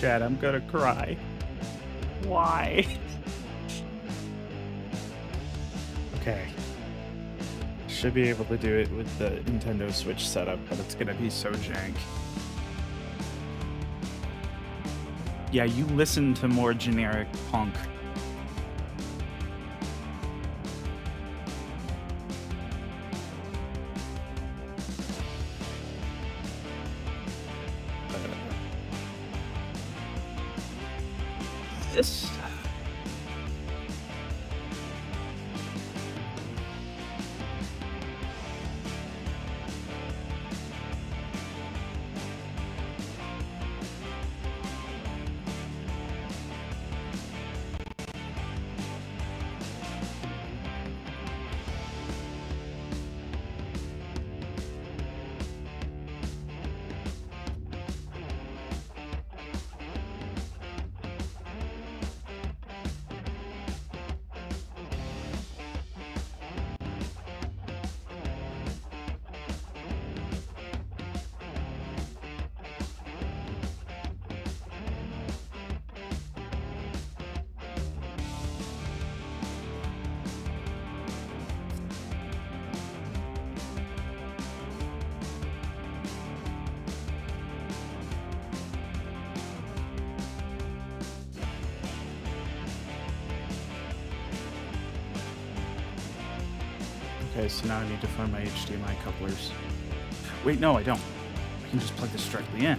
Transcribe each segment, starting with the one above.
Chad, I'm gonna cry. Why? Okay. Should be able to do it with the Nintendo Switch setup, but it's gonna be so jank. Yeah, you listen to more generic punk. This... Okay, so now I need to find my HDMI couplers. Wait, no, I don't. I can just plug this directly in.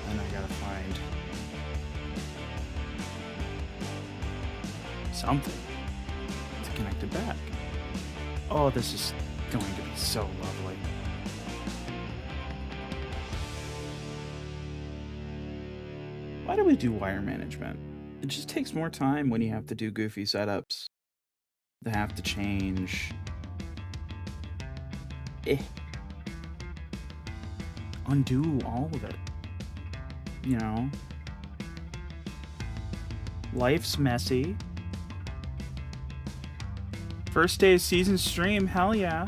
And I gotta find... something to connect it back. Oh, this is going to be so lovely. Why do we do wire management? It just takes more time when you have to do goofy setups. They have to change. Undo all of it. You know? Life's messy. First day of season stream, hell yeah.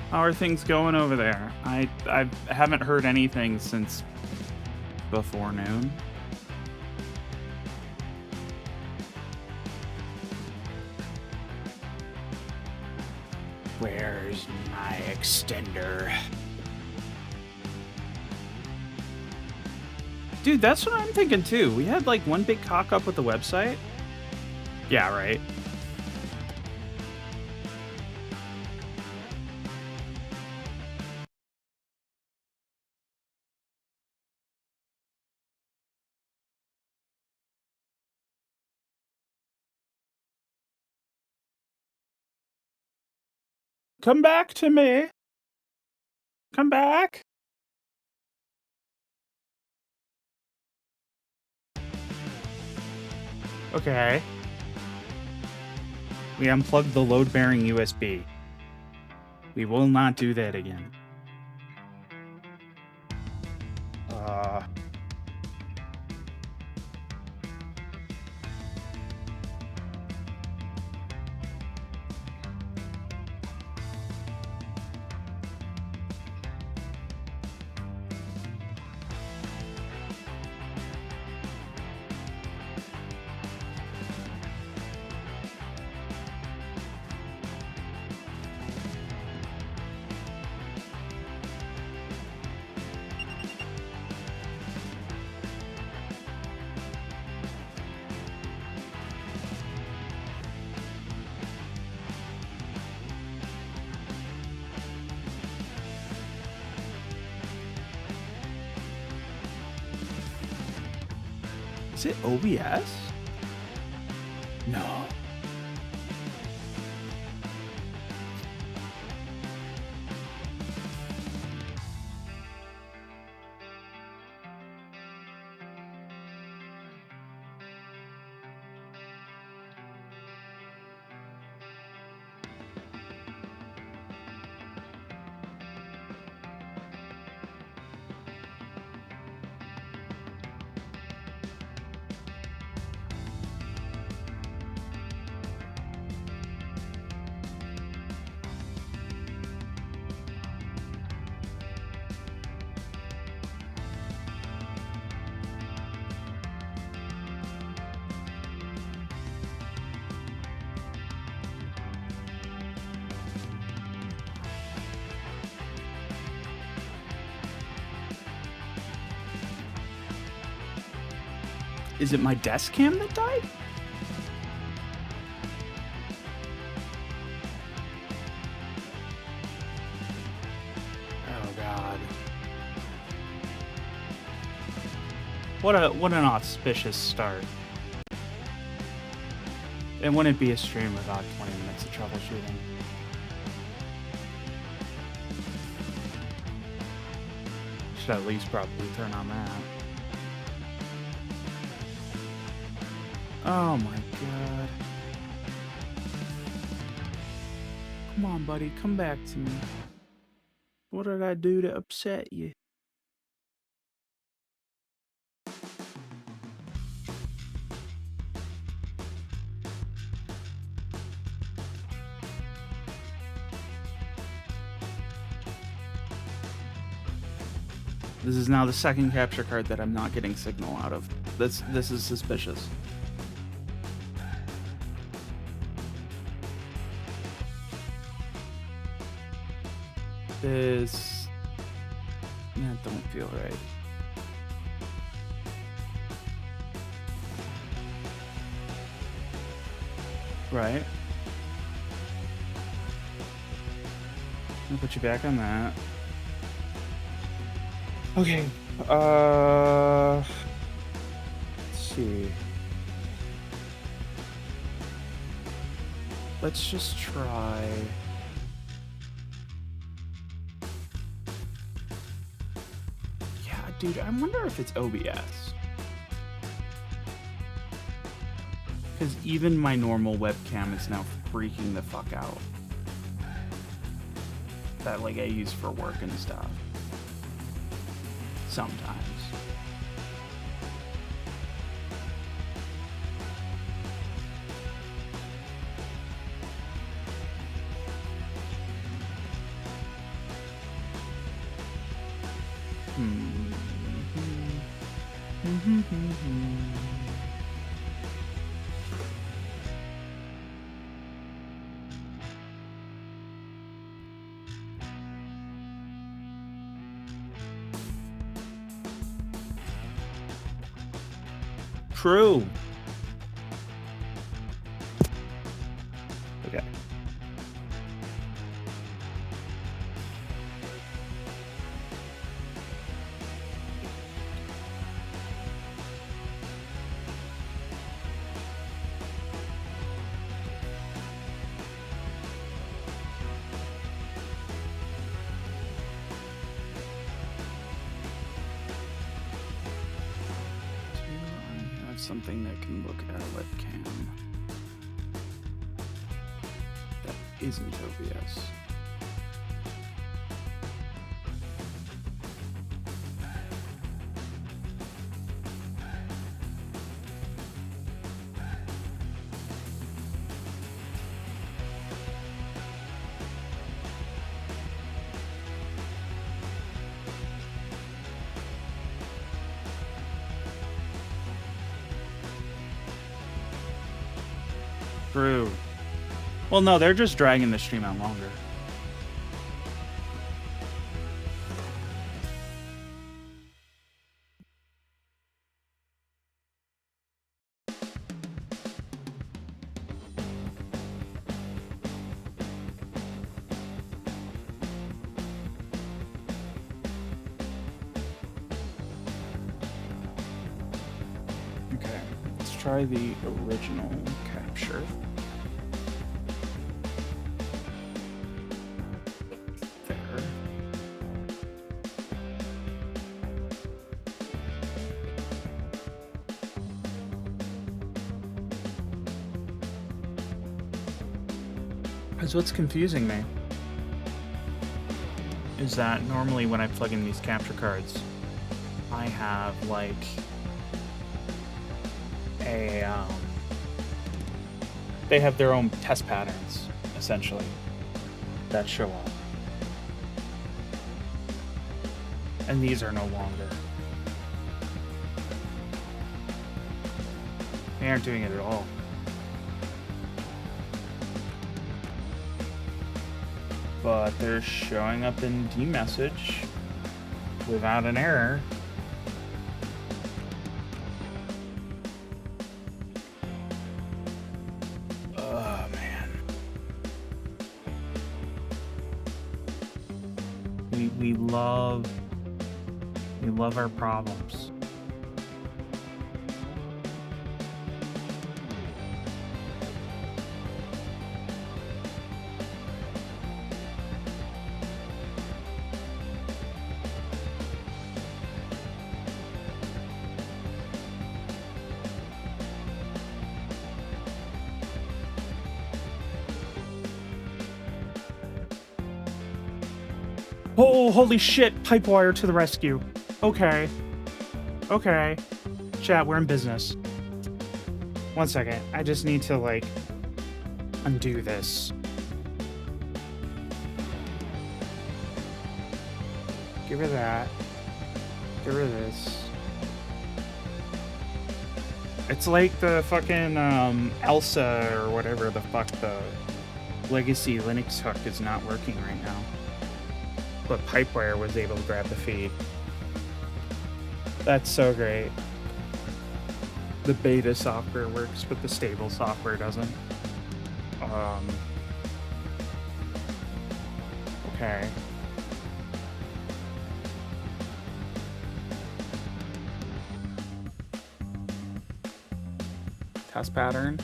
How are things going over there? I haven't heard anything since before noon. Where's my extender? Dude, that's what I'm thinking too. We had like one big cock up with the website. Yeah, right. Come back to me. Come back. Okay. We unplugged the load-bearing USB. We will not do that again. Is it OBS? No. Is it my desk cam that died? Oh god. What an auspicious start. It wouldn't be a stream without 20 minutes of troubleshooting. Should at least probably turn on that. Oh my god. Come on, buddy, come back to me. What did I do to upset you? This is now the second capture card that I'm not getting signal out of. This is suspicious. This... that don't feel right. Right. I'll put you back on that. Okay. Let's see. Let's just try. Yeah, dude, I wonder if it's OBS. Because even my normal webcam is now freaking the fuck out. That, like, I use for work and stuff. Sometimes. True. Okay. Something that can look at a webcam that isn't OBS. True. Well, no, they're just dragging the stream out longer. Okay, let's try the original capture. Because what's confusing me is that normally when I plug in these capture cards, I have like a they have their own test patterns essentially that show up, and these are no longer. They aren't doing it at all. But they're showing up in dmessage without an error. We love our problems. Oh, holy shit! Pipe wire to the rescue. Okay. Okay. Chat, we're in business. 1 second. I just need to, like, undo this. Get rid of that. Get rid of this. It's like the fucking, Elsa or whatever the fuck the legacy Linux hook is not working right now. But Pipewire was able to grab the feed. That's so great. The beta software works, but the stable software doesn't. Okay. Test pattern.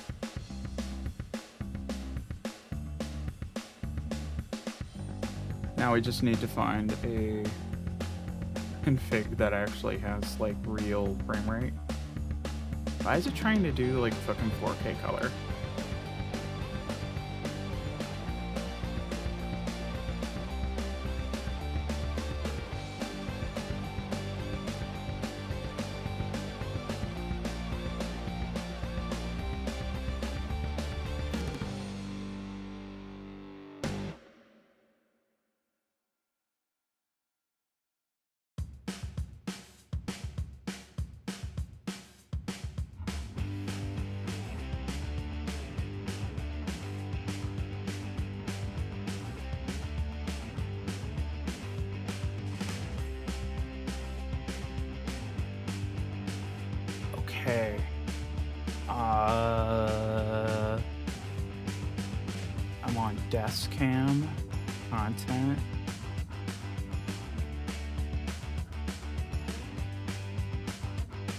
Now we just need to find a config that actually has, like, real frame rate. Why is it trying to do, like, fucking 4K color? Okay. I'm on desk cam, content.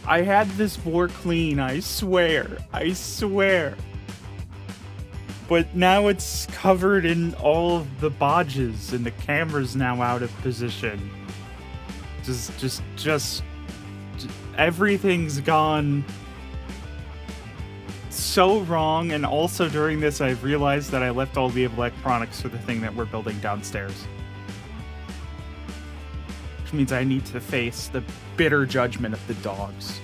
I had this more clean, I swear. I swear. But now it's covered in all of the bodges and the camera's now out of position. Just everything's gone so wrong, and also during this I've realized that I left all the electronics for the thing that we're building downstairs. Which means I need to face the bitter judgment of the dogs.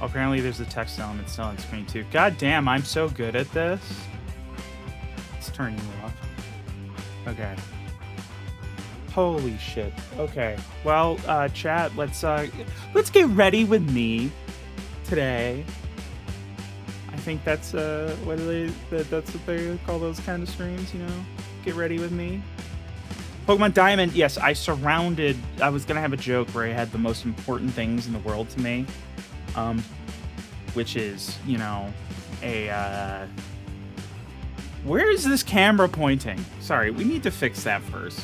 Apparently there's a text element still on screen too. God damn, I'm so good at this. Let's turn you off. Okay. Holy shit. Okay. Well, chat, let's get ready with me today. I think that's that's what they call those kind of streams, you know? Get ready with me. Pokemon Diamond, yes, I was gonna have a joke where I had the most important things in the world to me. Which is, you know, where is this camera pointing? Sorry, we need to fix that first.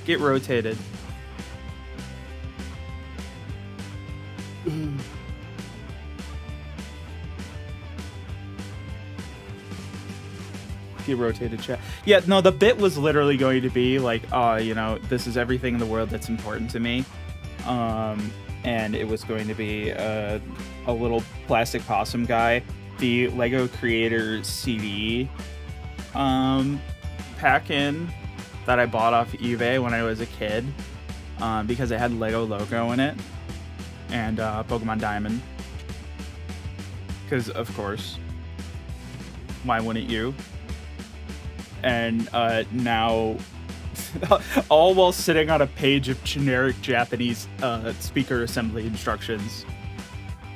Get rotated. Get rotated, chat. Yeah, no, the bit was literally going to be like, you know, this is everything in the world that's important to me. And it was going to be a little plastic possum guy. The Lego Creator CD pack-in that I bought off eBay when I was a kid, because it had Lego logo in it, and Pokemon Diamond. Because, of course, why wouldn't you? And now, all while sitting on a page of generic Japanese speaker assembly instructions.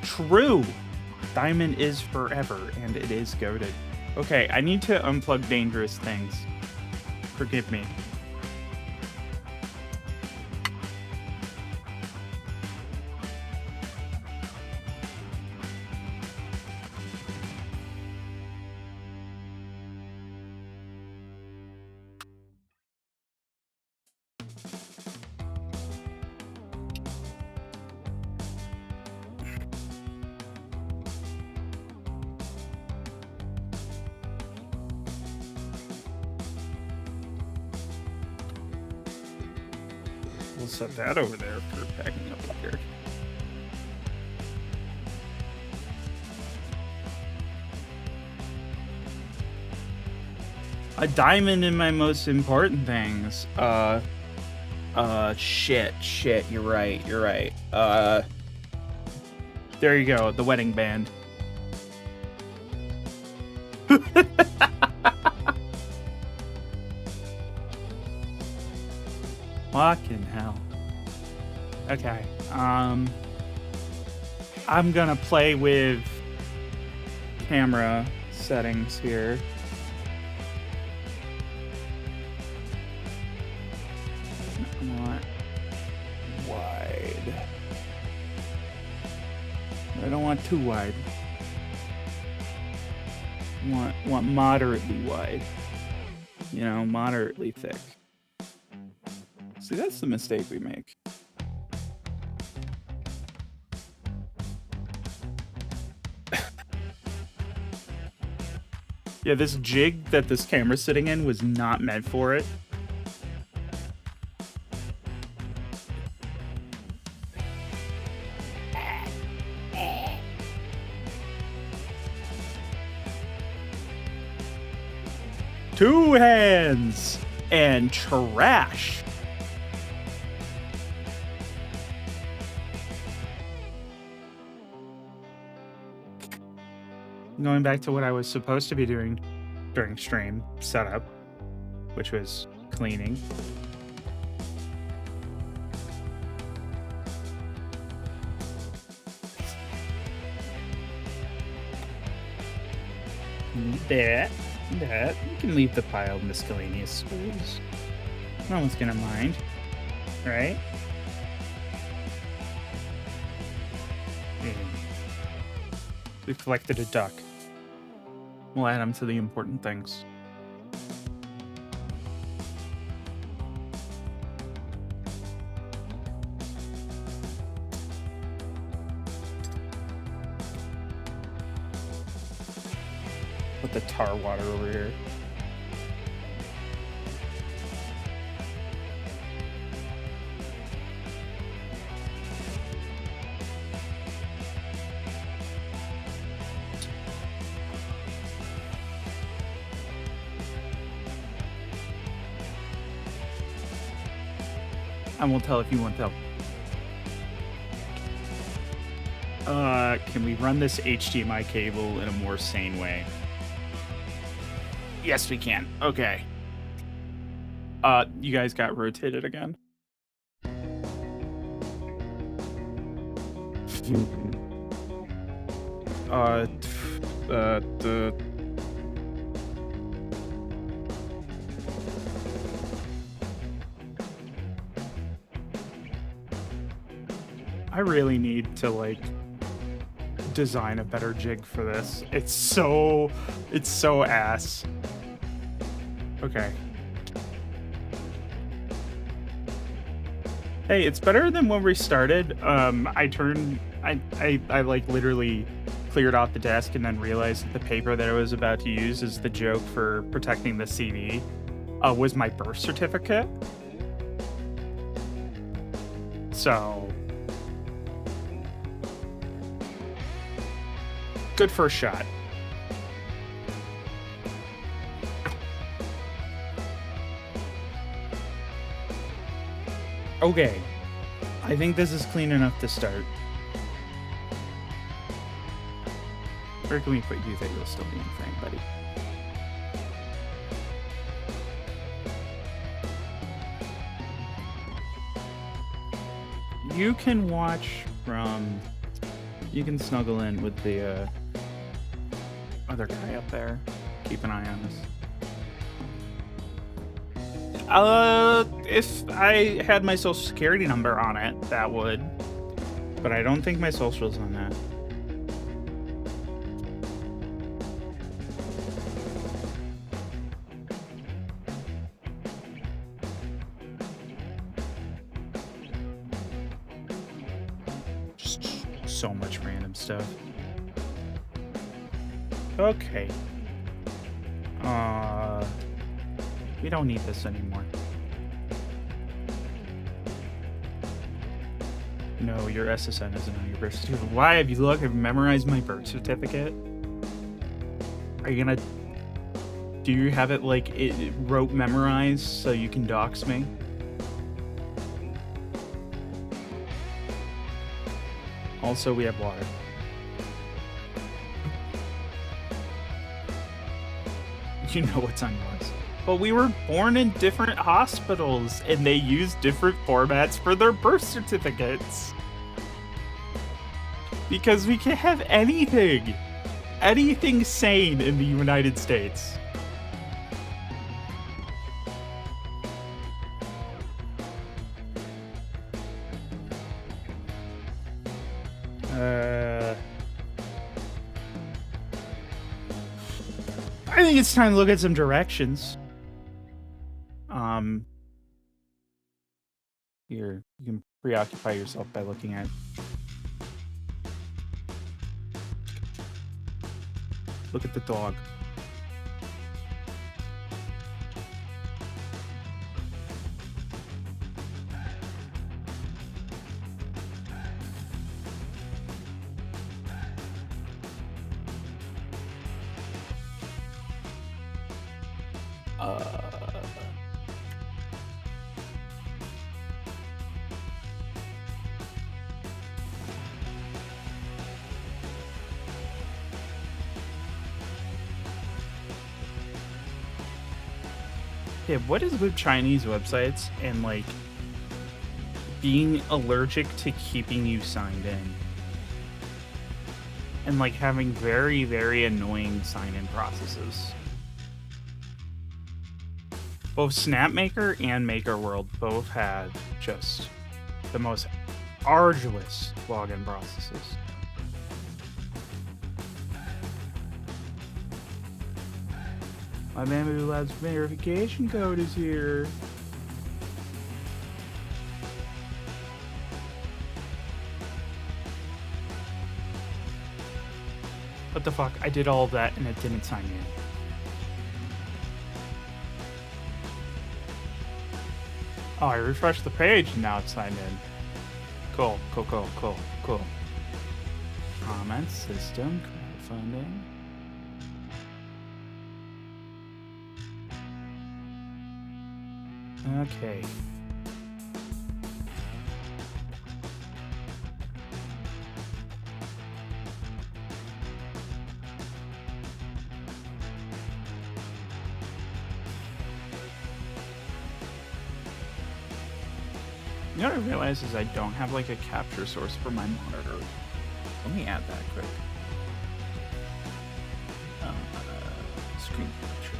True! Diamond is forever, and it is goated. Okay, I need to unplug dangerous things. Forgive me. We'll set that over there for backing up the character. A diamond in my most important things. Shit, you're right. There you go, the wedding band. Fucking hell. Okay, I'm gonna play with camera settings here. I don't want too wide. Want moderately wide. You know, moderately thick. See, that's the mistake we make. Yeah, this jig that this camera's sitting in was not meant for it. Two hands and trash. Going back to what I was supposed to be doing during stream setup, which was cleaning. That. You can leave the pile of miscellaneous spools. No one's gonna mind, right? We've collected a duck. We'll add them to the important things. Put the tar water over here. I won't tell if you won't tell. Can we run this HDMI cable in a more sane way? Yes, we can. Okay. You guys got rotated again. I really need to like design a better jig for this. It's so ass. Okay. Hey, it's better than when we started. I like literally cleared off the desk and then realized that the paper that I was about to use as the joke for protecting the CD was my birth certificate. So good first shot. Okay, I think this is clean enough to start. Where can we put you that you'll still be in frame, buddy? You can watch from... You can snuggle in with the other guy up there. Keep an eye on this. If I had my social security number on it, that would. But I don't think my social's on that. Just so much random stuff. Okay. We don't need this anymore. No, your SSN isn't on your birth certificate. Why? Have you looked? Have you memorized my birth certificate? Are you gonna... Do you have it, like, it rote memorized so you can dox me? Also, we have water. You know what's on yours. But we were born in different hospitals, and they use different formats for their birth certificates. Because we can have anything. Anything sane in the United States. I think it's time to look at some directions. Here, you can preoccupy yourself by looking at... Look at the dog. Yeah, what is with Chinese websites and, like, being allergic to keeping you signed in? And, like, having very, very annoying sign-in processes. Both Snapmaker and MakerWorld both had just the most arduous login processes. My Bamboo Labs verification code is here. What the fuck? I did all of that and it didn't sign me in. Oh, I refreshed the page and now it's signed in. Cool. Comments, system, crowdfunding. Okay. You know what I realize is I don't have like a capture source for my monitor. Let me add that quick. Screen capture.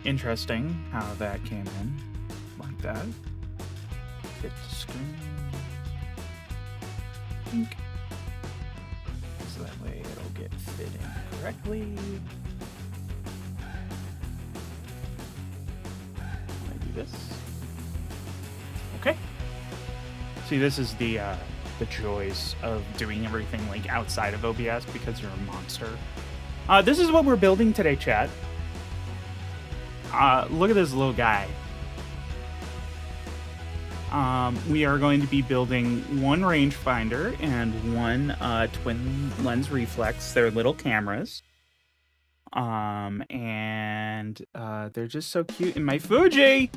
Interesting how that came in like that. Fit the screen. Pink. So that way it'll get fit in correctly. I do this. Okay. See, this is the joys of doing everything like outside of OBS because you're a monster. This is what we're building today, chat. Look at this little guy. We are going to be building one rangefinder and one twin lens reflex. They're little cameras. And they're just so cute. And my Fuji!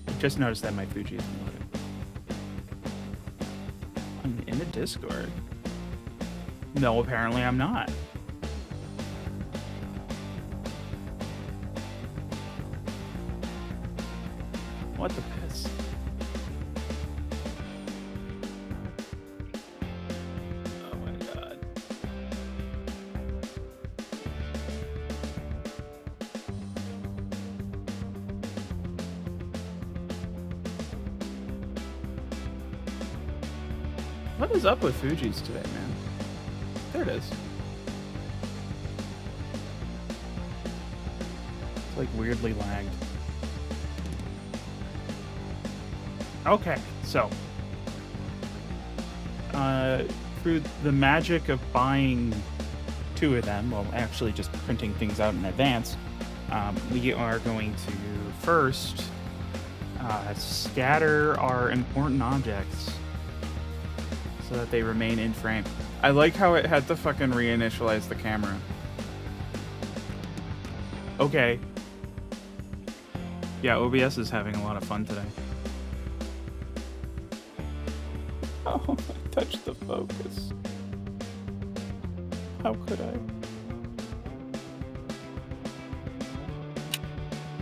I just noticed that my Fuji isn't loading. I'm in the Discord. No, apparently I'm not. What the piss? Oh my god. What is up with Fuji's today, man? There it is. It's like weirdly lagged. Okay, so through the magic of buying two of them, well, actually just printing things out in advance, We are going to first scatter our important objects so that they remain in frame. I like how it had to fucking reinitialize the camera. Okay. Yeah, OBS is having a lot of fun today. Oh, I touched the focus. How could I?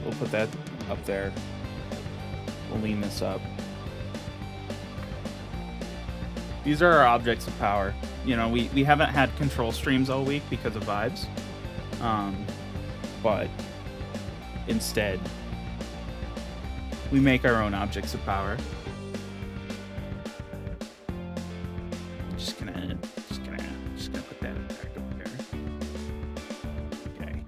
We'll put that up there. We'll lean this up. These are our objects of power. You know, we haven't had control streams all week because of vibes. But instead, we make our own objects of power. Just gonna put that back up there. Okay.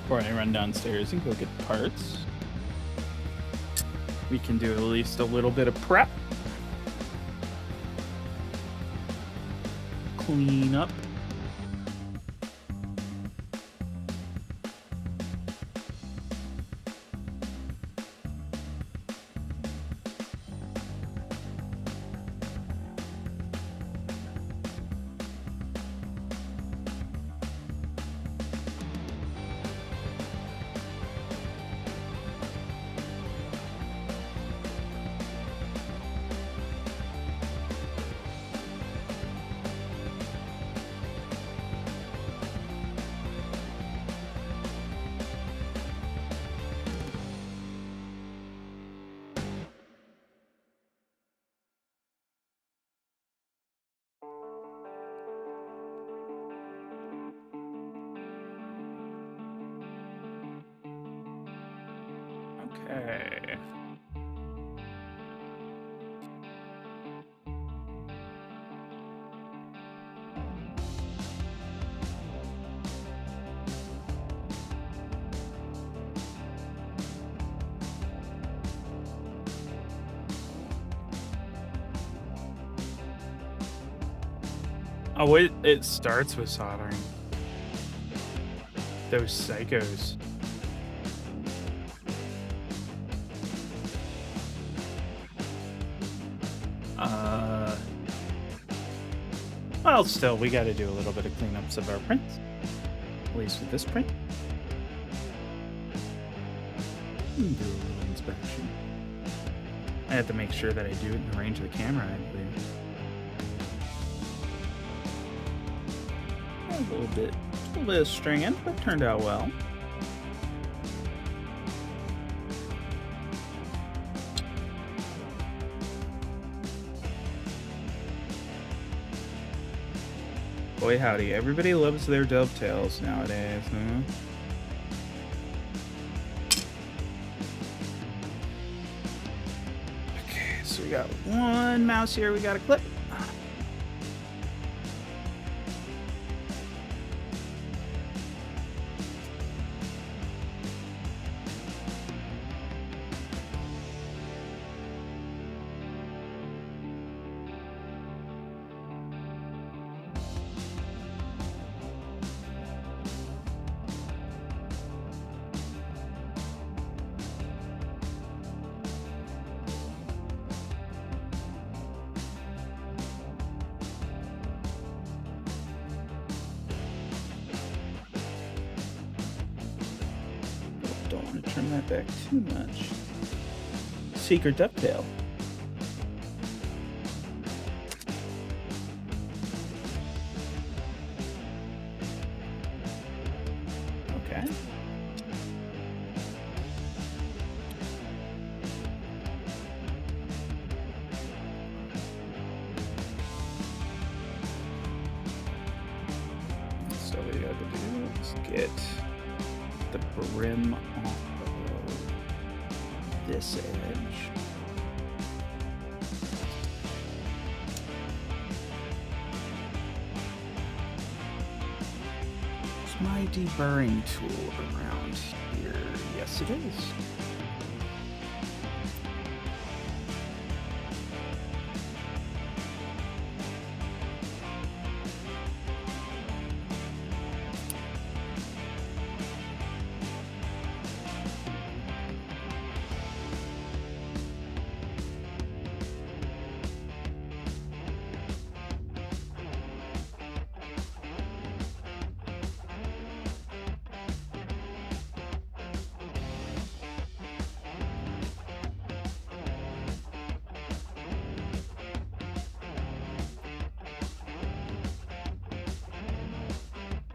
Before I run downstairs and go get parts, we can do at least a little bit of prep. Clean up. Okay. Oh, it starts with soldering. Those psychos. Well, still, we got to do a little bit of cleanups of our prints. At least with this print. Do a little inspection. I have to make sure that I do it in the range of the camera, I believe. A little bit of stringing, but turned out well. Boy howdy, everybody loves their dovetails nowadays, huh? Okay, so we got one mouse here we gotta clip. Don't want to turn that back too much. Secret dovetail. Okay. So we got the Let's get the brim off of this edge. Is my deburring tool around here? Yes, it is.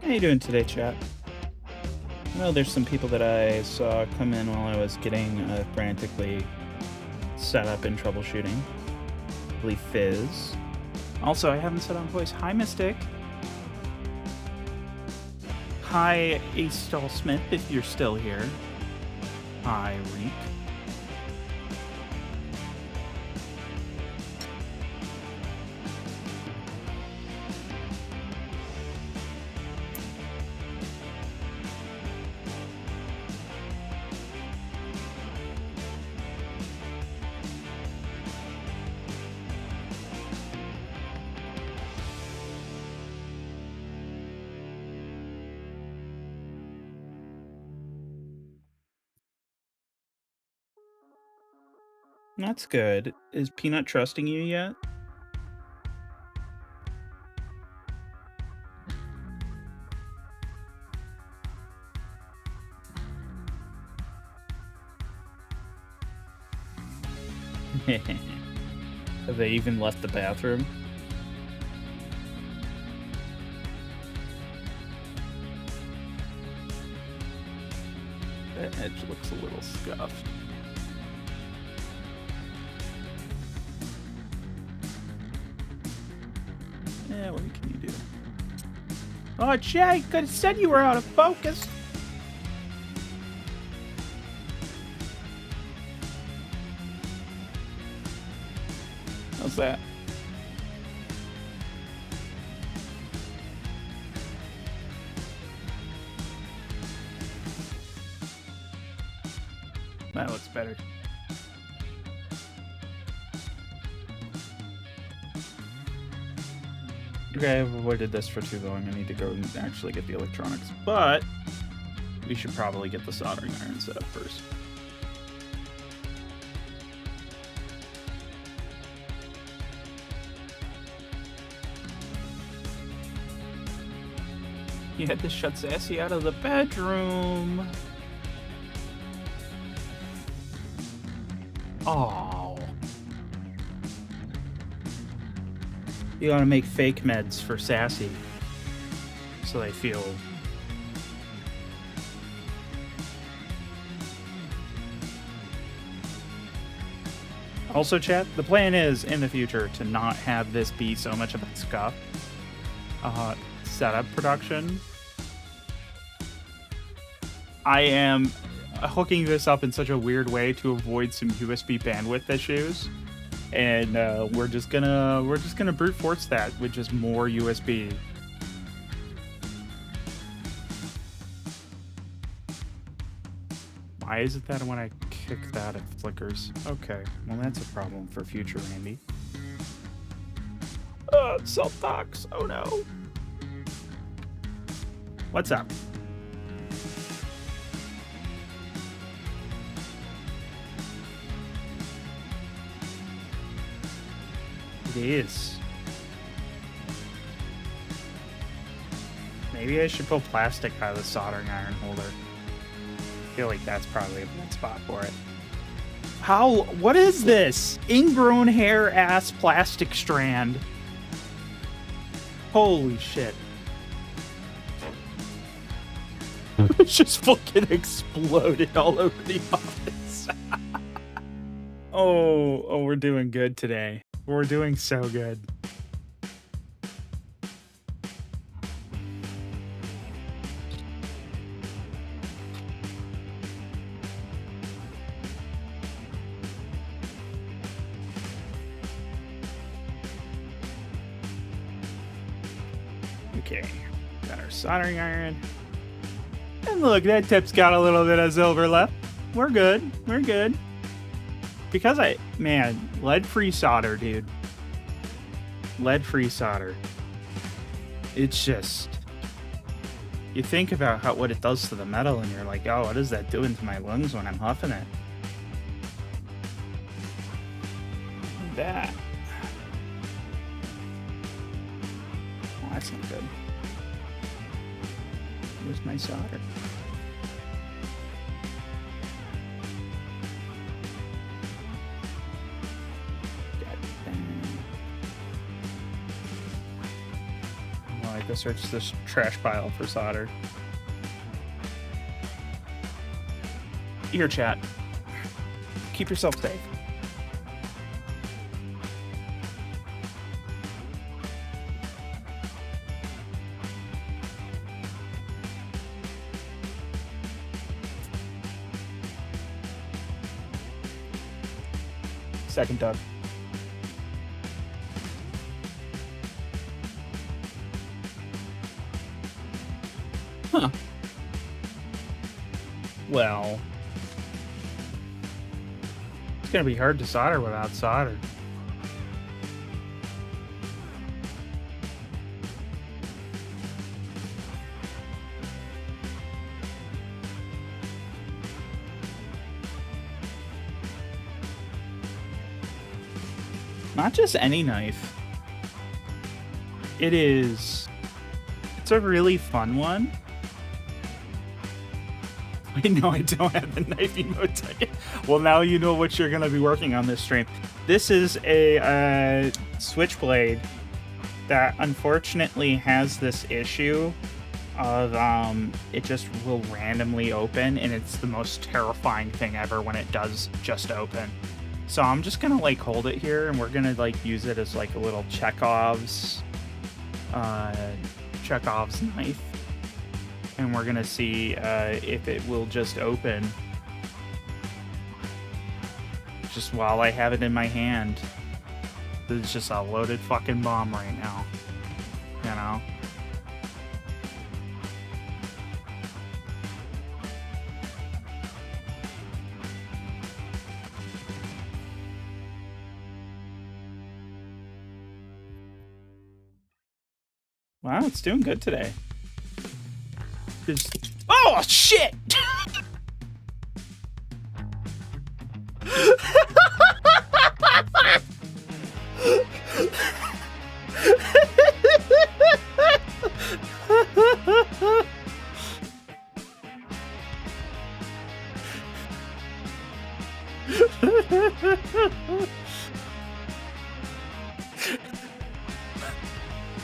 How you doing today, chat? Well, there's some people that I saw come in while I was getting frantically set up and troubleshooting. I believe Fizz. Also, I haven't said on voice. Hi, Mystic. Hi, Ace Stall Smith, if you're still here. Hi, Reek. That's good. Is Peanut trusting you yet? Have they even left the bathroom? That edge looks a little scuffed. Yeah, what can you do? Oh, Jay, could have said you were out of focus. How's that? That looks better. Okay, I've avoided this for too long. I need to go and actually get the electronics. But we should probably get the soldering iron set up first. You had to shut Sassy out of the bedroom. Oh. You gotta make fake meds for Sassy. So they feel... Also, chat, the plan is, in the future, to not have this be so much of a scuff setup production. I am hooking this up in such a weird way to avoid some USB bandwidth issues, and we're just gonna brute force that with just more USB. Why is it that when I kick that it flickers? Okay, well that's a problem for future Randy. Self-docs, oh no. What's up? It is. Maybe I should pull plastic out of the soldering iron holder. I feel like that's probably a good spot for it. How? What is this? Ingrown hair ass plastic strand. Holy shit. It just fucking exploded all over the office. Oh, we're doing good today. We're doing so good. Okay. Got our soldering iron. And look, that tip's got a little bit of silver left. We're good. We're good. Because man, lead-free solder, dude. Lead-free solder. It's just... You think about what it does to the metal, and you're like, oh, what is that doing to my lungs when I'm huffing it? That. Oh, that's not good. Where's my solder? Well, I guess search this trash pile for solder. Here, chat. Keep yourself safe. Second, Doug. Huh. Well, it's gonna be hard to solder without solder. Not just any knife. It's a really fun one. I know I don't have the knife emote. Well, now you know what you're gonna be working on this stream. This is a switchblade that unfortunately has this issue of it just will randomly open, and it's the most terrifying thing ever when it does just open. So I'm just gonna like hold it here, and we're gonna like use it as like a little Chekhov's knife, and we're gonna see if it will just open just while I have it in my hand. It's just a loaded fucking bomb right now, you know? Wow, it's doing good today. Oh, shit!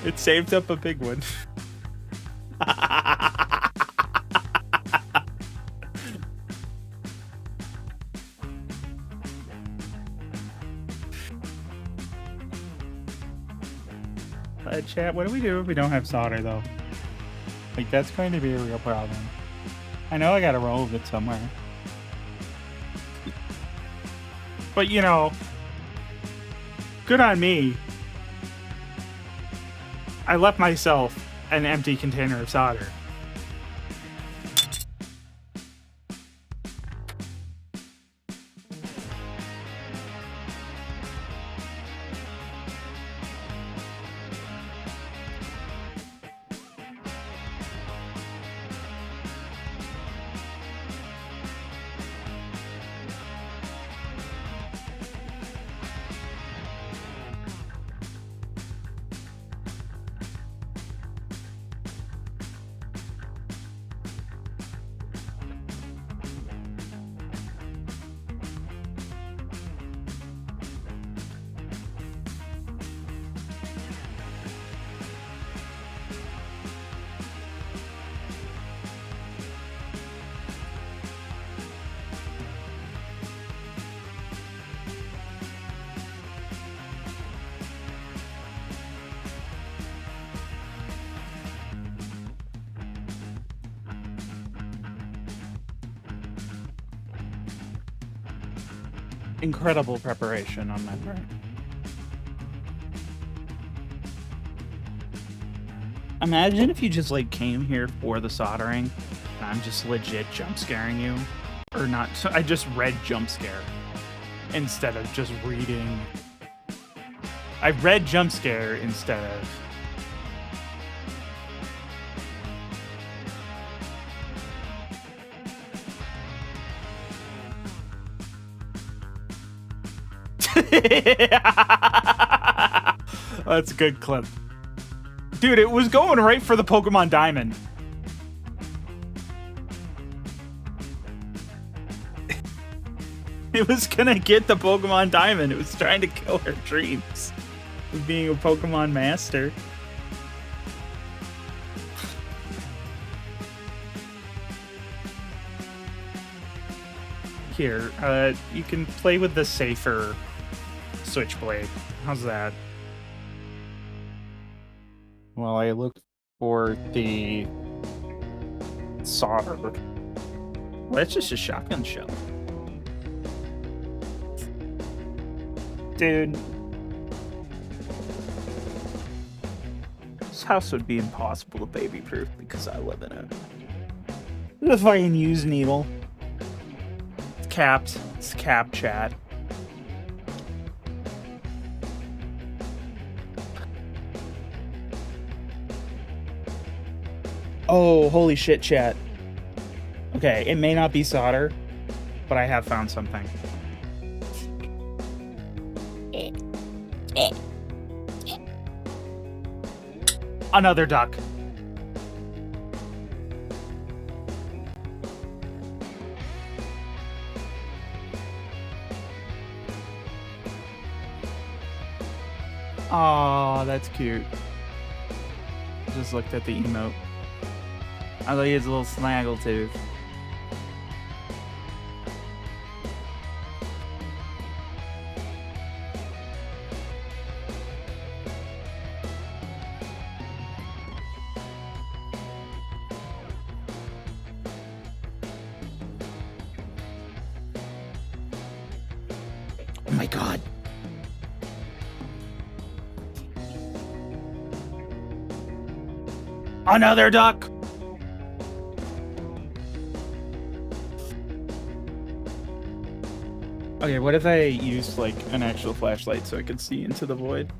It saved up a big one. Chat, what do we do if we don't have solder, though? Like, that's going to be a real problem. I know I gotta roll with it somewhere. But, you know, good on me. I left myself an empty container of solder. Incredible preparation on my part. Imagine if you just, like, came here for the soldering, and I'm just legit jump scaring you. Or not, I just read jump scare instead of just reading. I read jump scare instead of... That's a good clip. Dude, it was going right for the Pokemon Diamond. It was gonna get the Pokemon Diamond. It was trying to kill her dreams of being a Pokemon master. Here, you can play with the safer Switchblade. How's that? Well, I look for the solder. Well, that's just a shotgun shell. Dude. This house would be impossible to baby-proof because I live in it. What if I can use needle? It's capped. It's capped, chat. Oh, holy shit, chat. Okay, it may not be solder, but I have found something. Another duck. Aw, that's cute. Just looked at the emote. I thought he has a little snaggle tooth. Oh my god. Another duck! Okay, what if I used, like, an actual flashlight so I could see into the void?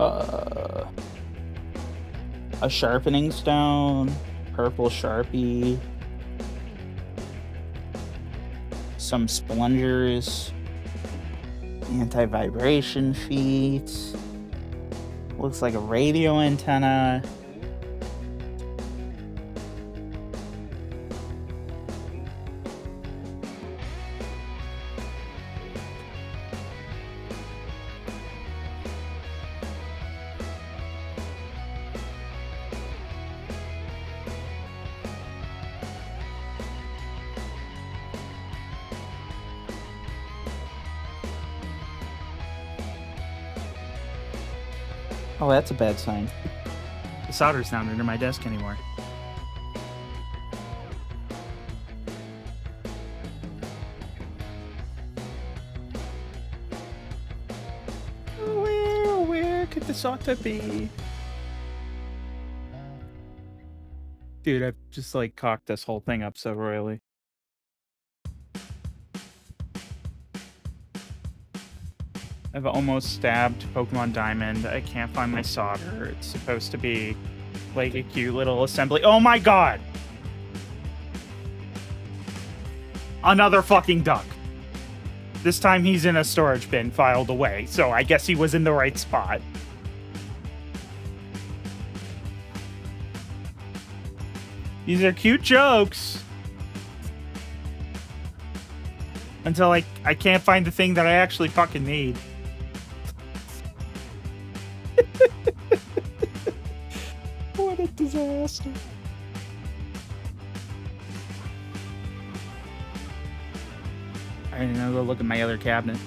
A sharpening stone, purple Sharpie, some splungers, anti-vibration feet, looks like a radio antenna. Oh, that's a bad sign. The solder's not under my desk anymore. Where could the solder be? Dude, I've just, like, cocked this whole thing up so royally. I've almost stabbed Pokemon Diamond. I can't find my solder. It's supposed to be like a cute little assembly. Oh my god! Another fucking duck. This time he's in a storage bin filed away, so I guess he was in the right spot. These are cute jokes. Until I can't find the thing that I actually fucking need. What a disaster. Alright, I'm gonna go look at my other cabinet.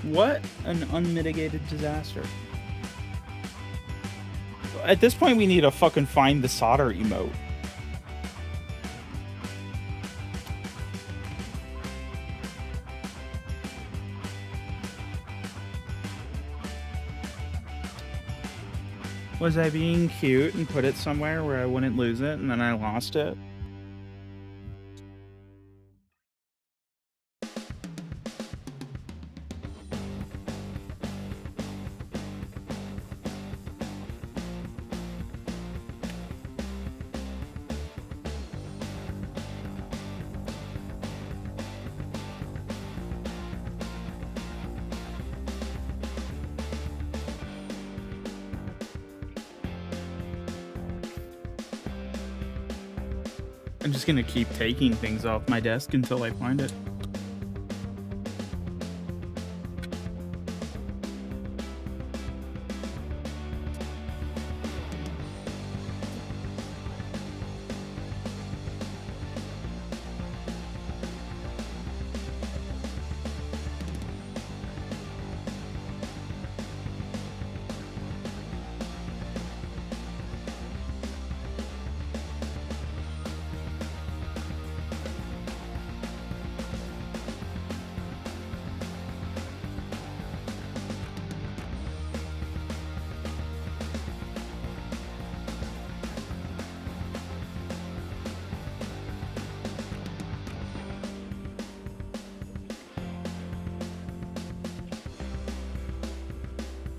What an unmitigated disaster. At this point, we need to fucking find the solder emote. Was I being cute and put it somewhere where I wouldn't lose it, and then I lost it? I'm just gonna keep taking things off my desk until I find it.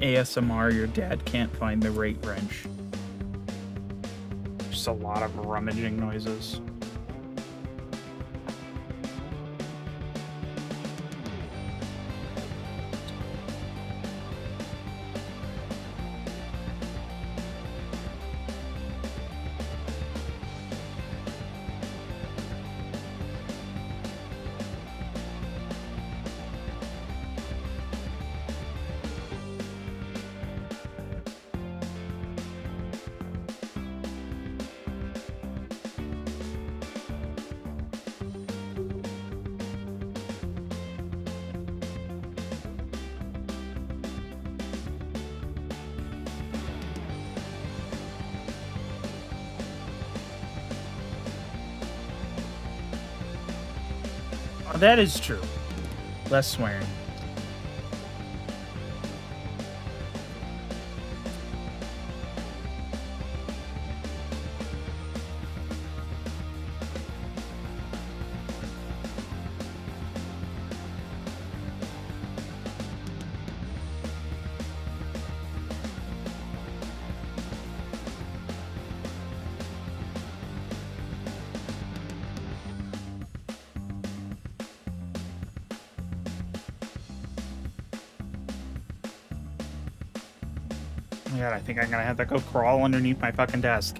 ASMR, your dad can't find the rate wrench. Just a lot of rummaging noises. That is true. Less swearing. Oh my god, I think I'm gonna have to go crawl underneath my fucking desk.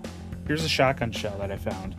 Here's a shotgun shell that I found.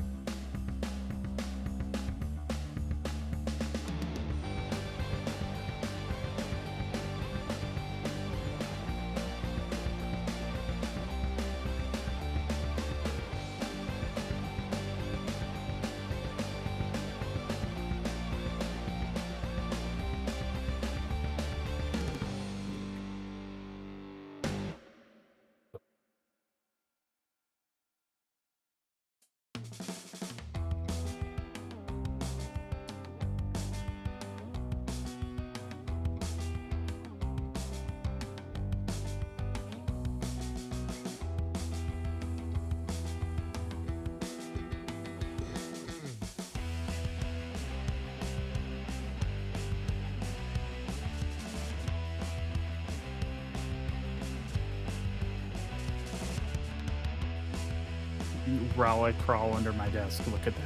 While I crawl under my desk. Look at that.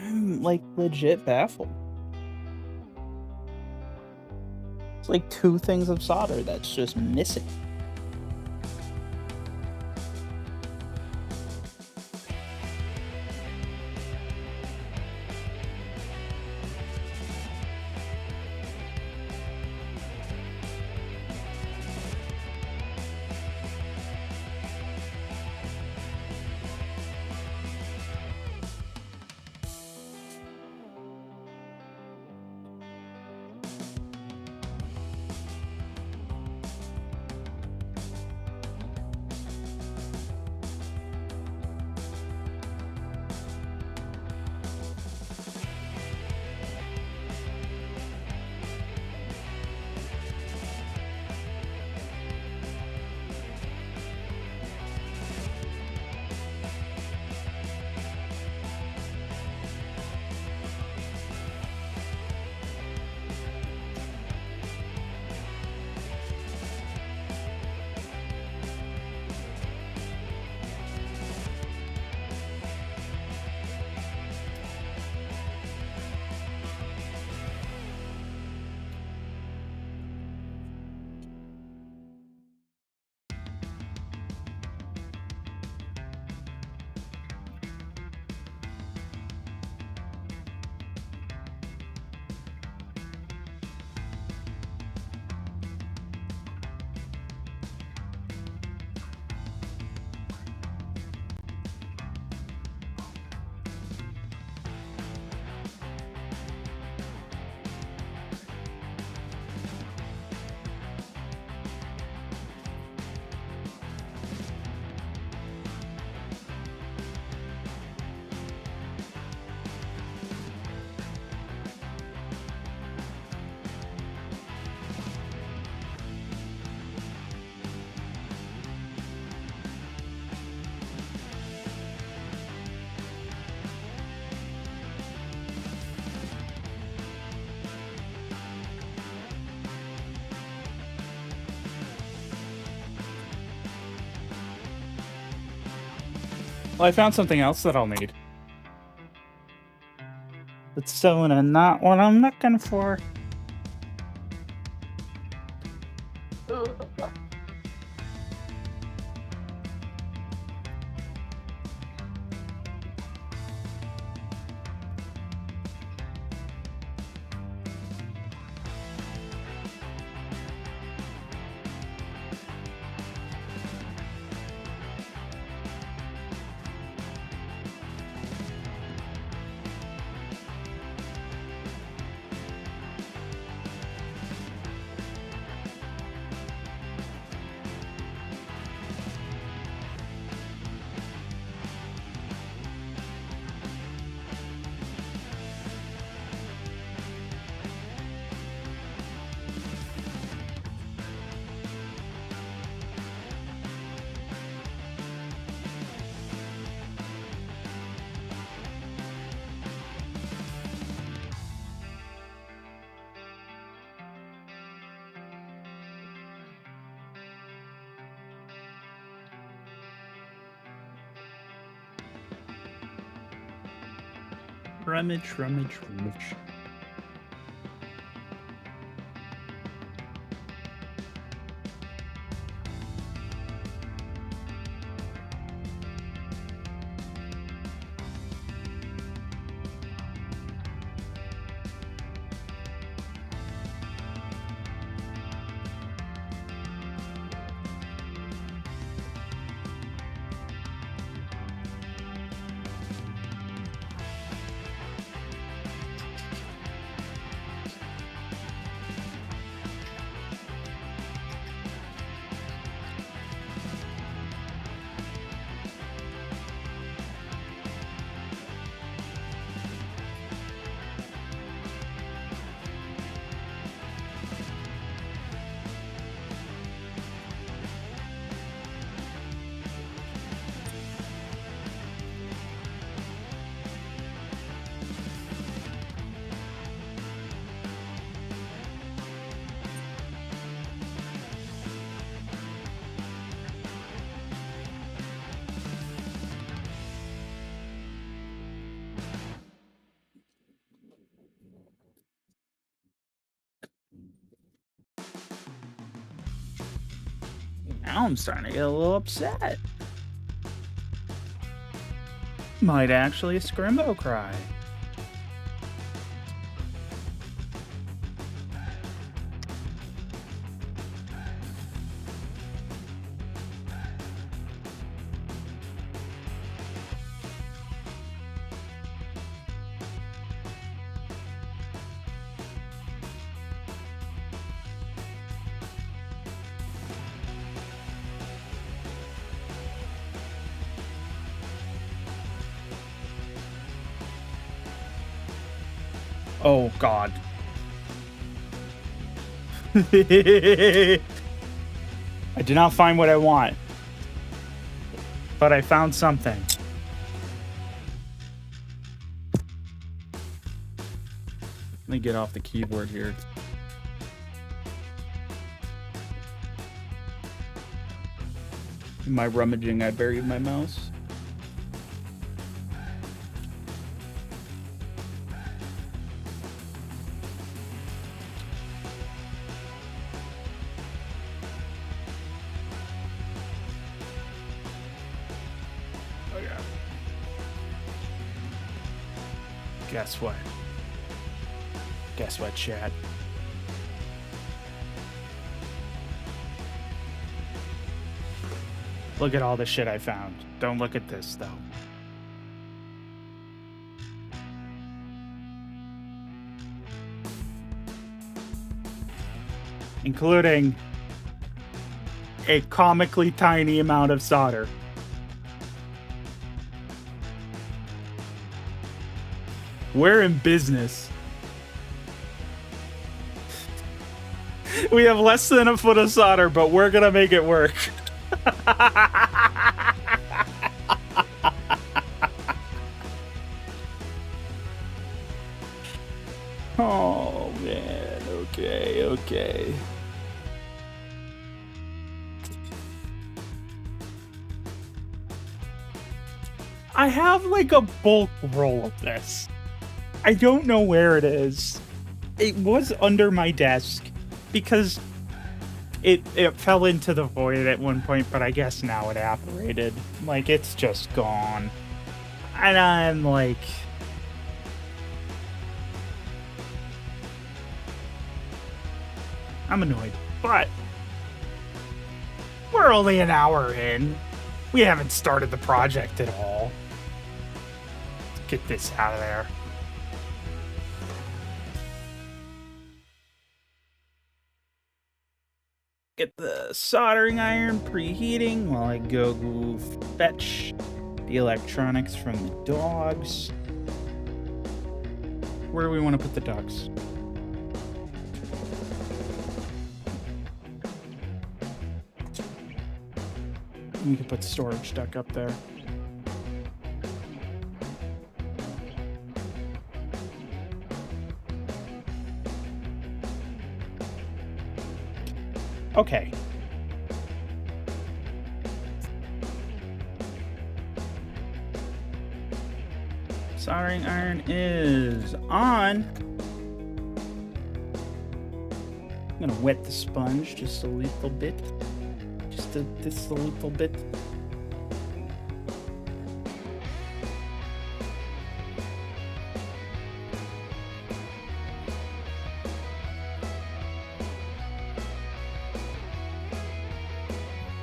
I'm like legit baffled. It's like 2 things of solder that's just missing. Well, I found something else that I'll need. It's still not what I'm looking for. Rummage. Now I'm starting to get a little upset. Might actually a Scrimbo cry. Oh, God. I did not find what I want. But I found something. Let me get off the keyboard here. In my rummaging, I buried my mouse. Guess what? Guess what, chat? Look at all the shit I found. Don't look at this, though. Including a comically tiny amount of solder. We're in business. We have less than a foot of solder, but we're gonna make it work. Oh, man. Okay. I have like a bulk roll of this. I don't know where it is. It was under my desk because it fell into the void at one point, but I guess now it evaporated. Like, it's just gone. And I'm like... I'm annoyed, but we're only an hour in. We haven't started the project at all. Let's get this out of there. Get the soldering iron preheating while I go fetch the electronics from the dogs. Where do we want to put the dogs? We can put storage duct up there. Okay. Soldering iron is on. I'm gonna wet the sponge just a little bit. Just this a little bit.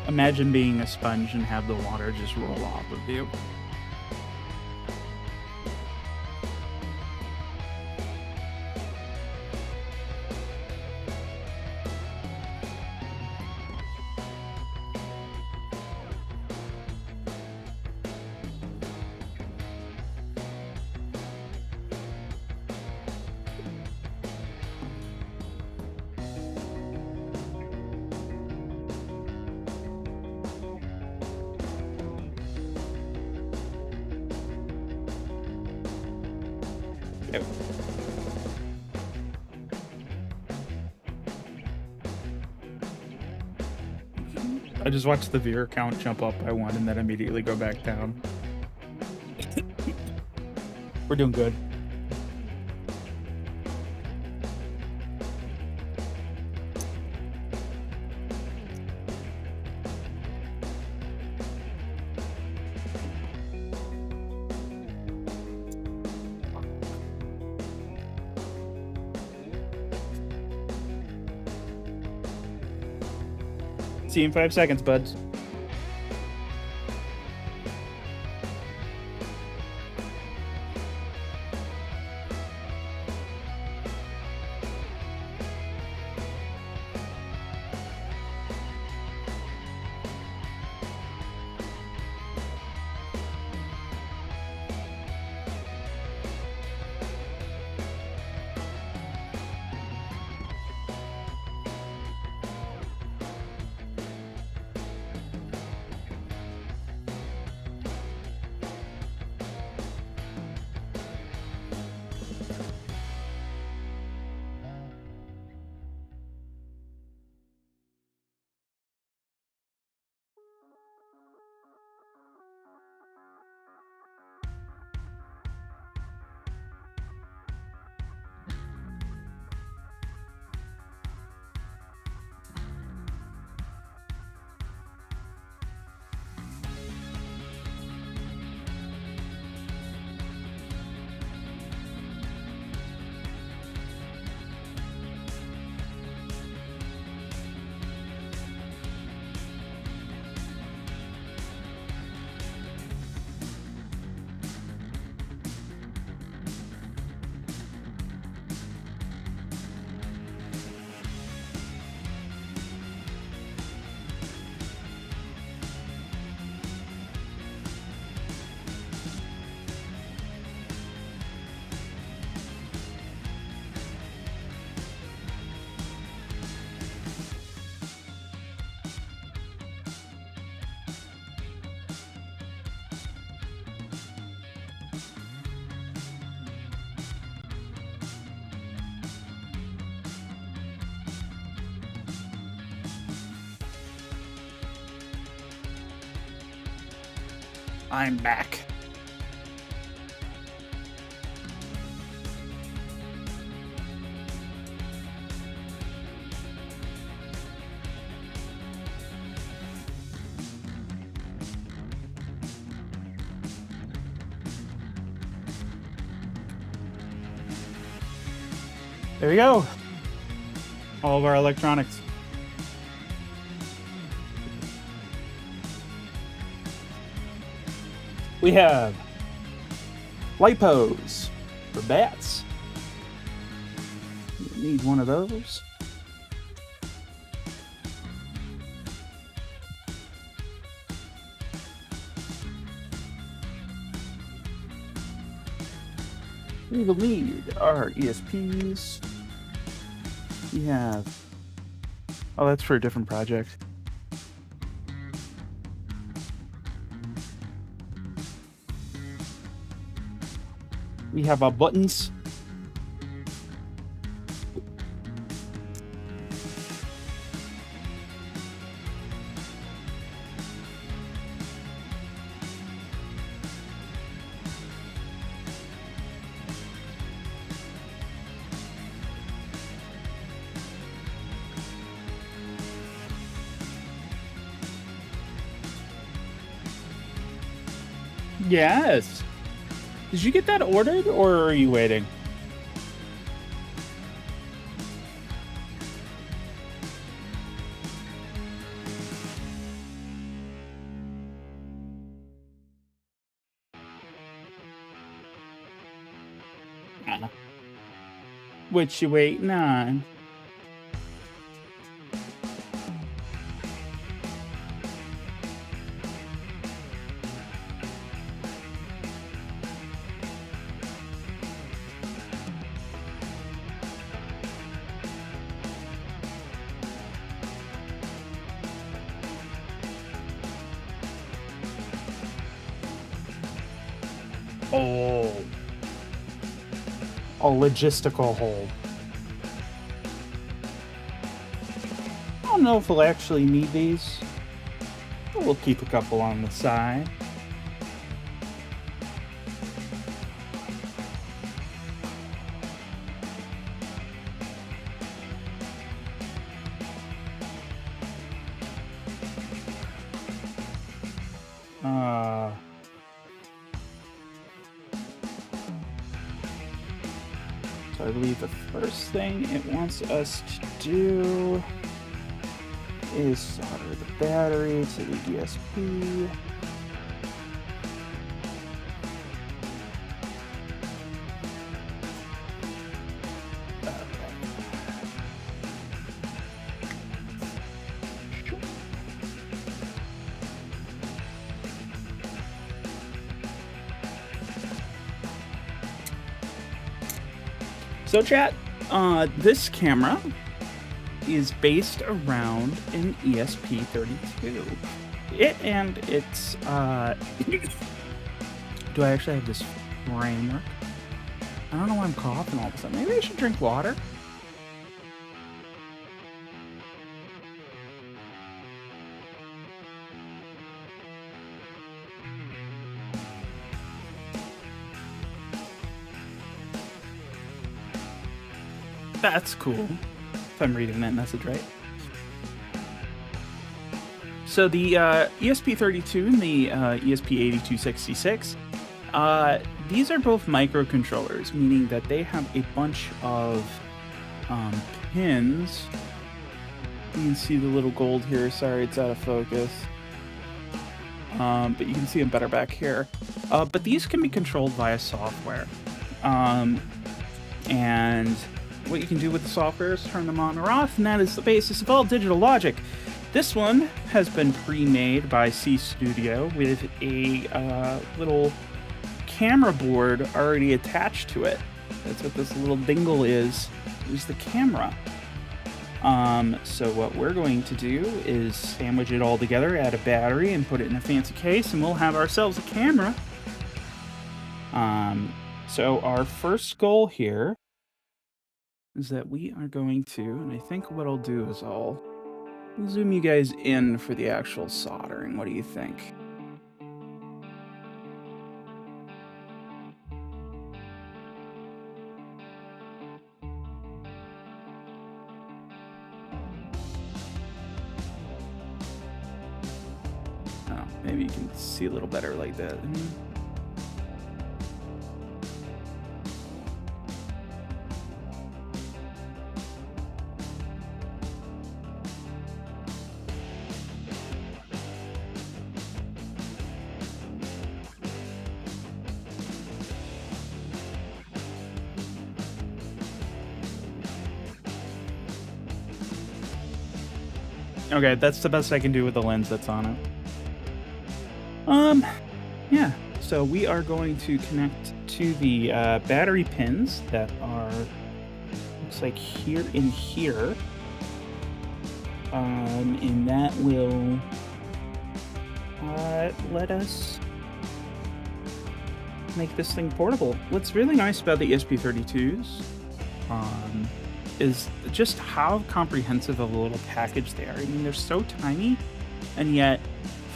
Imagine being a sponge and have the water just roll off of you. Yep. I just watched the viewer count jump up by 1 and then immediately go back down. We're doing good. See you in 5 seconds, buds. I'm back. There we go. All of our electronics. We have lipos for bats. Need one of those. We will need our ESPs. We have... Oh, that's for a different project. We have our buttons. Yes. Did you get that ordered, or are you waiting? What you waiting on? Oh. A logistical hold. I don't know if we'll actually need these, but we'll keep a couple on the side. So I believe the first thing it wants us to do is solder the battery to the ESP. So chat, this camera is based around an ESP32. It and its, do I actually have this framework? I don't know why I'm coughing all of a sudden. Maybe I should drink water? That's cool, if I'm reading that message right. So the ESP32 and the ESP8266, these are both microcontrollers, meaning that they have a bunch of pins. You can see the little gold here. Sorry, it's out of focus. But you can see them better back here. But these can be controlled via software. And what you can do with the software is turn them on or off, and that is the basis of all digital logic. This one has been pre-made by C Studio with a little camera board already attached to it. That's what this little dingle is the camera. So what we're going to do is sandwich it all together, add a battery, and put it in a fancy case, and we'll have ourselves a camera. So our first goal here is that we are going to, and I think what I'll do is I'll zoom you guys in for the actual soldering. What do you think? Oh, maybe you can see a little better like that. Okay, that's the best I can do with the lens that's on it. Yeah, so we are going to connect to the battery pins that are, looks like here and here. And that will let us make this thing portable. What's really nice about the ESP32s is just how comprehensive of a little package they are. I mean, they're so tiny, and yet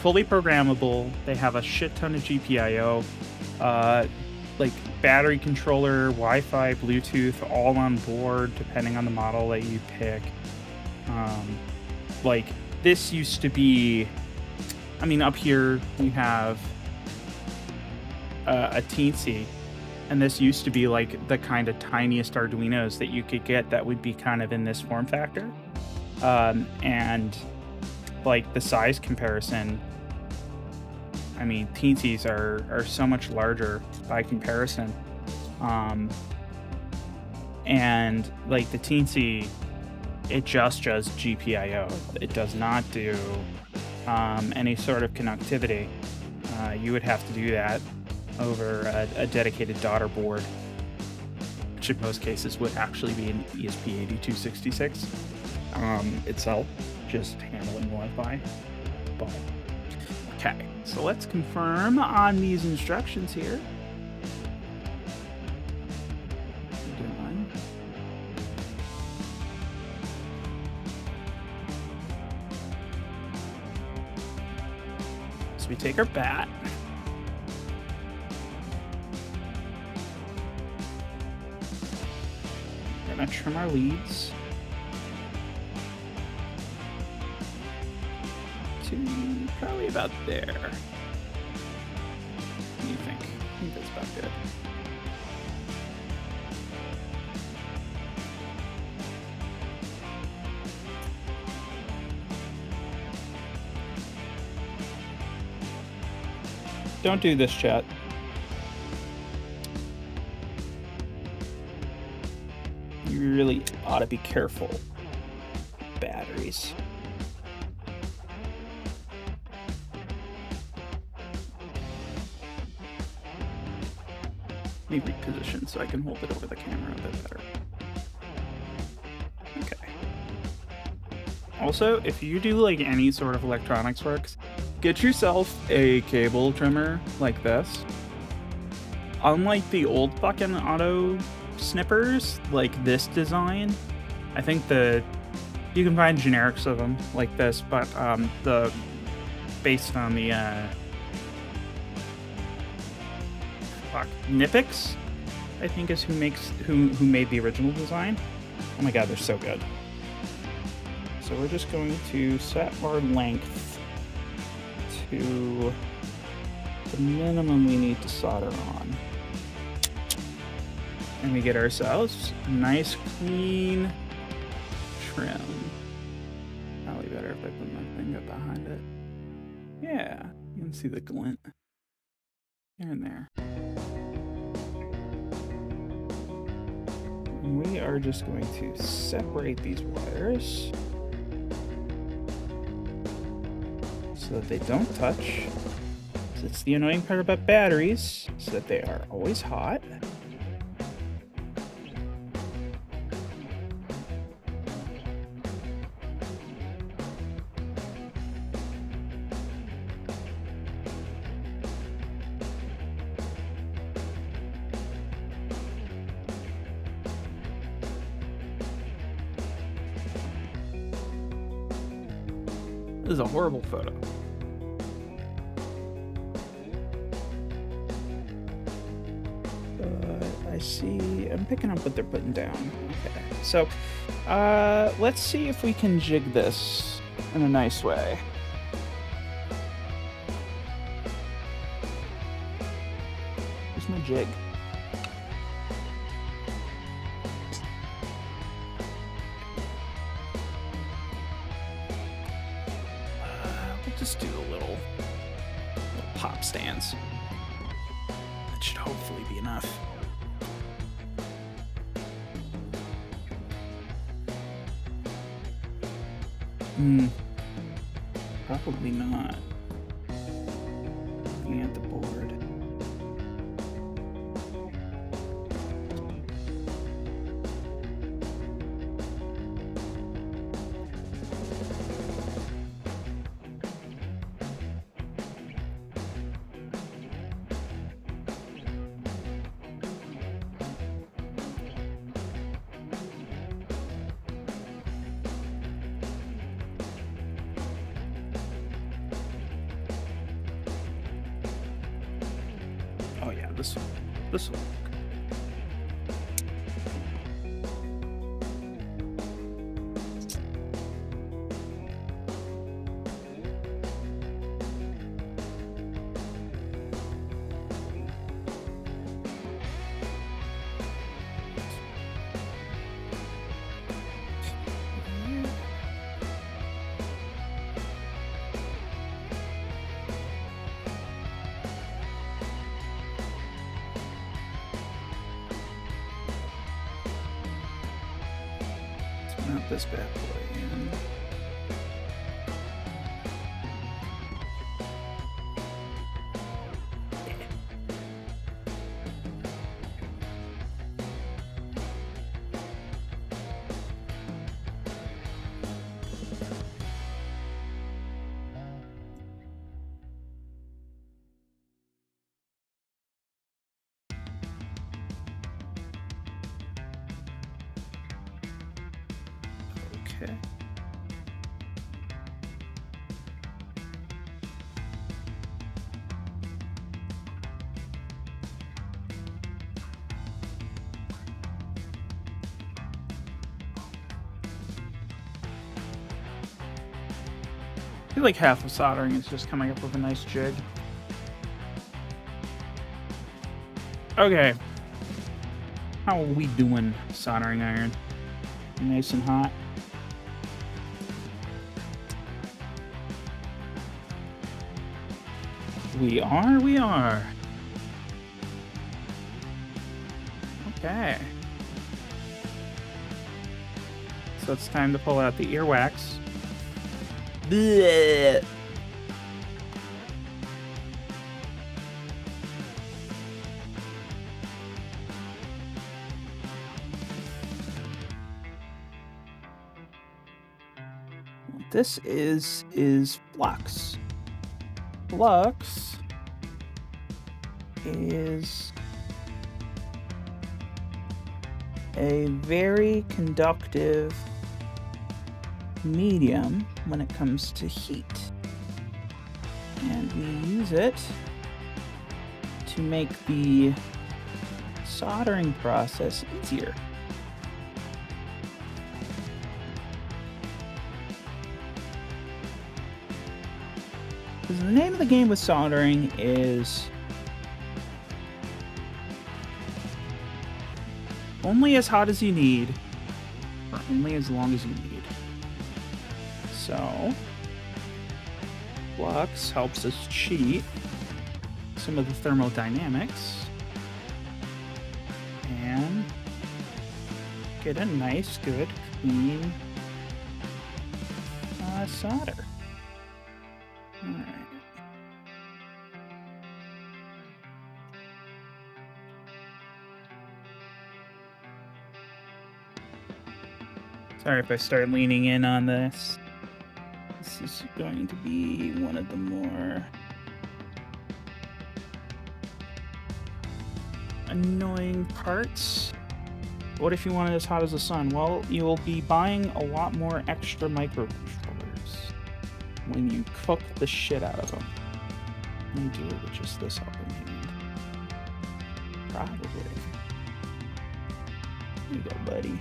fully programmable. They have a shit ton of GPIO, like battery controller, Wi-Fi, Bluetooth, all on board, depending on the model that you pick. Like, this used to be, I mean, up here we have a Teensy, and this used to be like the kind of tiniest Arduinos that you could get that would be kind of in this form factor. And like the size comparison, I mean, Teensies are so much larger by comparison. And like the Teensy, it just does GPIO. It does not do any sort of connectivity. You would have to do that over a dedicated daughter board, which in most cases would actually be an ESP8266 itself, just handling Wi-Fi. But okay, so let's confirm on these instructions here. Done. So we take our bat. Gonna trim our leads to probably about there. What do you think? I think that's about good. Don't do this, chat. You really ought to be careful. Batteries. Let me reposition so I can hold it over the camera a bit better. Okay. Also, if you do like any sort of electronics works, get yourself a cable trimmer like this. Unlike the old fucking auto snippers, like this design, I think you can find generics of them like this, but based on the Nipix, I think is who made the original design. Oh my god, they're so good. So we're just going to set our length to the minimum we need to solder on. And we get ourselves a nice clean trim. Probably better if I put my finger behind it. Yeah, you can see the glint here and there. And we are just going to separate these wires so that they don't touch. So it's the annoying part about batteries, so that they are always hot. This is a horrible photo. But I see, I'm picking up what they're putting down. Okay, so let's see if we can jig this in a nice way. Where's my jig? Just do a little pop stands. That should hopefully be enough. Probably not. Looking at the board. This will work. Not this bad boy in. Okay. I feel like half of soldering is just coming up with a nice jig. Okay. How are we doing, soldering iron? Nice and hot. We are. Okay. So it's time to pull out the earwax. Blech. What this is flux. Flux is a very conductive medium when it comes to heat. And we use it to make the soldering process easier. Because the name of the game with soldering is only as hot as you need, or only as long as you need. So, flux helps us cheat some of the thermodynamics and get a nice, good, clean solder. Alright. Sorry if I start leaning in on this. This is going to be one of the more annoying parts. What if you want it as hot as the sun? Well, you'll be buying a lot more extra microcontrollers when you cook the shit out of them. Let me do it with just this helping hand. Probably. Here you go, buddy.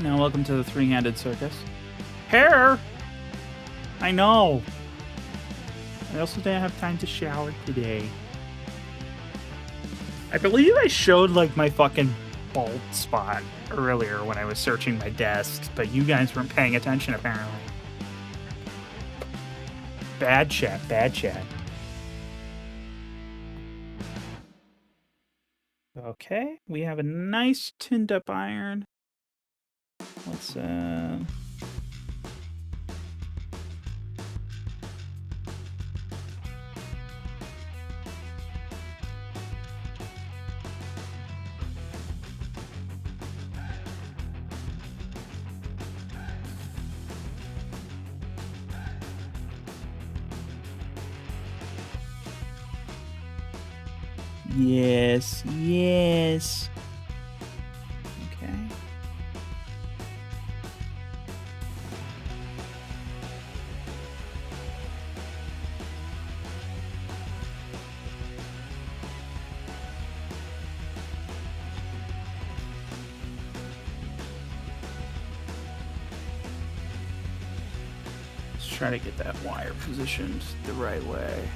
Now, welcome to the three-handed circus. Hair! I know! I also didn't have time to shower today. I believe I showed, like, my fucking bald spot earlier when I was searching my desk, but you guys weren't paying attention, apparently. Bad chat, bad chat. Okay, we have a nice tinned-up iron. Let's Yes, yes. Okay. Let's try to get that wire positioned the right way.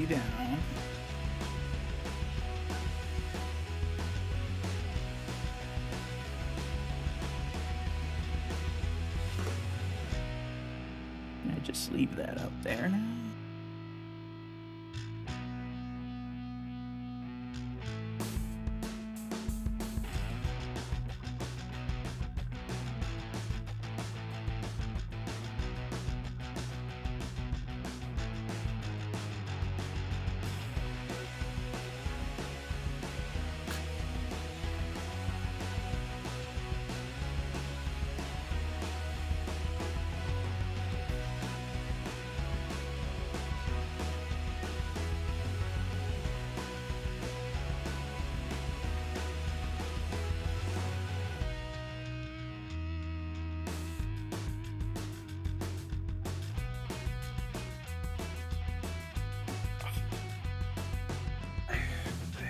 Down. I just leave that up there now.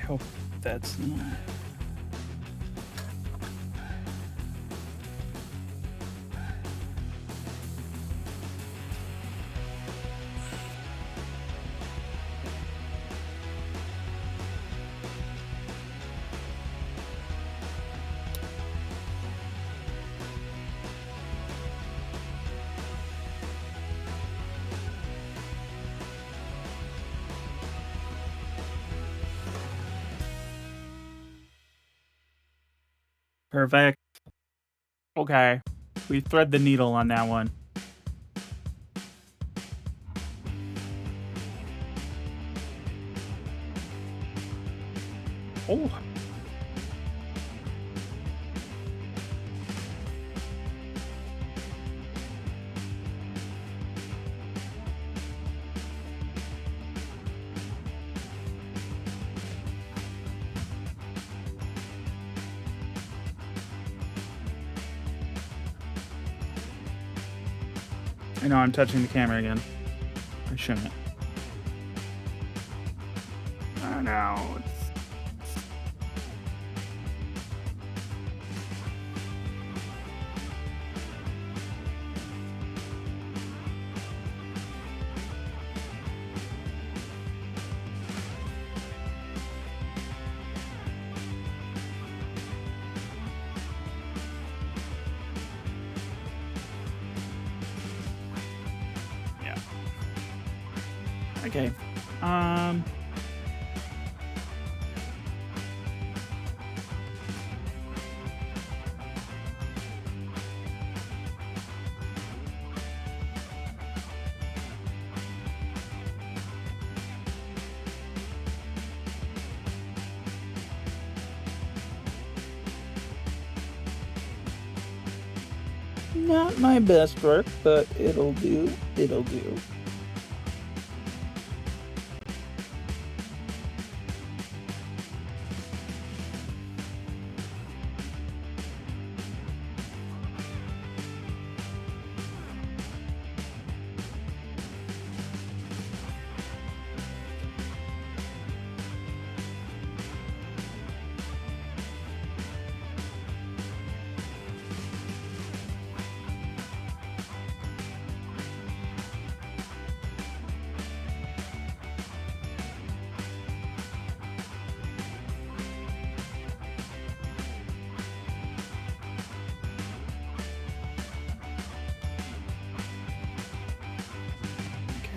hope that's not... Perfect. Okay. We thread the needle on that one. Oh. I know I'm touching the camera again. I shouldn't. Oh no. Okay. Not my best work, but it'll do. It'll do.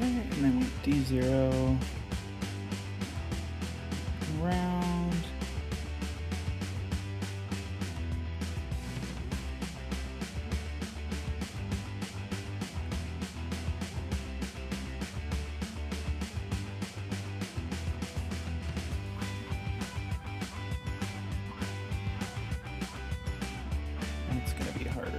And then D0 round. It's gonna be harder.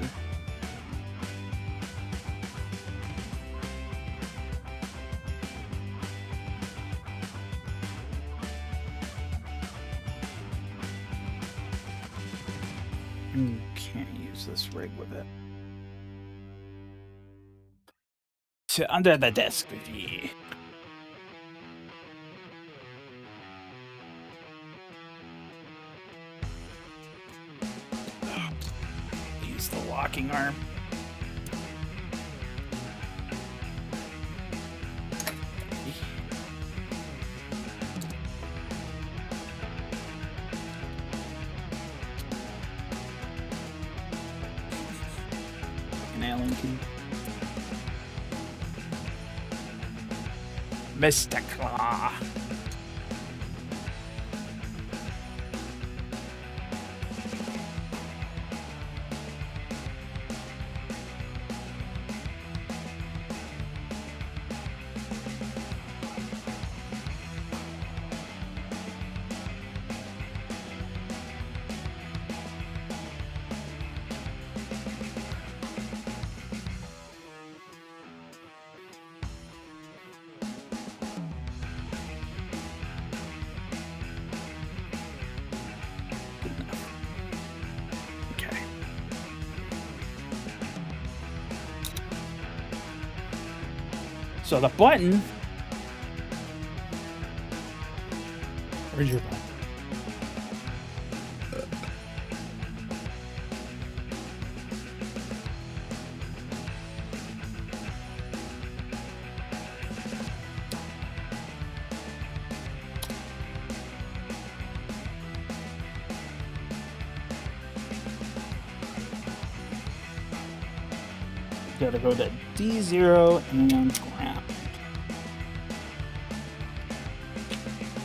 Can't use this rig with it. To under the desk with you. Use the locking arm. Mr. Claw. So the button... Where's your button? Gotta go to D0 and ground.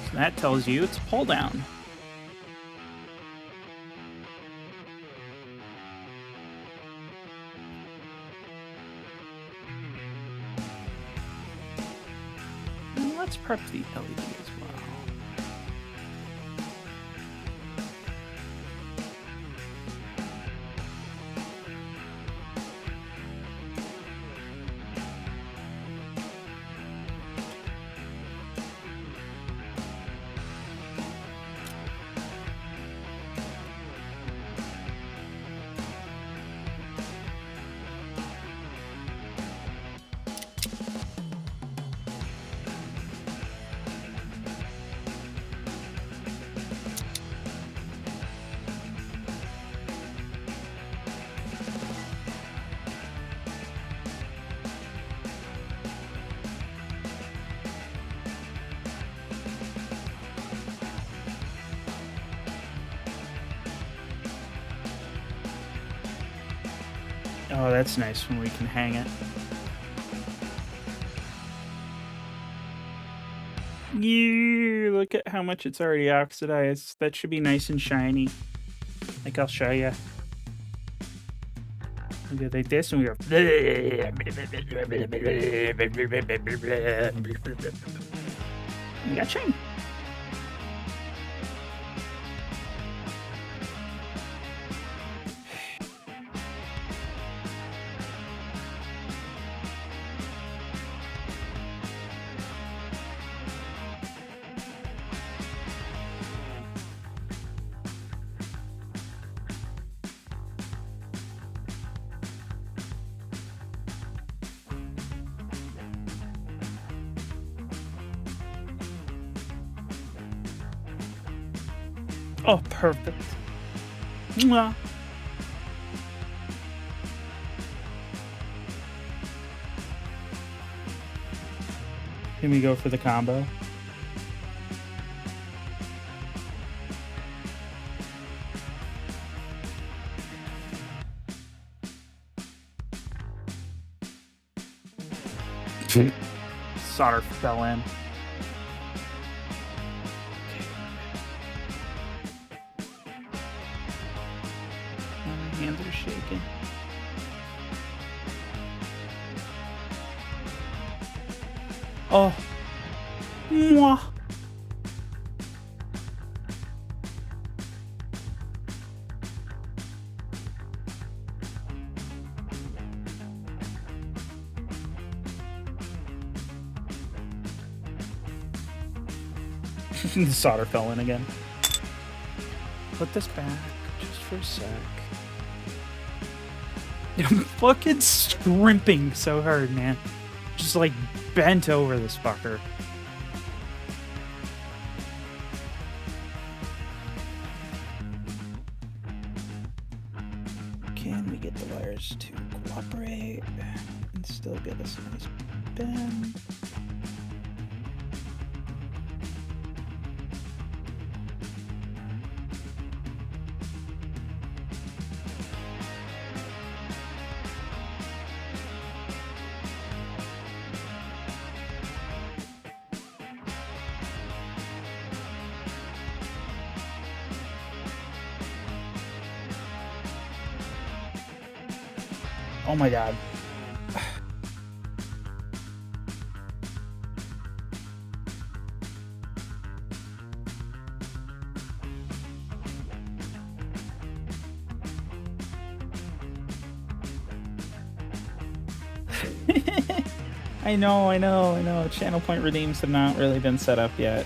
So that tells you it's pull down. And let's prep the LED as well. Oh, that's nice when we can hang it. Yeah, look at how much it's already oxidized. That should be nice and shiny. Like, I'll show you. We go like this and we go. We got shiny. Oh, perfect. Mwah. Can we go for the combo? Solder fell in. My hands are shaking. Oh. Mwah. The solder fell in again. Put this back just for a sec. I'm fucking scrimping so hard, man. Just like bent over this fucker. Can we get the wires to cooperate and still get us a nice bend? Oh my god. I know. Channel point redeems have not really been set up yet.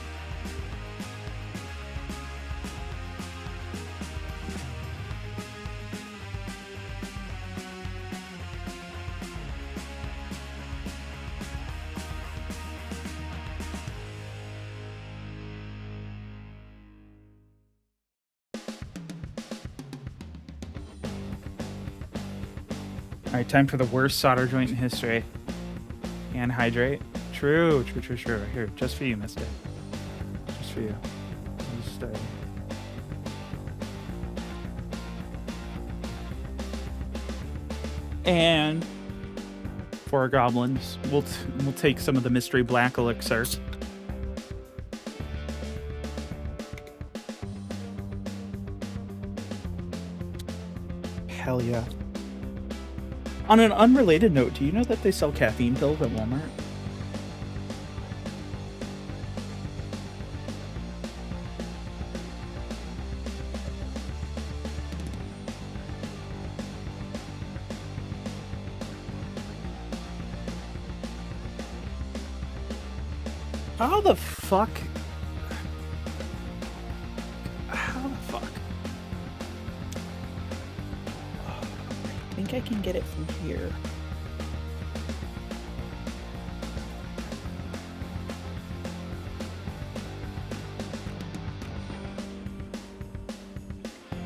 Alright, time for the worst solder joint in history. And hydrate. True. Here, just for you, mister. Just for you. Just, and 4 goblins. We'll take some of the mystery black elixir. Hell yeah. On an unrelated note, do you know that they sell caffeine pills at Walmart? How the fuck? How the fuck? I think I can get it from here.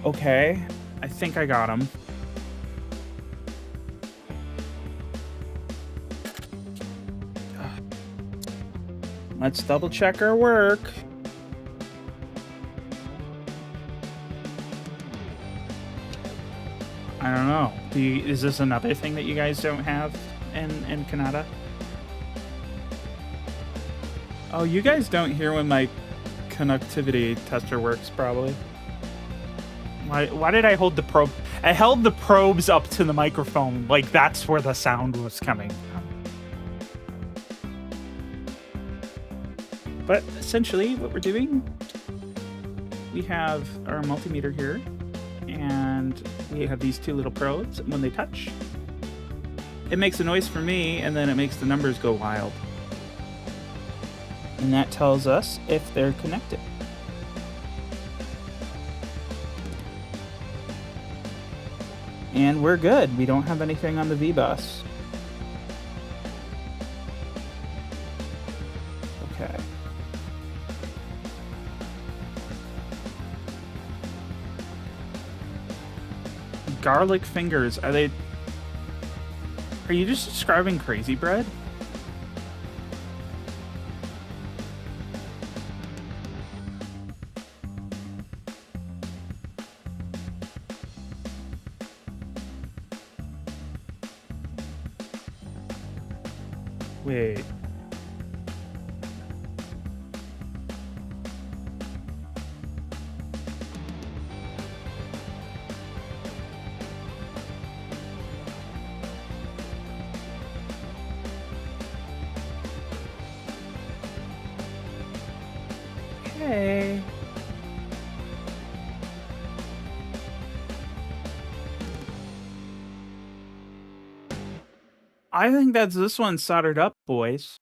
Okay, I think I got him. Let's double check our work. I don't know. Is this another thing that you guys don't have in Canada? Oh, you guys don't hear when my conductivity tester works, probably. Why did I hold the probe? I held the probes up to the microphone, like that's where the sound was coming from. But essentially, what we're doing, we have our multimeter here, and we have these 2 little probes. When they touch, it makes a noise for me, and then it makes the numbers go wild. And that tells us if they're connected. And we're good. We don't have anything on the V-bus. Okay. Garlic fingers. Are you just describing crazy bread? Wait. Okay. I think that's this one soldered up, boys.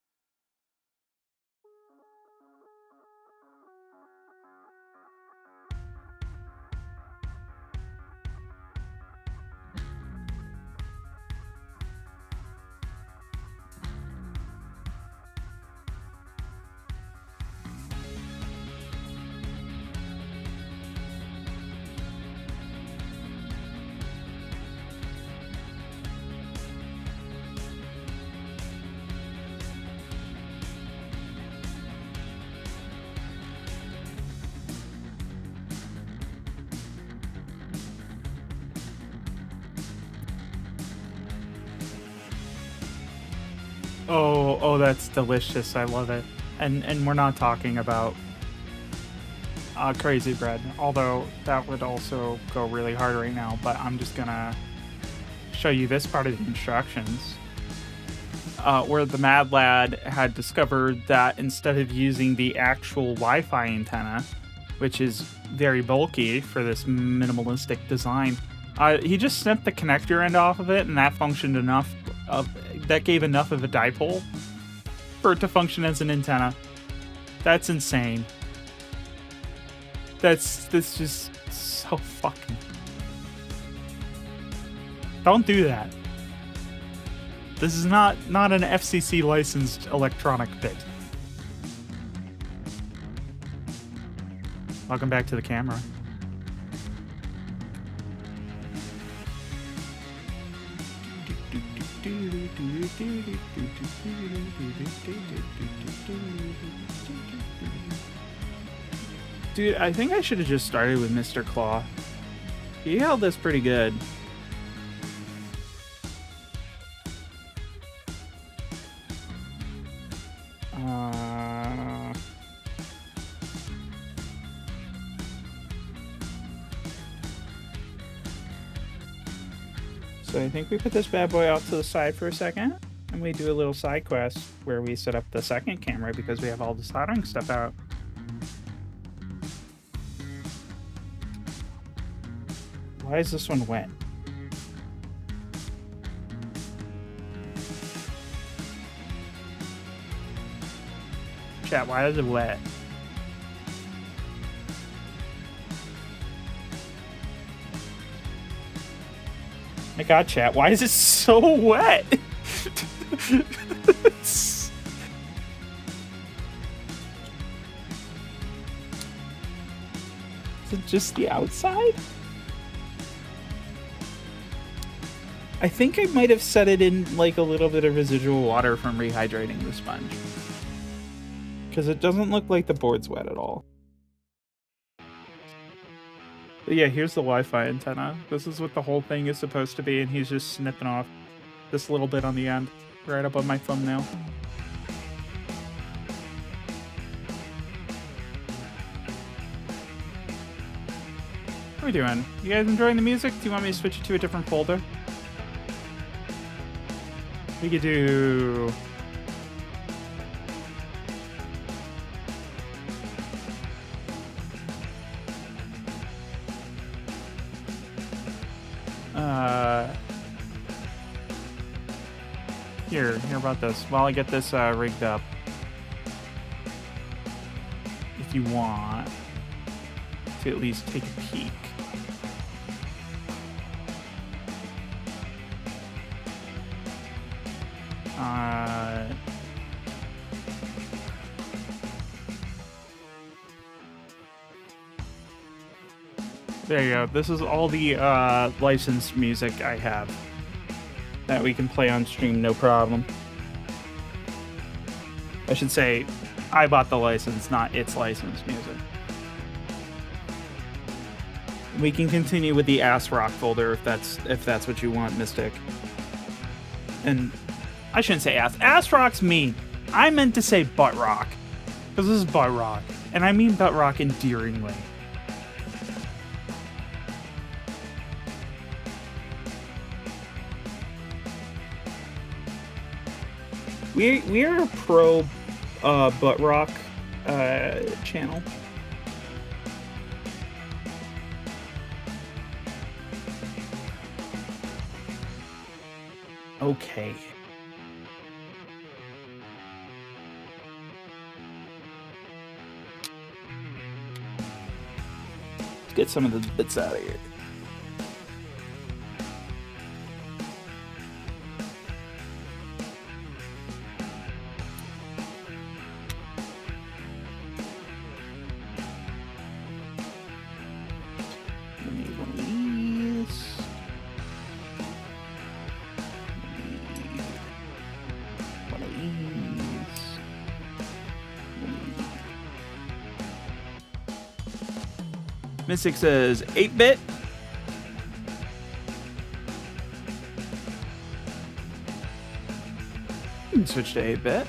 Oh, that's delicious. I love it. And we're not talking about crazy bread, although that would also go really hard right now, but I'm just gonna show you this part of the instructions. Where the Mad Lad had discovered that instead of using the actual Wi-Fi antenna, which is very bulky for this minimalistic design, he just snipped the connector end off of it, and that functioned enough that gave enough of a dipole for it to function as an antenna. That's insane. That's just so fucking... Don't do that. This is not an FCC licensed electronic bit. Welcome back to the camera. Dude, I think I should have just started with Mr. Claw. He held this pretty good. So I think we put this bad boy out to the side for a second, and we do a little side quest where we set up the second camera because we have all the soldering stuff out. Why is this one wet? Chat, why is it wet? My god, chat, why is it so wet? Is it just the outside? I think I might have set it in like a little bit of residual water from rehydrating the sponge. Because it doesn't look like the board's wet at all. But yeah, here's the Wi-Fi antenna. This is what the whole thing is supposed to be, and he's just snipping off this little bit on the end, right above my thumbnail. What are we doing? You guys enjoying the music? Do you want me to switch it to a different folder? We could do... Here about this. While I get this rigged up. If you want to at least take a peek. There you go. This is all the licensed music I have that we can play on stream, no problem. I should say, I bought the license, not its licensed music. We can continue with the ass rock folder if that's what you want, Mystic. And I shouldn't say ass. Ass rock's mean. I meant to say butt rock, because this is butt rock, and I mean butt rock endearingly. We are a pro butt rock channel. Okay. Let's get some of the bits out of here. Mystic says 8-bit. Switch to 8-bit.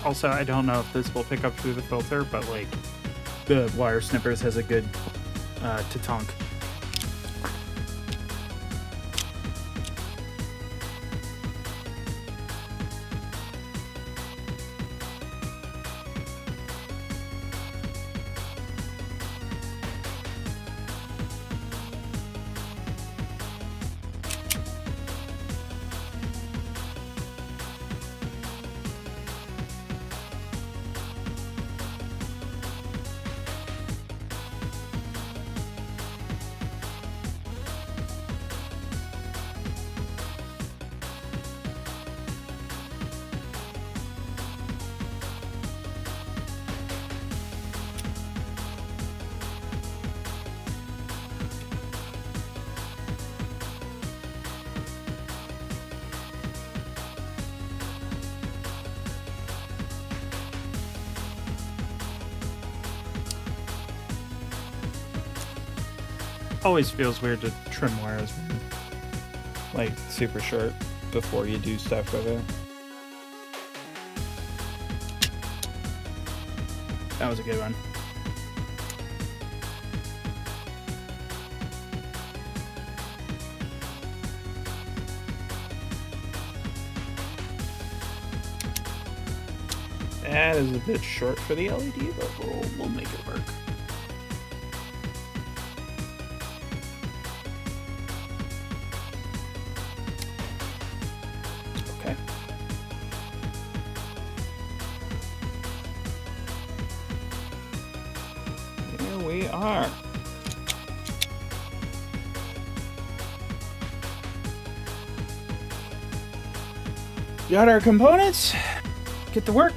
Also, I don't know if this will pick up through the filter, but like the wire snippers has a good to-tonk. Always feels weird to trim wires, like super short before you do stuff with it. That was a good one. That is a bit short for the LED, but we'll make it work. Okay. Here we are. Got our components. Get to work.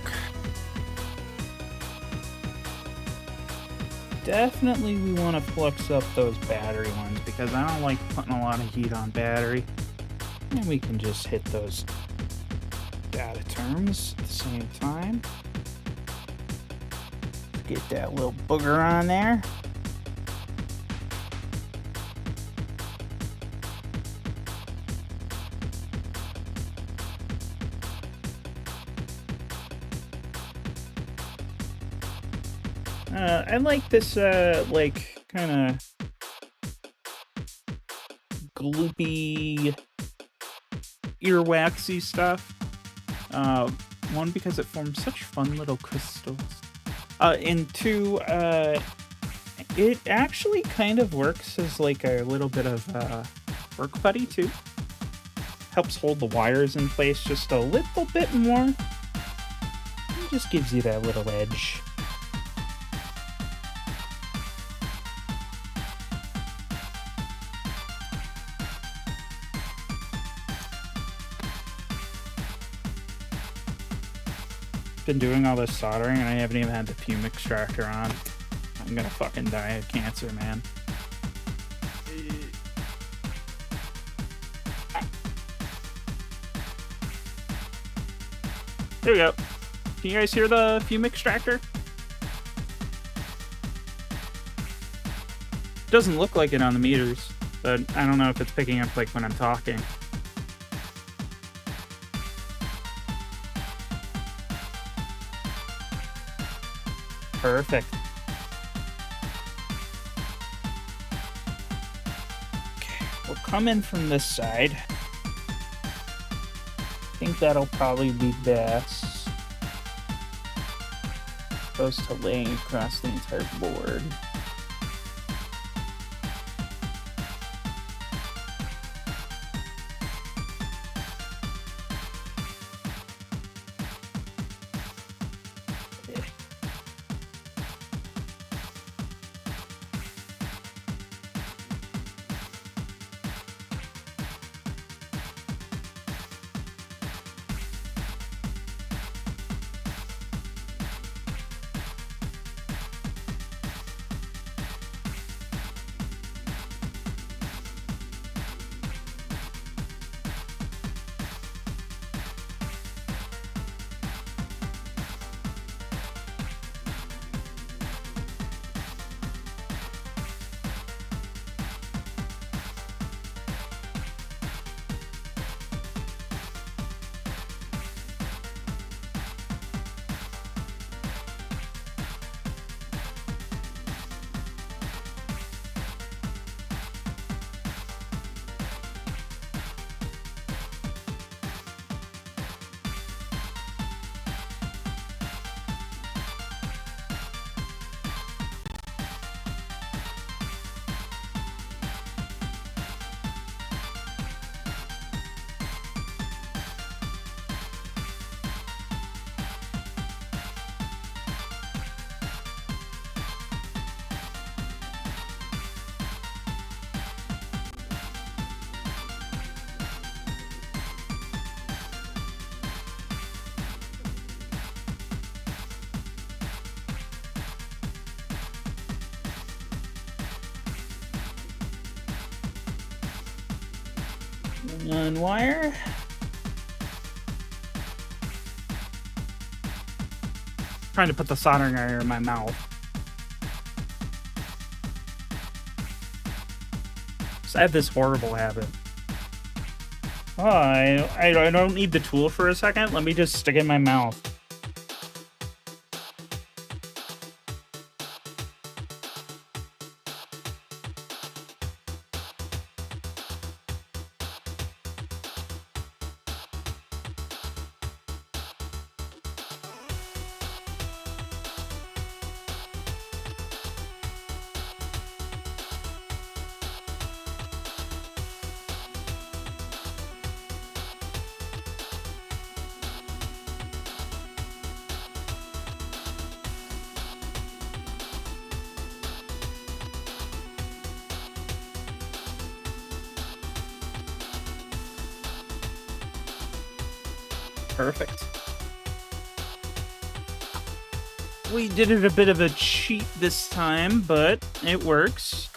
Definitely we want to flux up those battery ones because I don't like putting a lot of heat on battery. And we can just hit those data terms at the same time. Get that little booger on there. I like this, like, kind of gloopy, earwaxy stuff. One, because it forms such fun little crystals. And two, it actually kind of works as, like, a little bit of work buddy, too. Helps hold the wires in place just a little bit more. It just gives you that little edge. Been doing all this soldering and I haven't even had the fume extractor on. I'm gonna fucking die of cancer, man. There we go. Can you guys hear the fume extractor? Doesn't look like it on the meters, but I don't know if it's picking up like when I'm talking. Perfect. Okay, we'll come in from this side. I think that'll probably be best. Opposed to laying across the entire board. Unwire. Trying to put the soldering iron in my mouth. So I have this horrible habit. Oh, I don't need the tool for a second. Let me just stick it in my mouth. Perfect. We did it a bit of a cheat this time, but it works.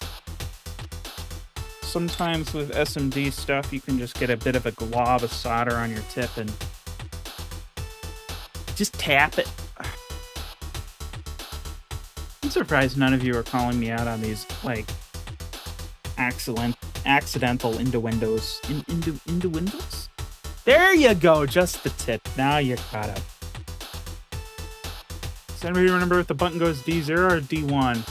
Sometimes with SMD stuff, you can just get a bit of a glob of solder on your tip and just tap it. I'm surprised none of you are calling me out on these, like, accidental innuendos. Innuendos? There you go, just the tip. Now you're caught up. Does anybody remember if the button goes D0 or D1?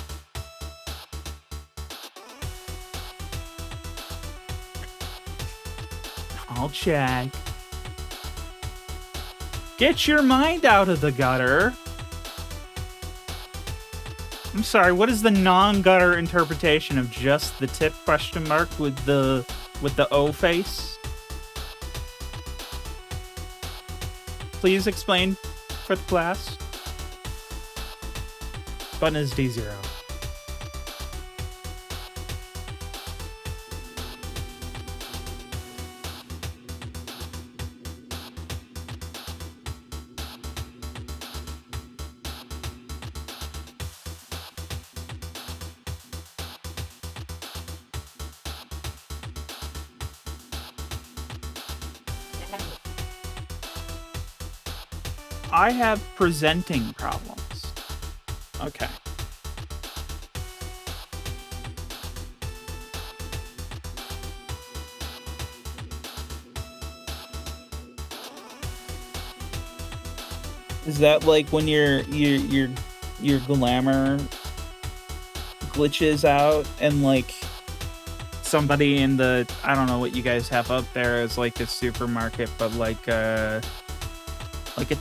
I'll check. Get your mind out of the gutter. I'm sorry, what is the non-gutter interpretation of just the tip question mark with the O face? Please explain for the class. Button is D0. I have presenting problems. Okay. Is that like when your glamour glitches out and like somebody in the, I don't know what you guys have up there as like a supermarket, but like a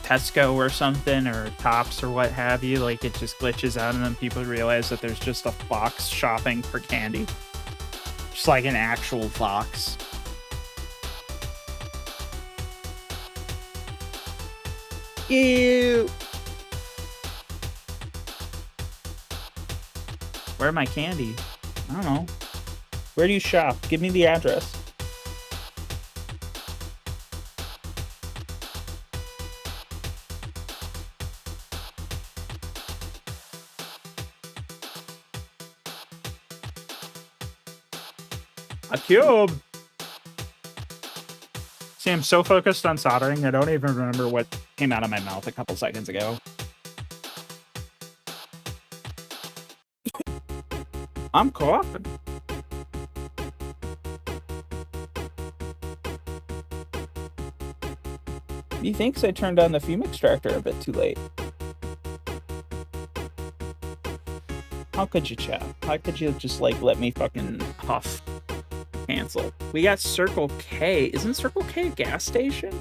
Tesco or something, or Tops or what have you, like it just glitches out and then people realize that there's just a fox shopping for candy. Just like an actual fox. Ew. Where my candy? I don't know. Where do you shop? Give me the address. A cube! See, I'm so focused on soldering, I don't even remember what came out of my mouth a couple seconds ago. I'm coughing. Methinks I turned on the fume extractor a bit too late. How could you, chat? How could you just, like, let me fucking huff? Cancel. We got Circle K. Isn't Circle K a gas station?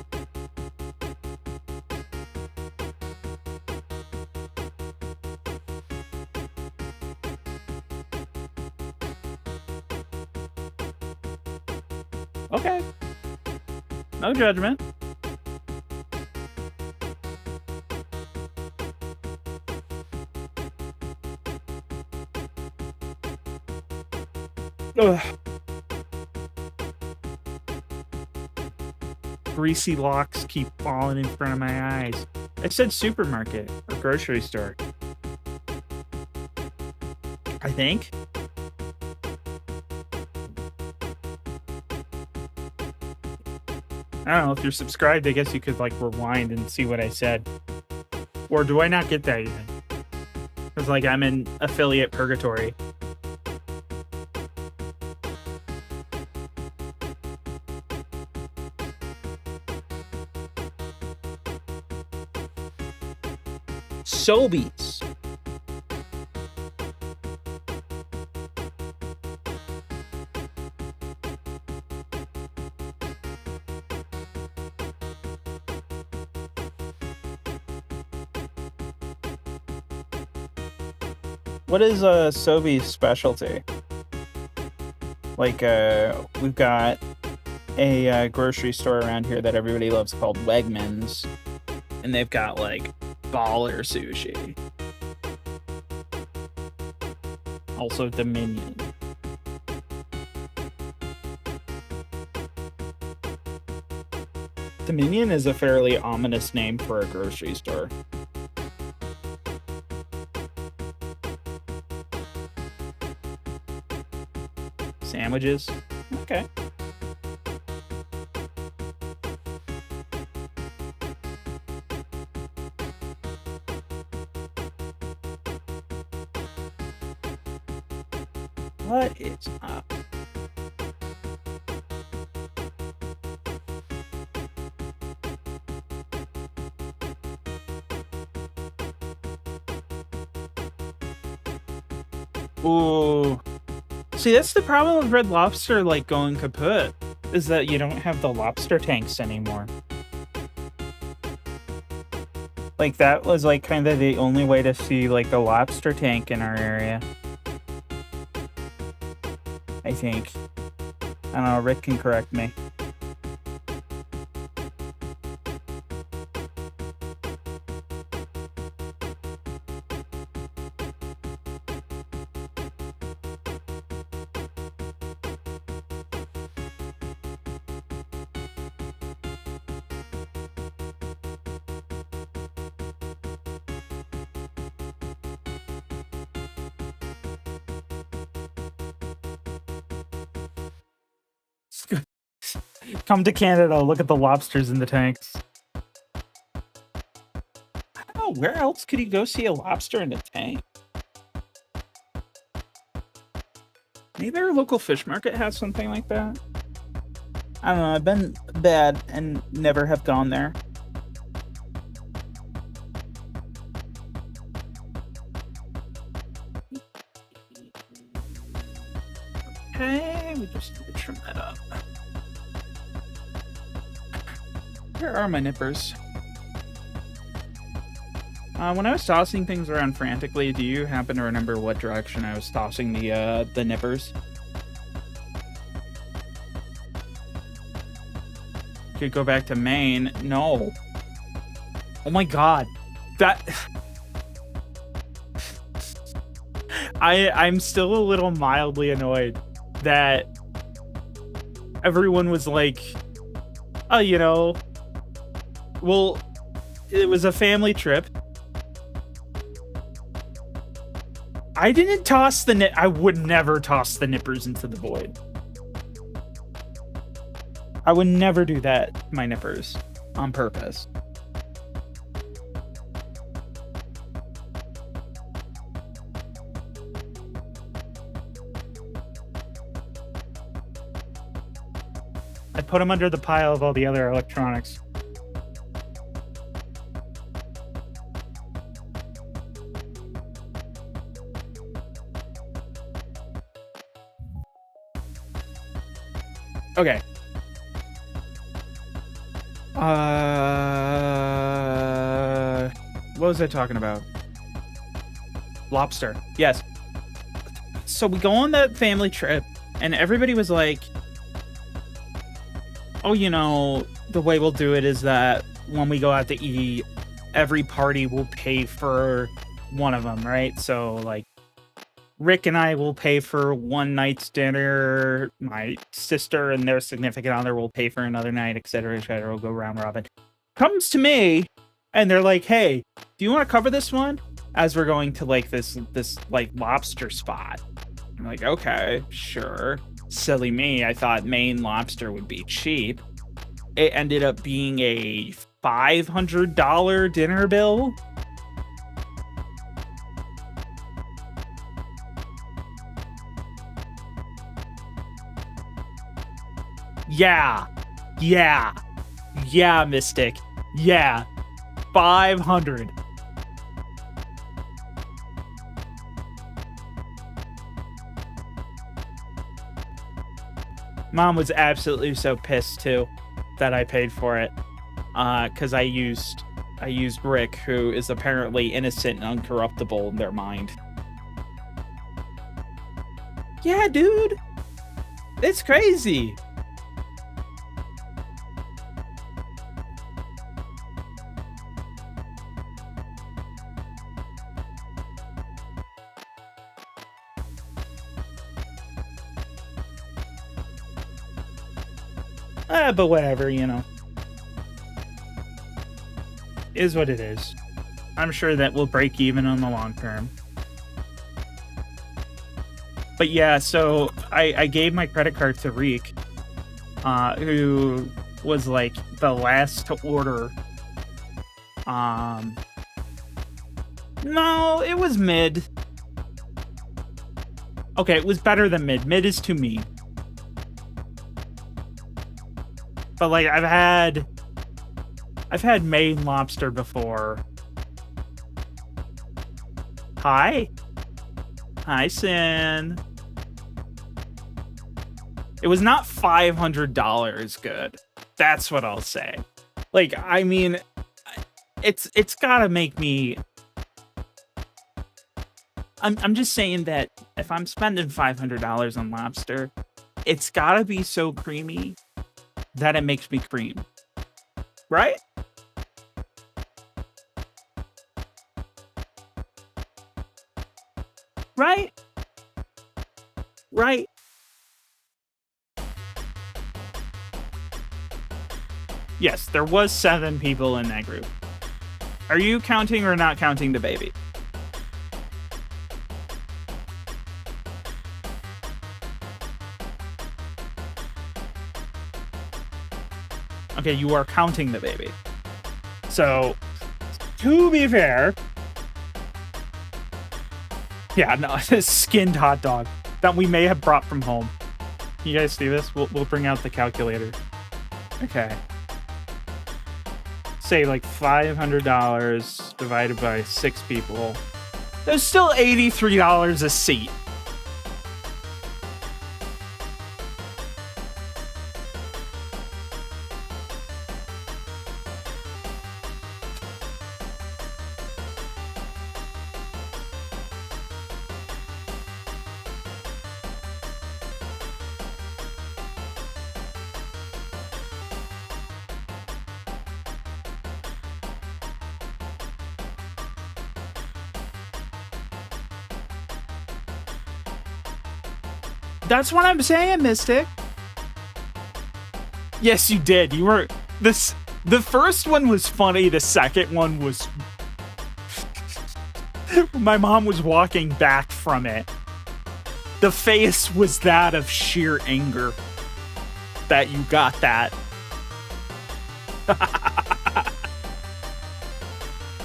Okay. No judgment. Ugh. Greasy locks keep falling in front of my eyes. I said supermarket or grocery store. I think. I don't know, if you're subscribed, I guess you could, like, rewind and see what I said. Or do I not get that yet? Because, like, I'm in affiliate purgatory. Sobeys. What is a Sobeys specialty? Like, we've got a grocery store around here that everybody loves called Wegmans, and they've got, like, baller sushi. Also Dominion. Dominion is a fairly ominous name for a grocery store. Sandwiches? Okay. What is up? Ooh. See, that's the problem with Red Lobster, like, going kaput, is that you don't have the lobster tanks anymore. Like, that was, like, kind of the only way to see, like, the lobster tank in our area. I think. I don't know, Rick can correct me. Come to Canada, look at the lobsters in the tanks. I don't know, where else could you go see a lobster in a tank? Maybe our local fish market has something like that. I don't know, I've been bad and never have gone there. Okay, we just need to trim that up. Where are my nippers? When I was tossing things around frantically, do you happen to remember what direction I was tossing the nippers? Could go back to Maine. No. Oh my god. That... I'm still a little mildly annoyed that everyone was like, oh, you know, well, it was a family trip. I didn't toss the I would never toss the nippers into the void. I would never do that to my nippers on purpose. I put them under the pile of all the other electronics. Okay. What was I talking about? Lobster. Yes. So we go on that family trip, and everybody was like, oh, you know, the way we'll do it is that when we go out to eat, every party will pay for one of them, right? So, like, Rick and I will pay for one night's dinner. My sister and their significant other will pay for another night, etc., etc. We'll go round robin. Comes to me, and they're like, "Hey, do you want to cover this one?" As we're going to like this like lobster spot. I'm like, "Okay, sure." Silly me, I thought Maine lobster would be cheap. it ended up being a $500 dinner bill. Yeah, Mystic. Yeah, 500. Mom was absolutely so pissed too that I paid for it, because I used Rick, who is apparently innocent and uncorruptible in their mind. Yeah, dude, it's crazy. But whatever, you know. Is what it is. I'm sure that we'll break even on the long term. But yeah, so I gave my credit card to Reek, who was like the last to order. No, it was mid. Okay, it was better than mid. Mid is too mean. But like I've had Maine lobster before. Hi, Sin. It was not $500 good. That's what I'll say. Like, I mean, it's gotta make me. I'm just saying that if I'm spending $500 on lobster, it's gotta be so creamy that it makes me cream. Right? Right? Right? Yes, there was 7 people in that group. Are you counting or not counting the baby? Okay, you are counting the baby. So, to be fair... Yeah, no, it's a skinned hot dog that we may have brought from home. You guys see this? We'll bring out the calculator. Okay. Say like $500 divided by 6 people. There's still $83 a seat. That's what I'm saying, Mystic. Yes, you did. You were this. The first one was funny. The second one was. My mom was walking back from it. The face was that of sheer anger that you got that.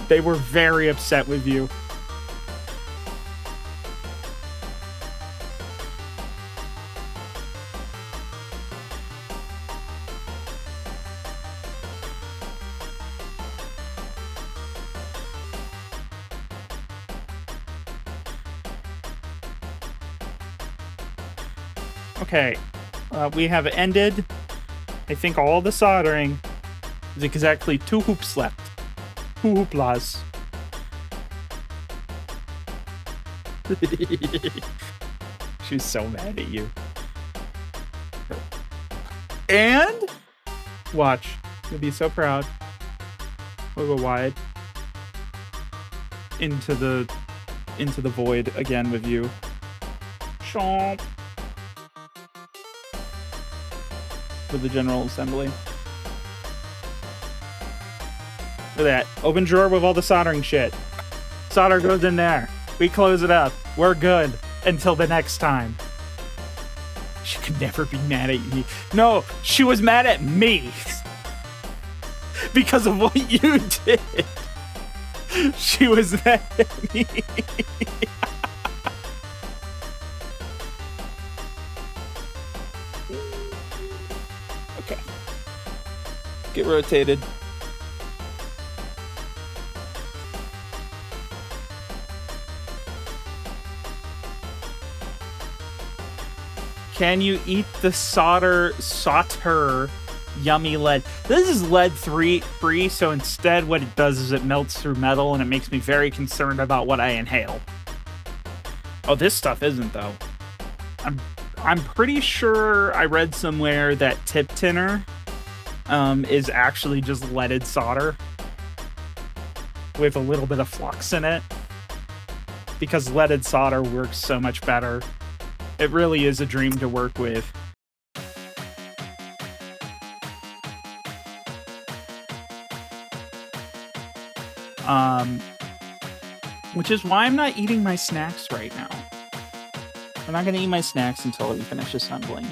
They were very upset with you. Okay, we have ended, I think, all the soldering. There's exactly 2 hoops left. 2 hooplas. She's so mad at you. And watch, you'll be so proud. We'll go wide into the void again with you. Chomp. For the General Assembly. Look at that. Open drawer with all the soldering shit. Solder goes in there. We close it up. We're good. Until the next time. She could never be mad at you. No, she was mad at me. because of what you did. She was mad at me. Okay. Get rotated. Can you eat the solder yummy lead? This is lead free, so instead what it does is it melts through metal, and it makes me very concerned about what I inhale. Oh, this stuff isn't, though. I'm pretty sure I read somewhere that tip tinner is actually just leaded solder with a little bit of flux in it, because leaded solder works so much better. It really is a dream to work with. Which is why I'm not eating my snacks right now. I'm not going to eat my snacks until we finish assembling.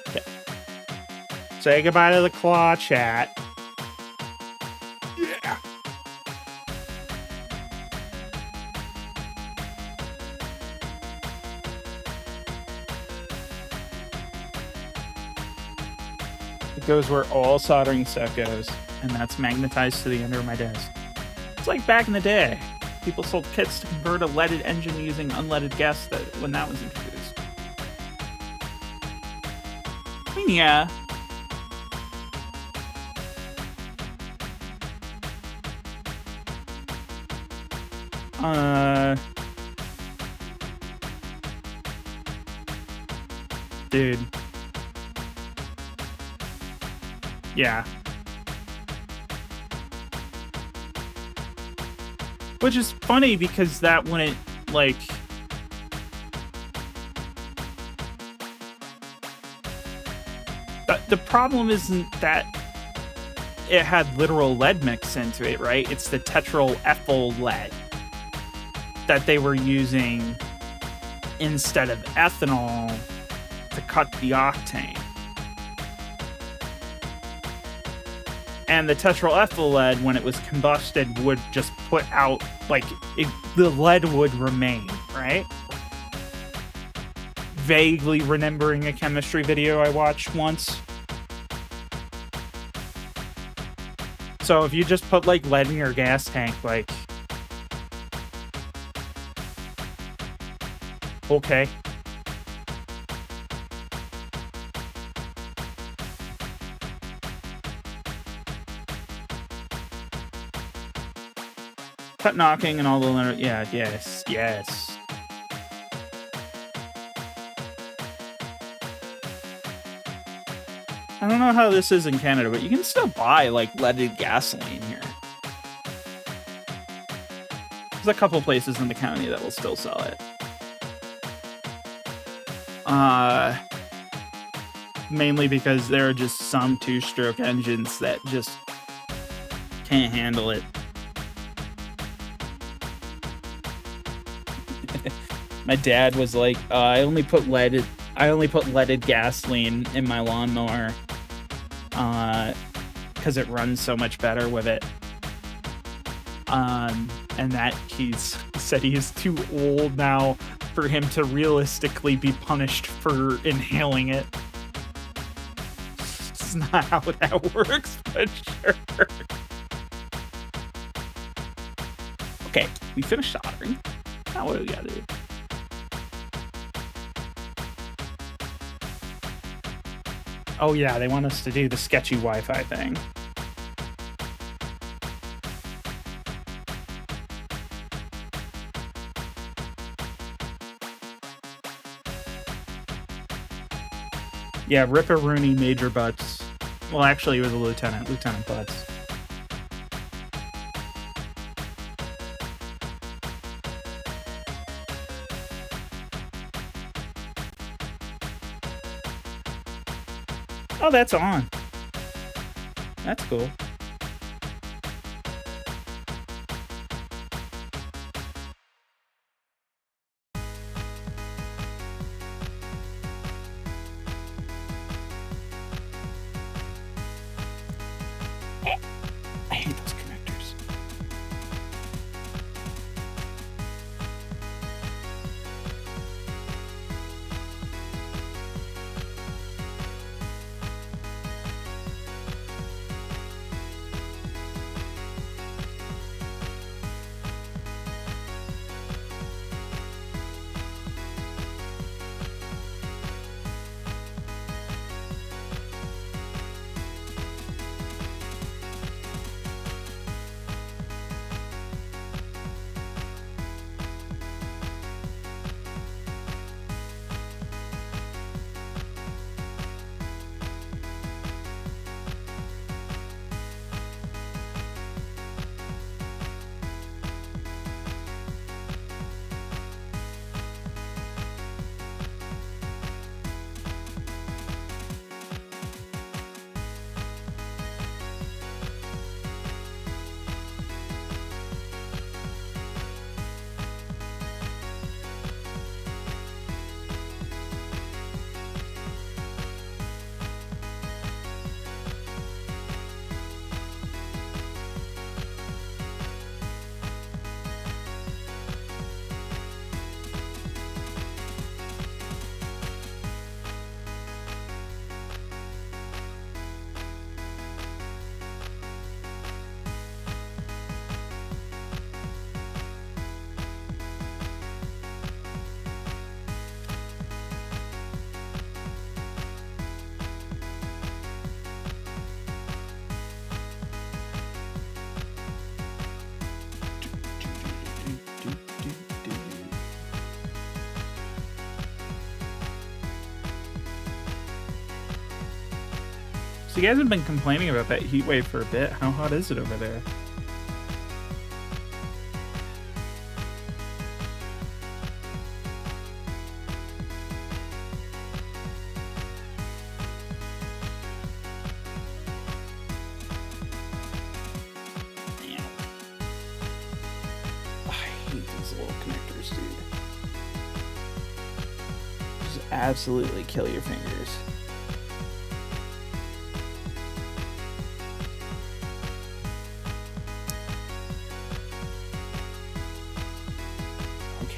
Okay. Say goodbye to the claw chat. Yeah. It goes where all soldering stuff goes, and that's magnetized to the under of my desk. It's like back in the day. People sold kits to convert a leaded engine using unleaded gas when that was introduced. I mean, yeah. Dude. Yeah. Which is funny because that wouldn't, like... The problem isn't that it had literal lead mix into it, right? It's the tetraethyl lead that they were using instead of ethanol to cut the octane. And the tetraethyl lead, when it was combusted, would just put out, like, the lead would remain, right? Vaguely remembering a chemistry video I watched once. So if you just put, like, lead in your gas tank, like... Okay. Cut knocking and all the... Yeah, yes, yes. I don't know how this is in Canada, but you can still buy, like, leaded gasoline here. There's a couple places in the county that will still sell it. Mainly because there are just some two-stroke engines that just can't handle it. My dad was like, I only put leaded gasoline in my lawnmower because it runs so much better with it. And that he said he is too old now for him to realistically be punished for inhaling it. It's not how that works, but sure. Okay, we finished soldering. Now what do we gotta do? Oh yeah, they want us to do the sketchy Wi-Fi thing. Yeah, Ripper-Rooney, Major Butts. Well, actually, he was a Lieutenant Butts. Oh, that's on. That's cool. I hate those connectors. So you guys have been complaining about that heat wave for a bit. How hot is it over there? I hate these little connectors, dude. Just absolutely kill your fingers.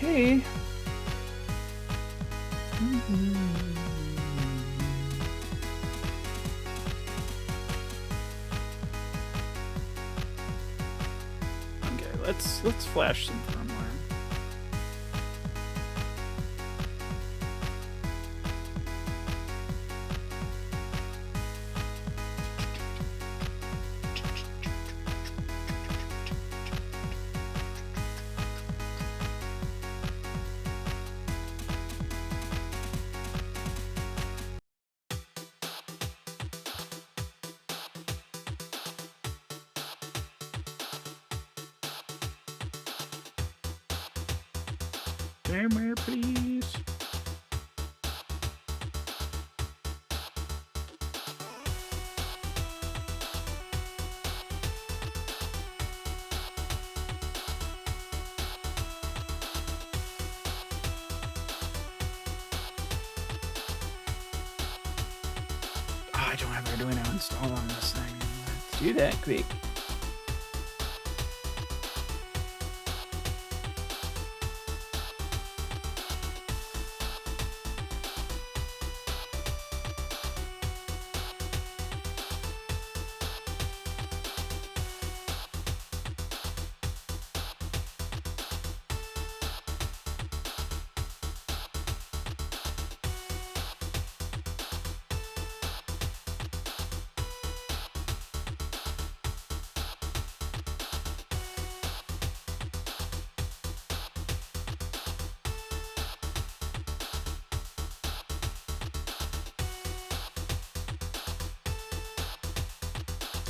Okay. Okay, let's flash some firmware. Keymera, please. Oh, I don't have Arduino installed on this thing. Let's do that quick.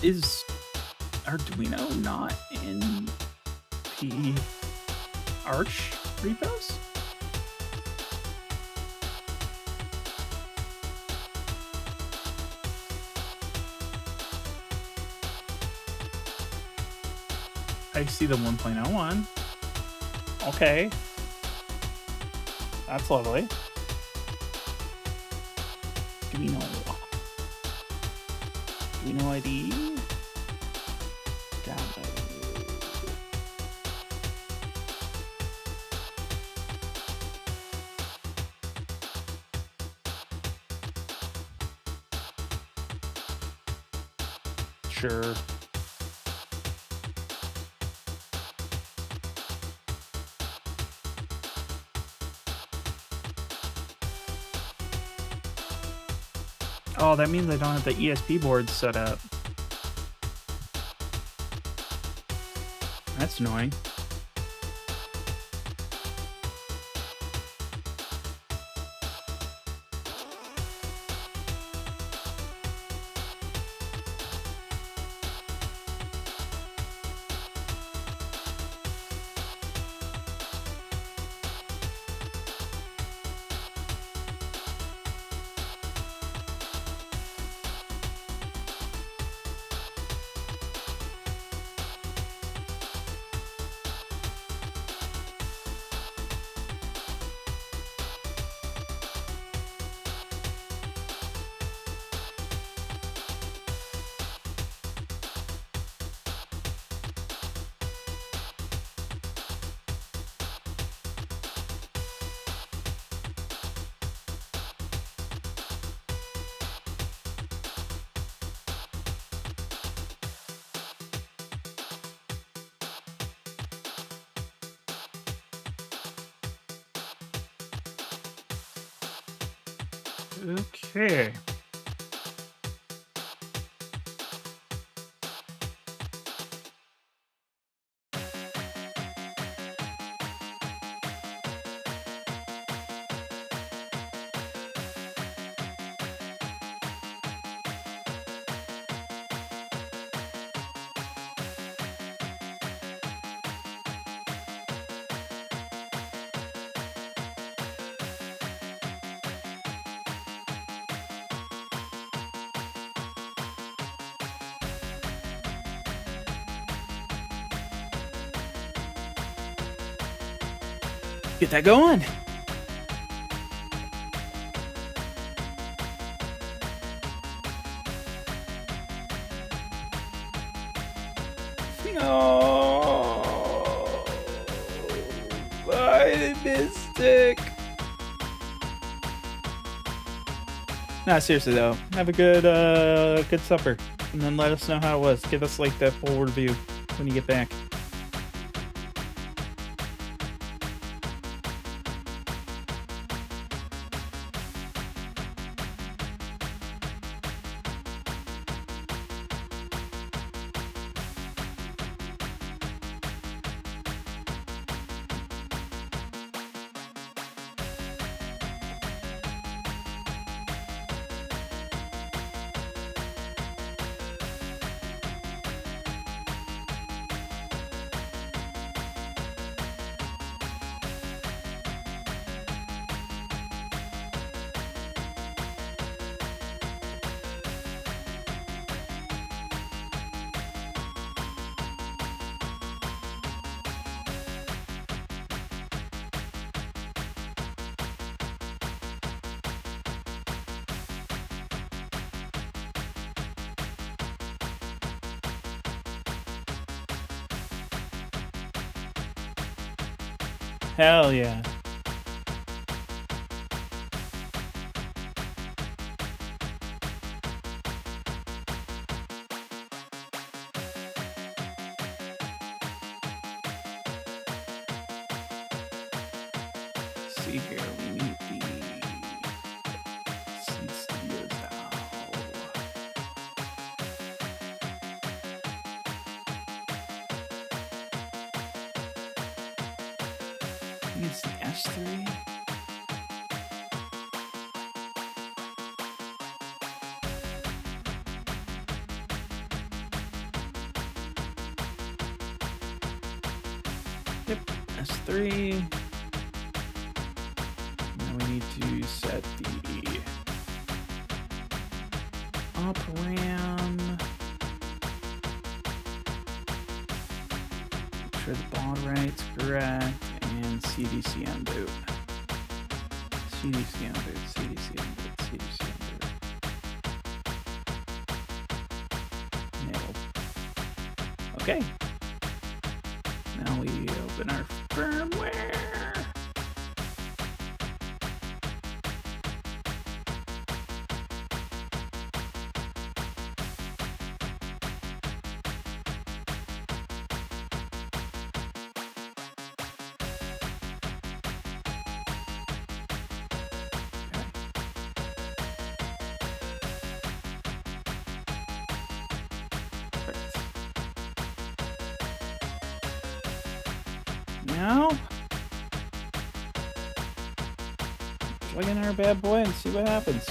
Is Arduino not in the Arch repos? I see the 1.0 one. Okay. That's lovely. Do we know ID? Sure. Oh, that means I don't have the ESP board set up. That's annoying. Okay. Get that going. Oh, I Mystic. Nah, seriously though, have a good supper, and then let us know how it was. Give us like that full review when you get back. Hell yeah. Let's see here, we need the Seed Studios now. I think it's the S3. Yep, S3. Now we need to set the op RAM. Make sure the baud rate's correct, and CDC on boot. CDC on boot, CDC on boot, CDC on boot. Nailed. Okay. Now we open our firmware. know? Plug in our bad boy and see what happens.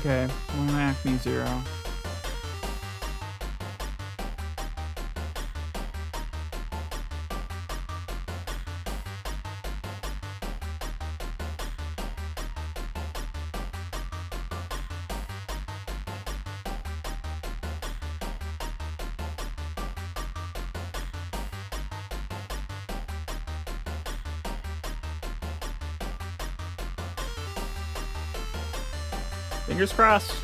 Okay, one Acme 0. Fingers crossed.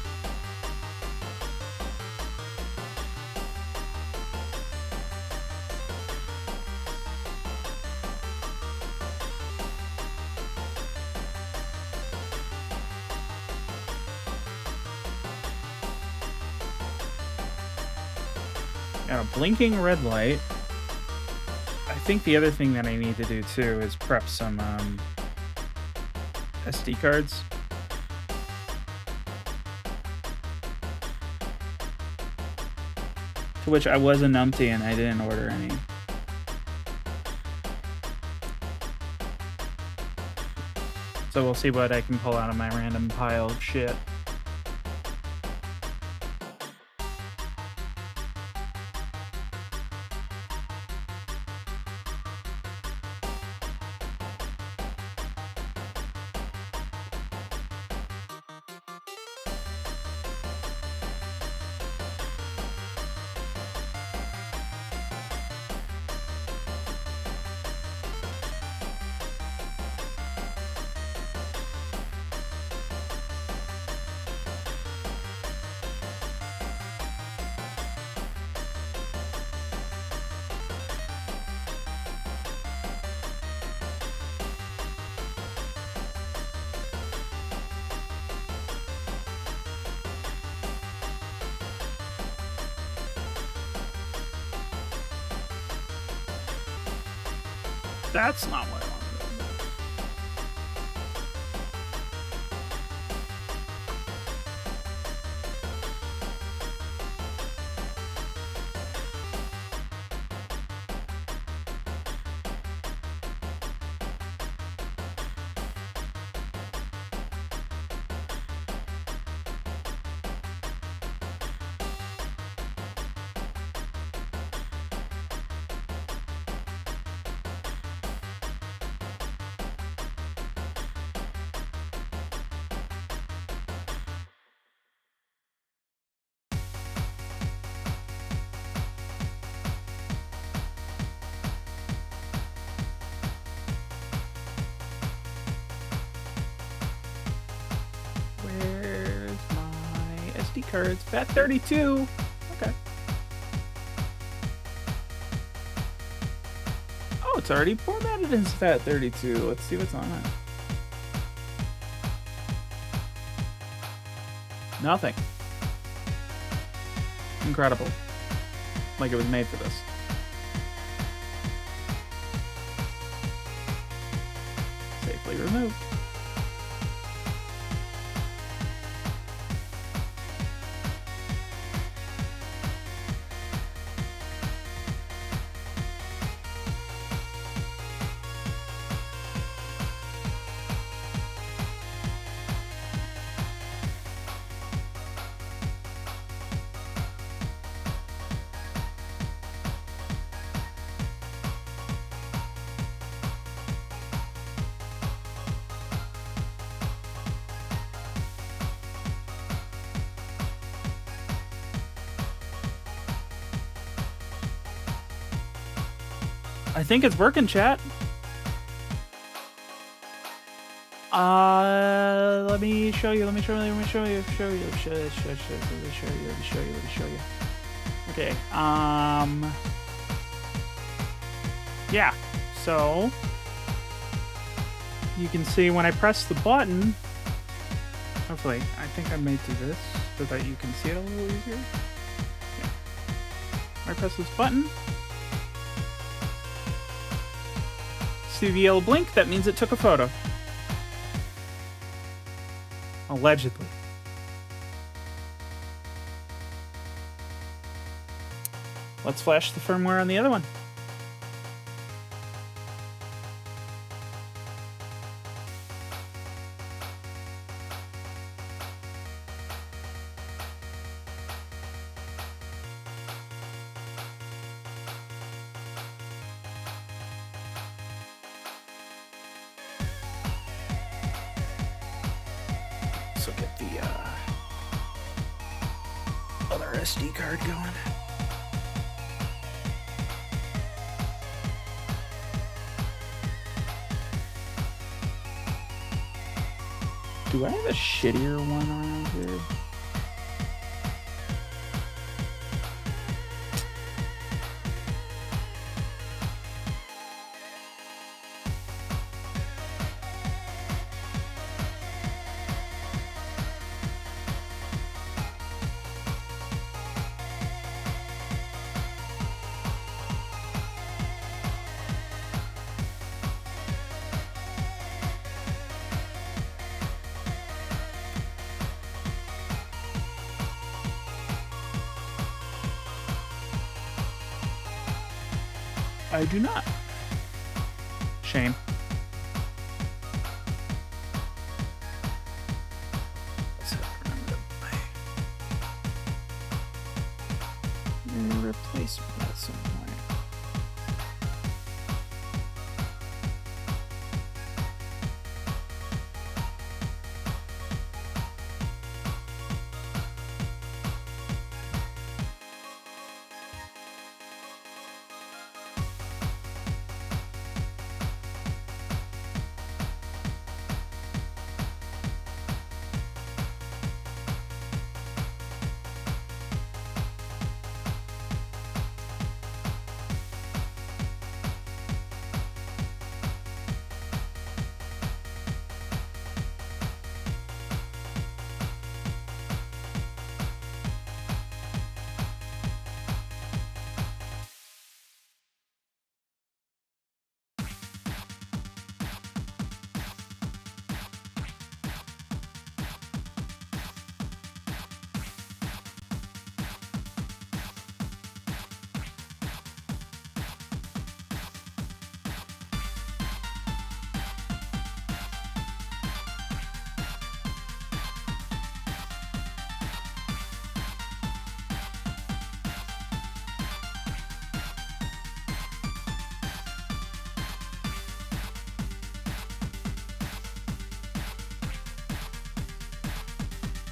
Got a blinking red light. I think the other thing that I need to do too is prep some SD cards. To which I was a numpty and I didn't order any. So we'll see what I can pull out of my random pile of shit. That's not what I want to do. Where's my SD cards? FAT32. Okay. Oh, it's already formatted as FAT32. Let's see what's on it. Nothing. Incredible. Like it was made for this. Safely removed. I think it's working, chat. Let me show you. Okay. Yeah. So you can see when I press the button. Hopefully, I think I may do this so that you can see it a little easier. Yeah. When I press this button, see the yellow blink? That means it took a photo. Allegedly. Let's flash the firmware on the other one. So get the other SD card going. Do I have a shittier one around here? I do not. Shame. Replacement at some point.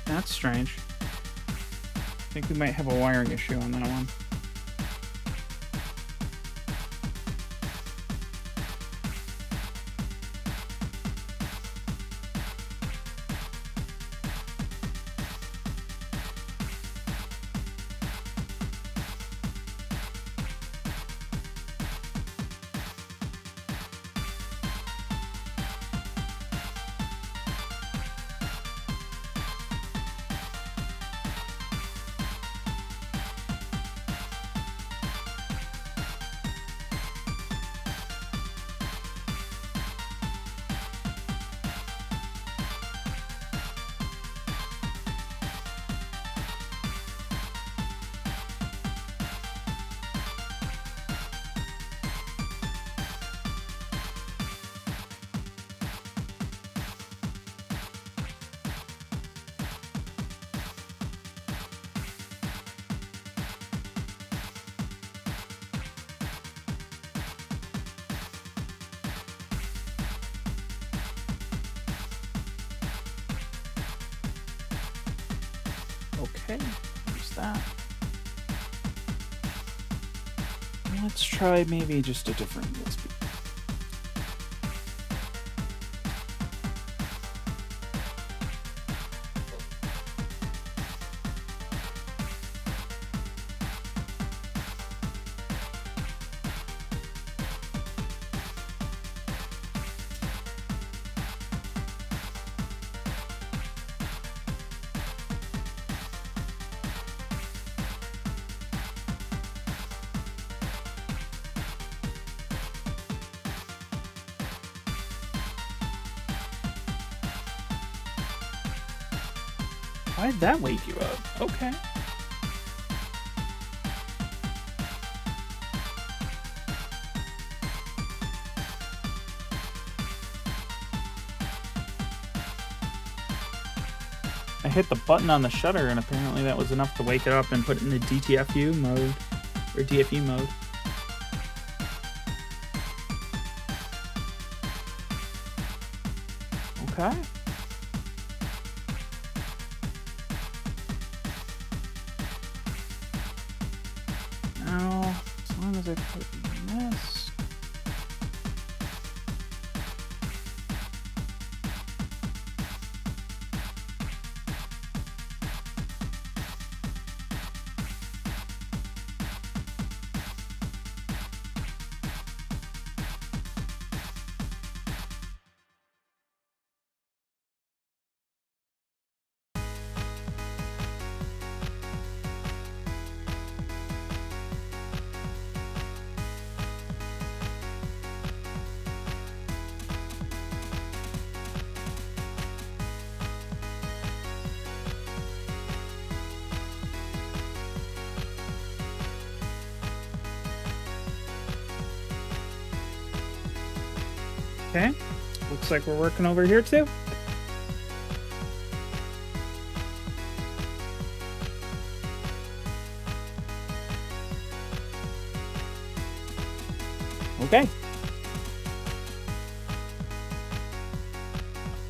That's strange. I think we might have a wiring issue on that one. Okay, there's that. Let's try maybe just a different USB. Why did that wake you up? Okay. I hit the button on the shutter and apparently that was enough to wake it up and put it in the DTFU mode, or DFU mode. Okay. Now, as long as I put in this. Okay, looks like we're working over here too. Okay.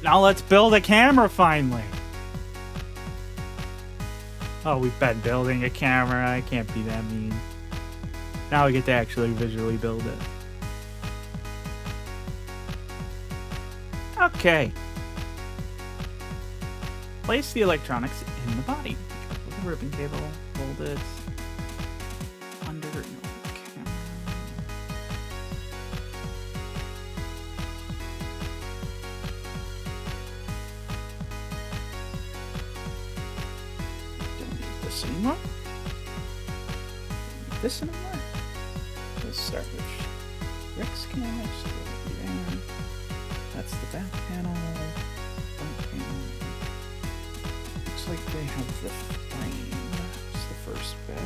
Now let's build a camera finally. Oh, we've been building a camera. I can't be that mean. Now we get to actually visually build it. Okay. Place the electronics in the body. With the ribbon cable, hold it under the camera. Don't need this anymore. Don't need this anymore. Let's start with Rick's camera. So there. That's the back panel. Front panel. Looks like they have the frame. That's the first bit.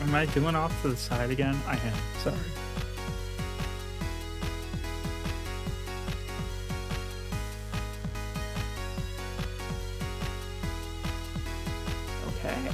Am I doing off to the side again? I am. Sorry. Okay.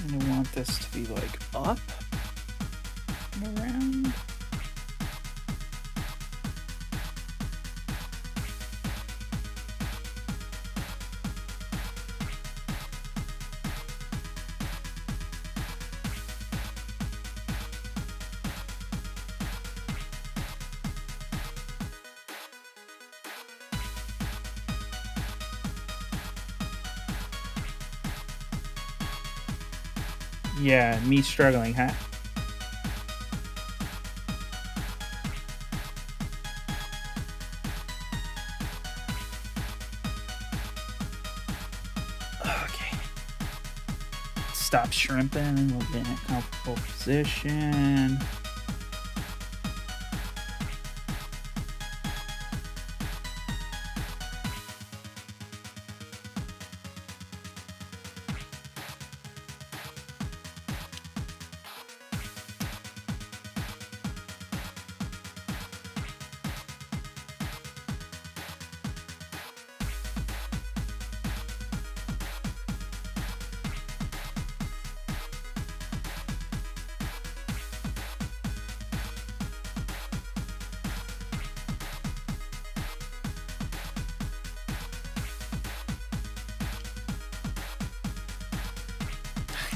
And I want this to be like up and around. Yeah, me struggling, huh? Okay. Stop shrimping. We'll get in a comfortable position.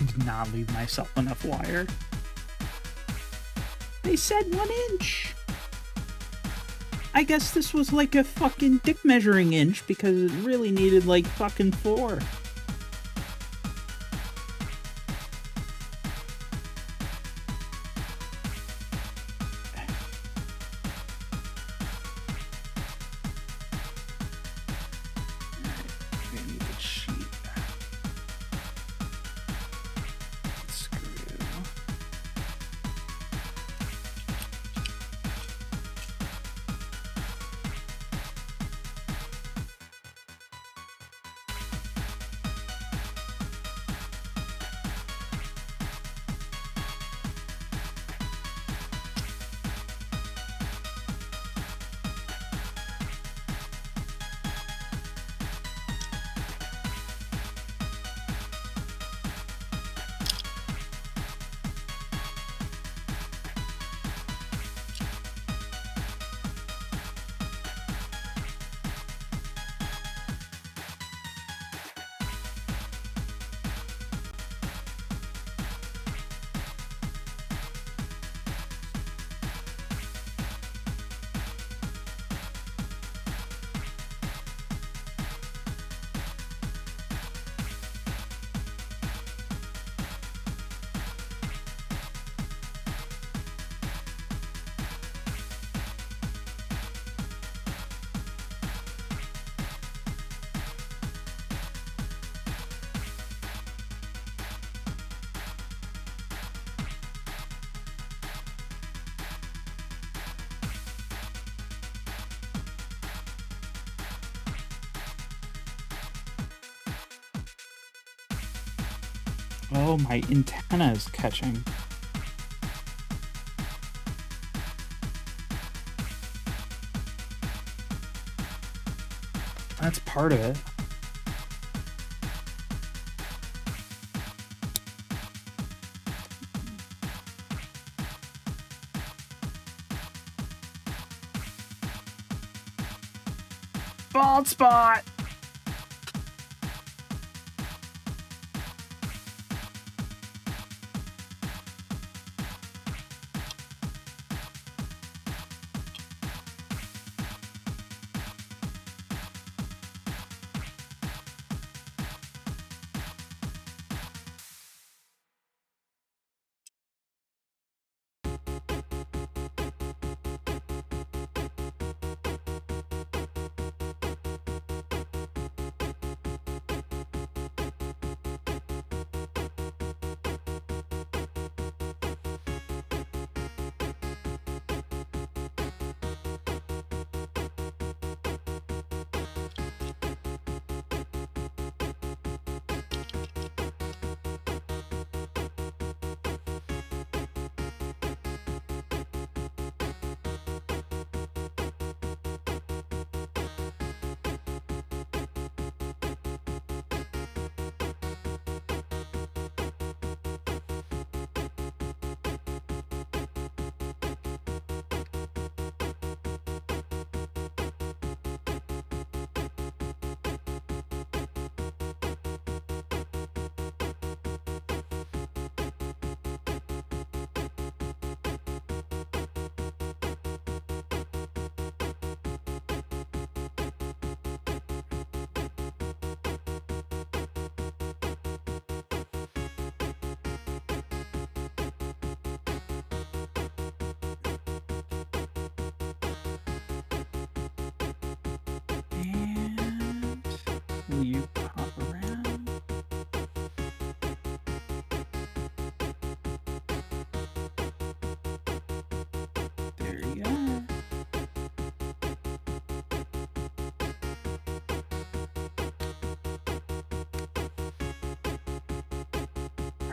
Did not leave myself enough wire. They said 1 inch. I guess this was like a fucking dick measuring inch because it really needed like fucking 4. Oh, my antenna is catching. That's part of it. Bald spot!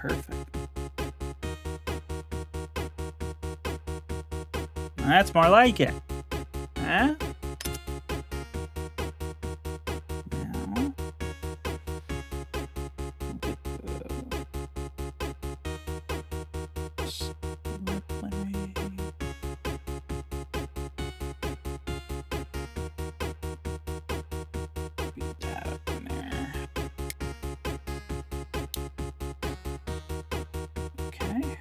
perfect. That's more like it. Huh? Now, beat that up in there. Okay.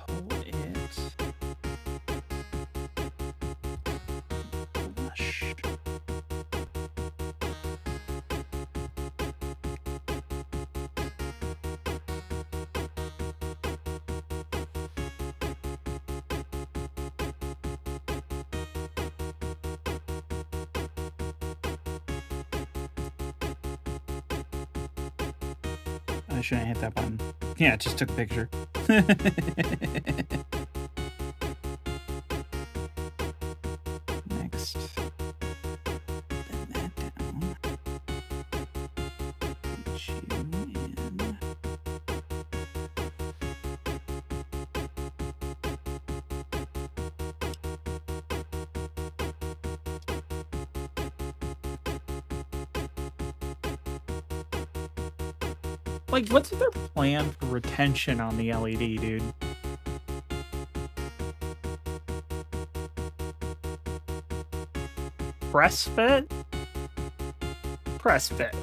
Pull it flush. I shouldn't hit that button. Yeah, it just took a picture. Next. Bend that down. Put you in. Like, what's their plan for retention on the LED, dude? Press fit? Press fit.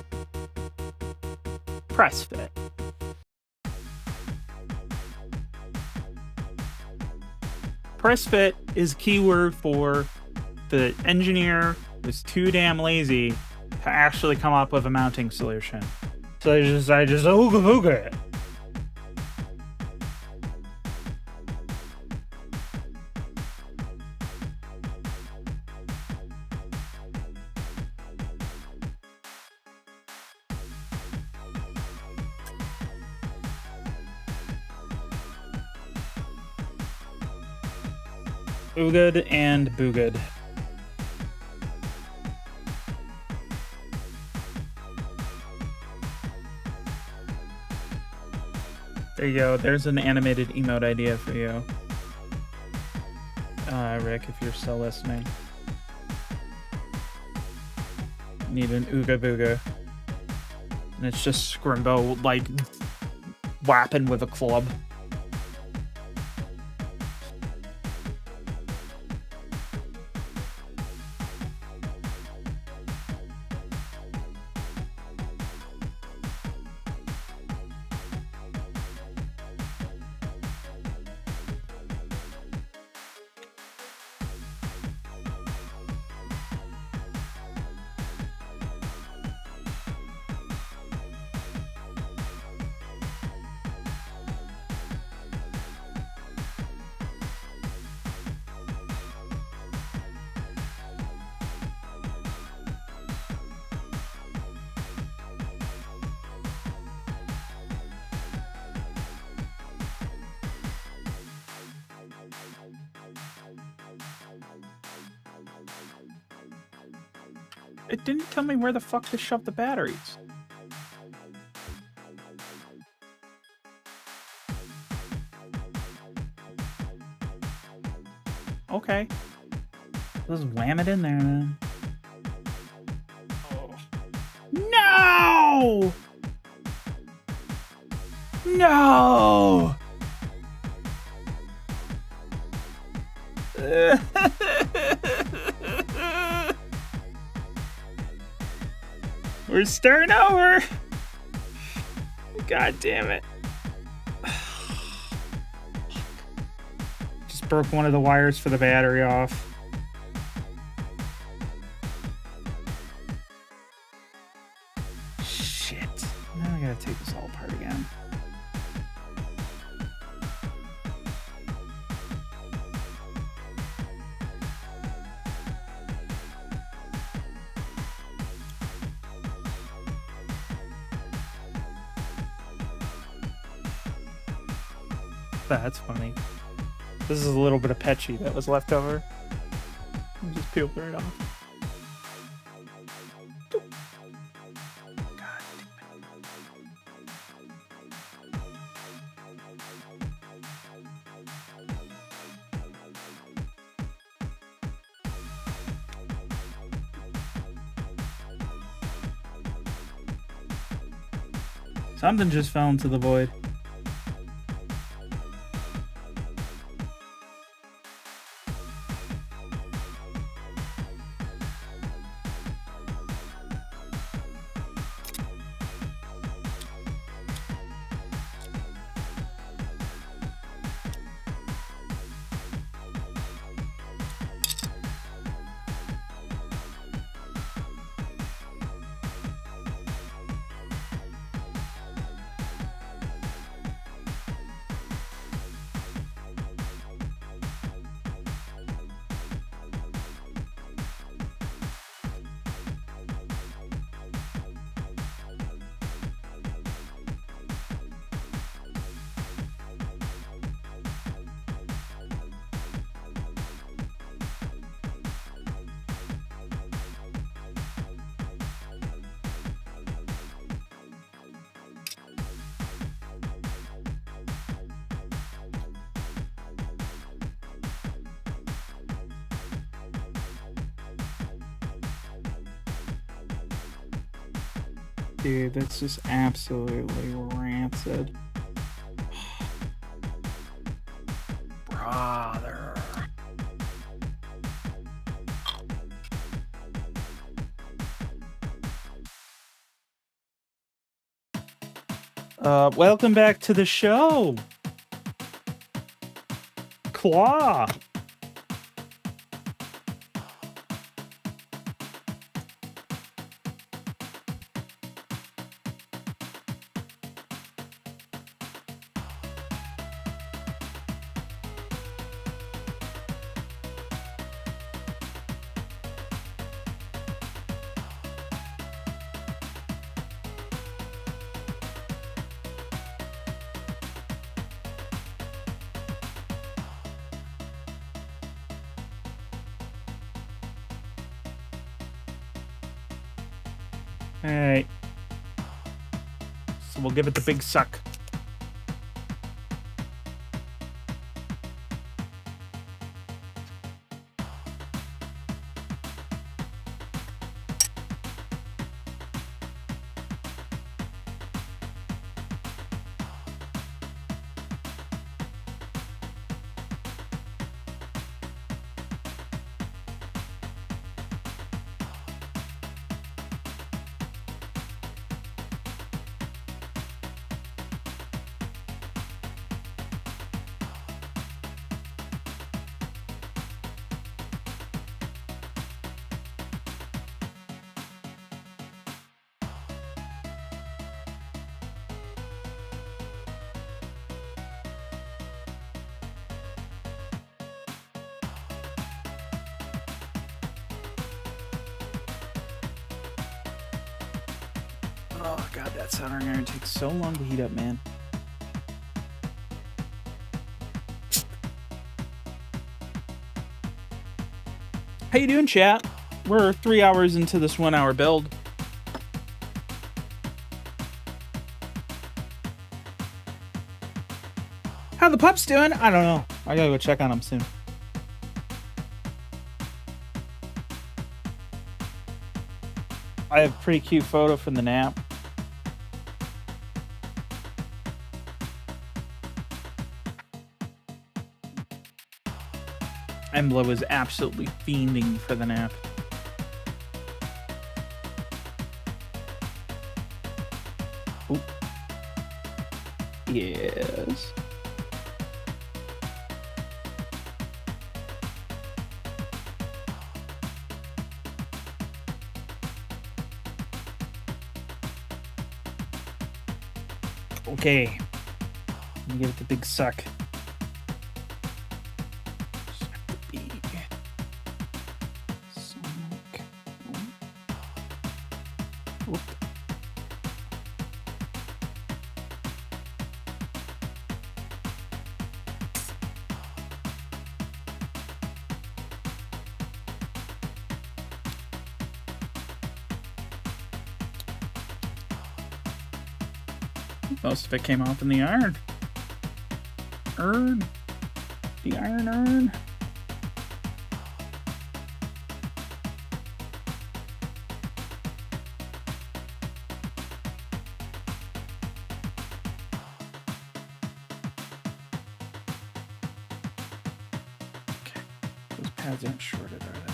Press fit. Press fit is keyword for the engineer was too damn lazy to actually come up with a mounting solution. So I just ooga booga it. Oogad and boogad. There you go. There's an animated emote idea for you. Rick, if you're still listening. Need an ooga booga. And it's just Scrimbo, like, whapping with a club. It didn't tell me where the fuck to shove the batteries. Okay. Just wham it in there then. Oh. No! No! We're starting over. God damn it. Just broke one of the wires for the battery off. Shit. Now I gotta take this all apart again. That's funny. This is a little bit of Petchy that was left over. Just peeled right off. Something just fell into the void. Dude, that's just absolutely rancid. Brother. Welcome back to the show. Claw. Alright. So we'll give it the big suck. Oh god, that soldering iron takes so long to heat up, man. How you doing, chat? We're 3 hours into this 1 hour build. How the pups doing? I don't know. I gotta go check on them soon. I have a pretty cute photo from the nap. Embla was absolutely fiending for the nap. Oop. Yes. Okay. Let me give it the big suck. Most of it came off in the iron. Urn. The iron urn. Those pads aren't shorted, are they?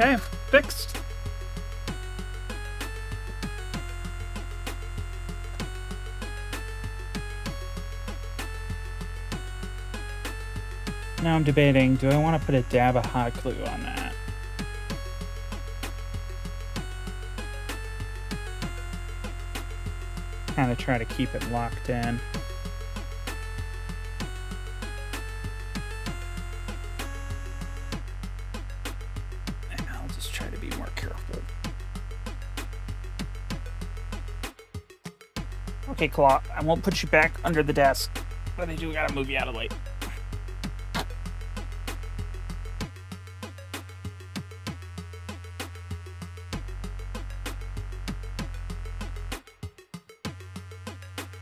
Okay, fixed. Now I'm debating, do I want to put a dab of hot glue on that? Kind of try to keep it locked in. And I'll just try to be more careful. Okay, Claw, I won't put you back under the desk, but I do gotta move you out of the way.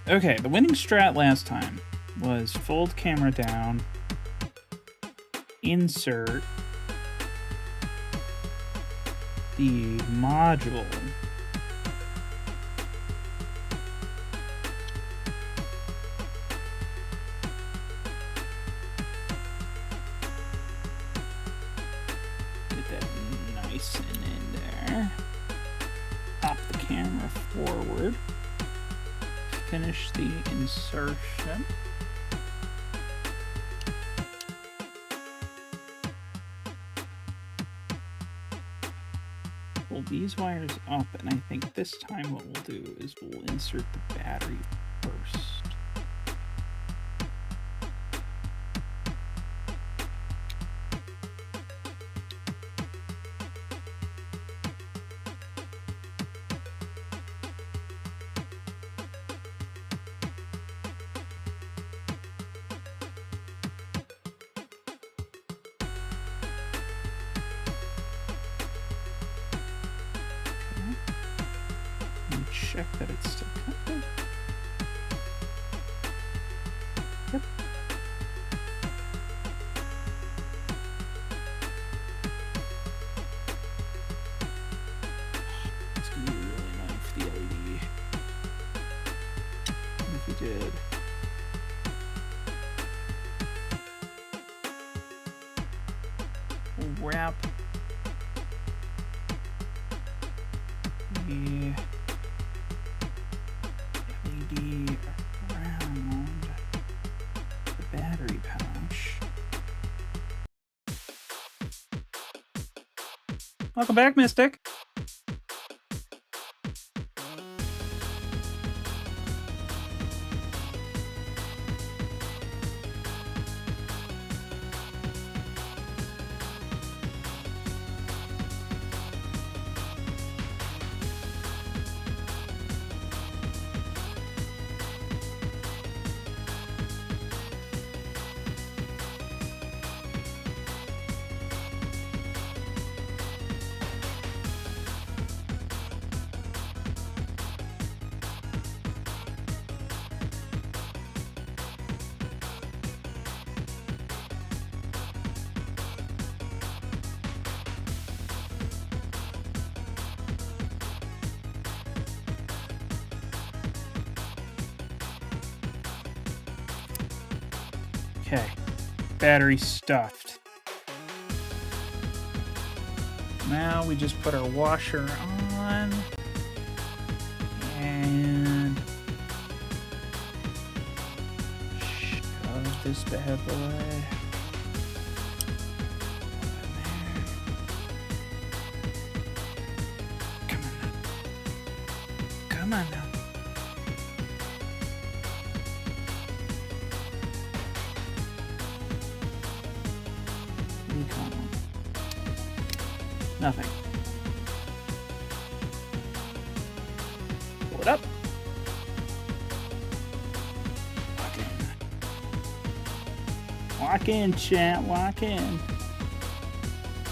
Okay, the winning strat last time was fold camera down, insert the module, get that nice and in there, pop the camera forward, finish the insertion. Pull these wires up, and I think this time what we'll do is we'll insert the battery first. Check that it's still connected. Yep. It's gonna be really annoying for the LED. What if we did? We'll wrap the LED around the battery pouch. Welcome back, Mystic. Okay, battery stuffed. Now we just put our washer on and shove this bad boy Come on now. Come on. Nothing. What up? Lock in, chat. Lock in.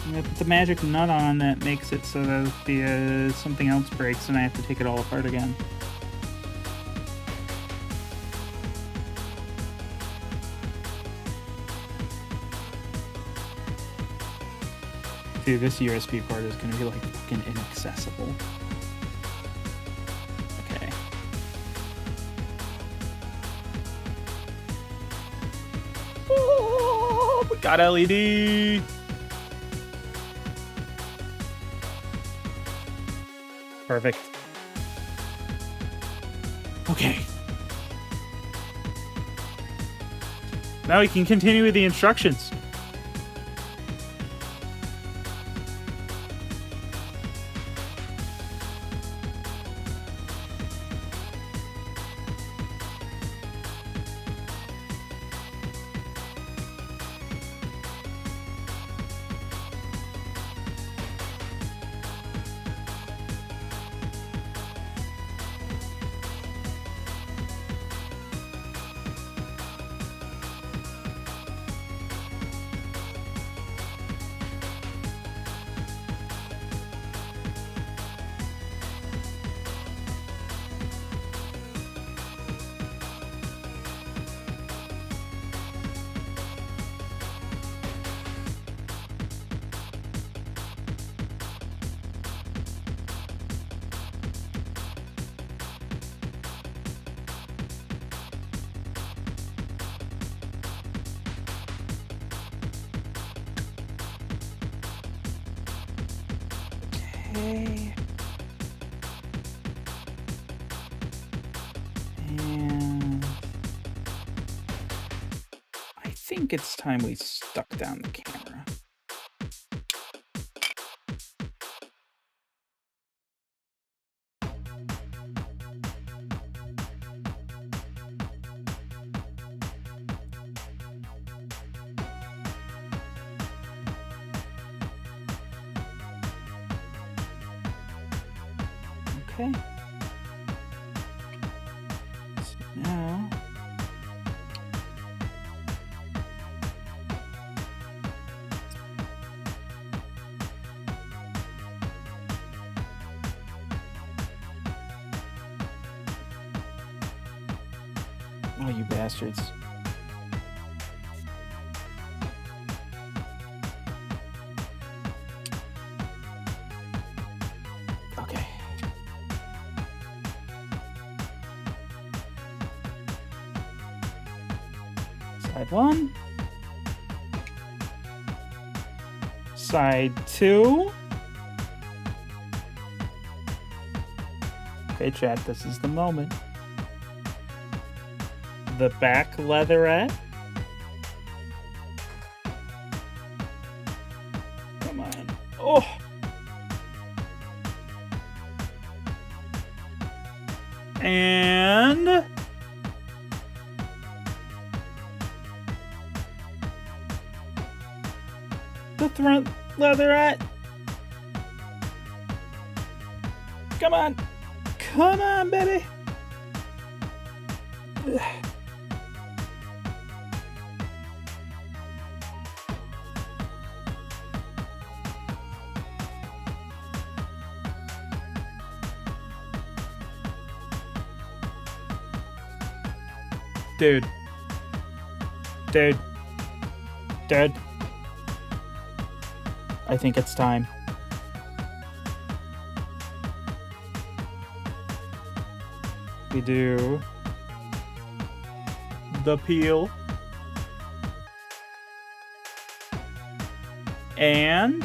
I'm gonna put the magic nut on that makes it so that if something else breaks and I have to take it all apart again. Dude, this USB port is gonna be like fucking inaccessible. Okay. Oh, we got LED. Perfect. Okay. Now we can continue with the instructions. Okay. And I think it's time we stuck down the camera. Okay. So now oh, you bastards. Okay. Side 1. Side 2. Okay, chat, this is the moment. The back leatherette. Come on. Oh! And the front leatherette. Come on. Come on, baby. Ugh. Dude. I think it's time. We do the peel. And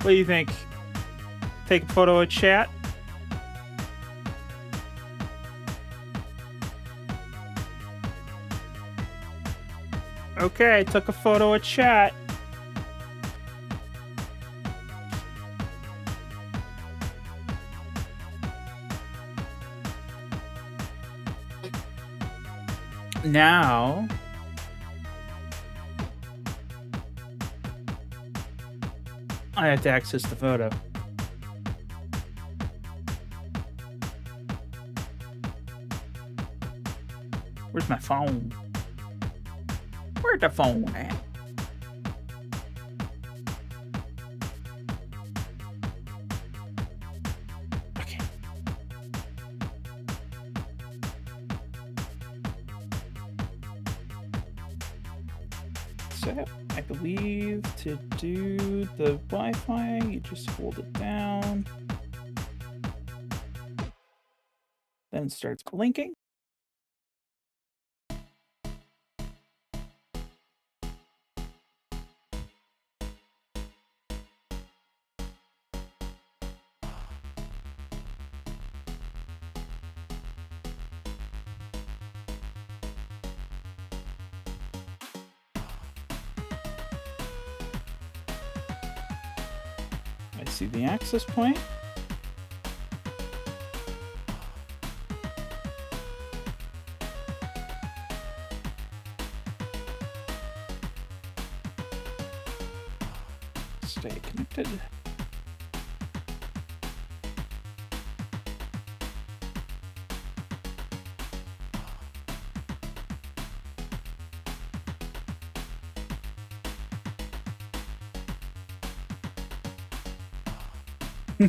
what do you think? Take a photo of chat? Okay, I took a photo of chat. Now, I have to access the photo. Where's my phone? Where's the phone at? Okay. So, I believe to do the Wi-Fi, you just hold it down. Then it starts blinking. I see the access point. Stay connected.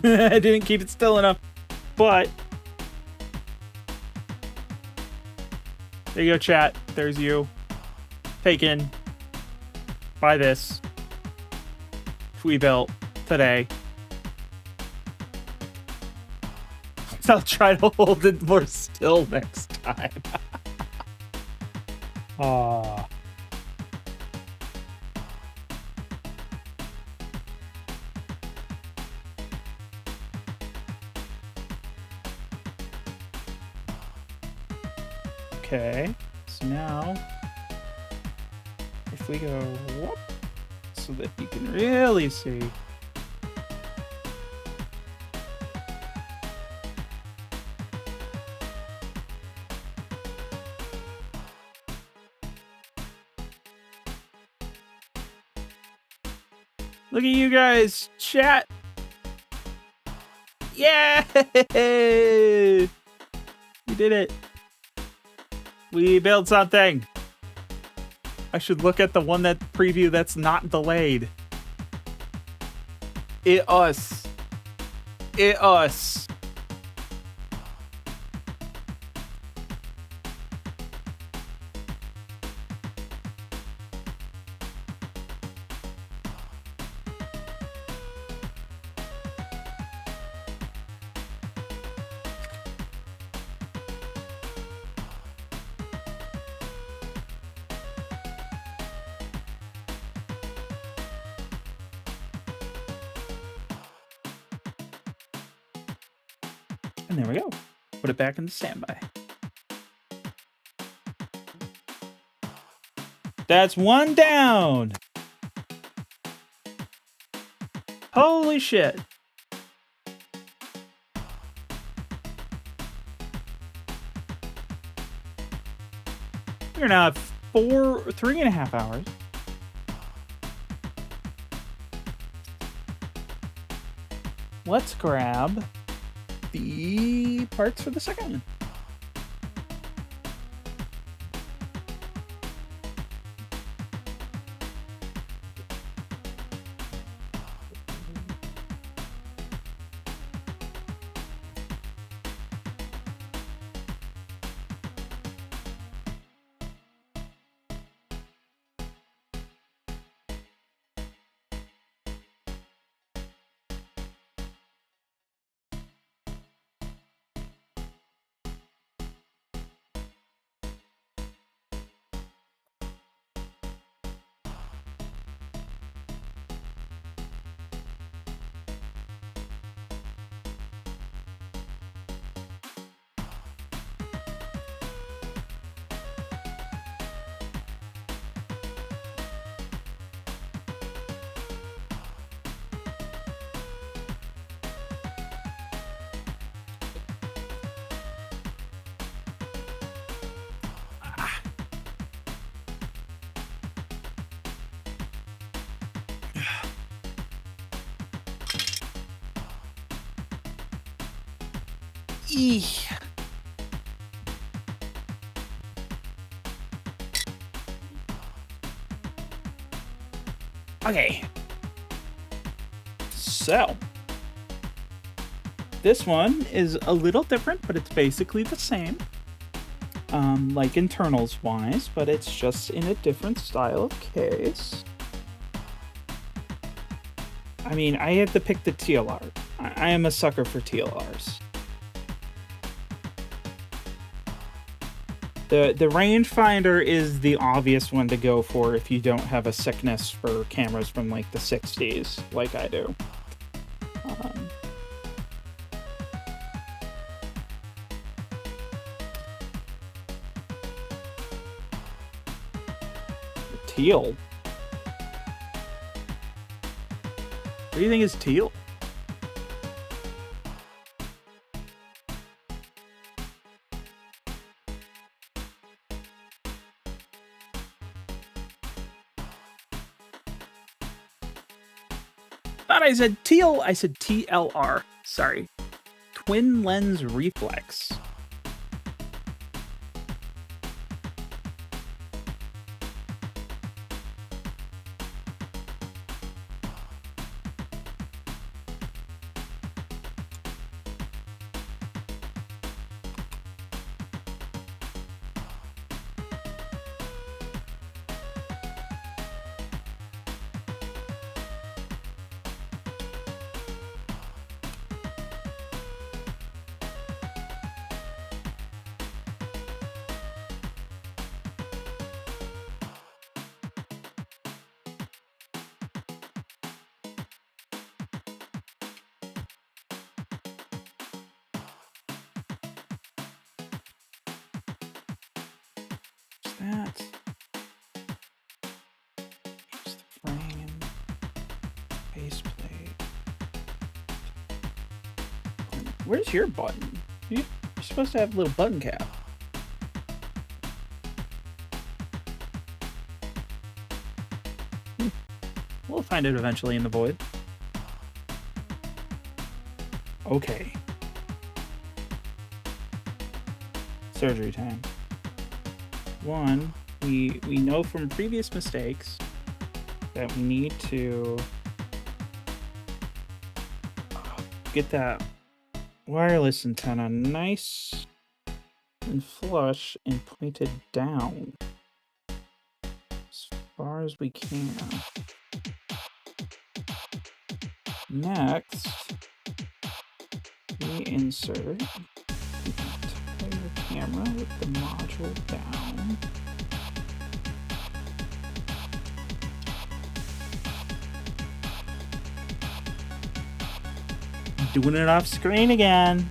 I didn't keep it still enough, but there you go, chat. There's you. Taken by this we built today. I'll try to hold it more still next time. Ah. Okay, so now if we go whoop, so that you can really see. Look at you guys, chat. Yay! We did it. We built something. I should look at the one that preview that's not delayed. It us. It us. And there we go. Put it back in the standby. That's one down. Holy shit. We're now at 3.5 hours. Let's grab the parts for the second one. Eek. Okay. So, this one is a little different, but it's basically the same. Like internals wise, but it's just in a different style of case. I mean, I had to pick the TLR. I am a sucker for TLRs. The rangefinder is the obvious one to go for if you don't have a sickness for cameras from like the 60s, like I do. Teal. What do you think is teal? Thought I said teal. I said TLR. Sorry. Twin lens reflex. That. Here's the frame. Faceplate. Where's your button? You're supposed to have a little button cap. We'll find it eventually in the void. Okay. Surgery time. One, we know from previous mistakes that we need to get that wireless antenna nice and flush and pointed down as far as we can. Next, we insert the entire camera with the module down. Doing it off screen again.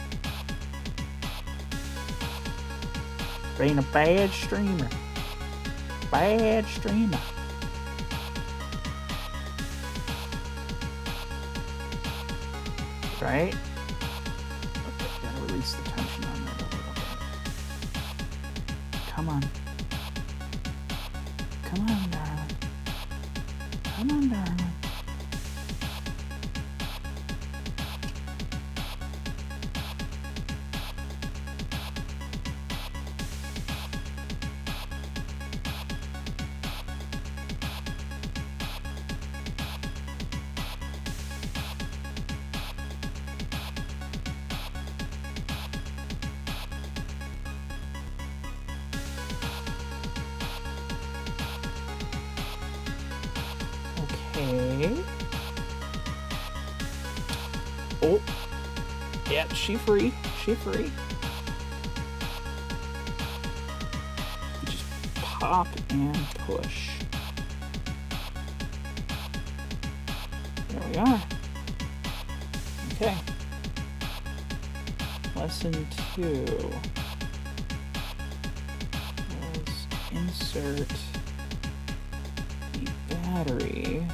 Being a bad streamer. Bad streamer. Right? Okay, gotta release the tension on that a little bit. Come on. Come on, darling. Come on, darling. Okay. Oh. Yep, she free. She free. Just pop and push. There we are. Okay. Lesson 2 was insert the battery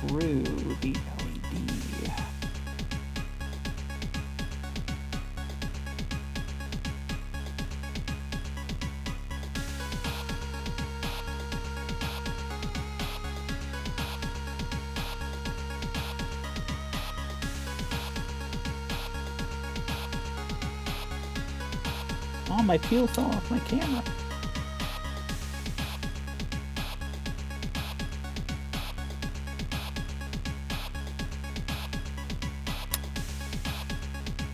through the LED. Oh, my peel fell off my camera.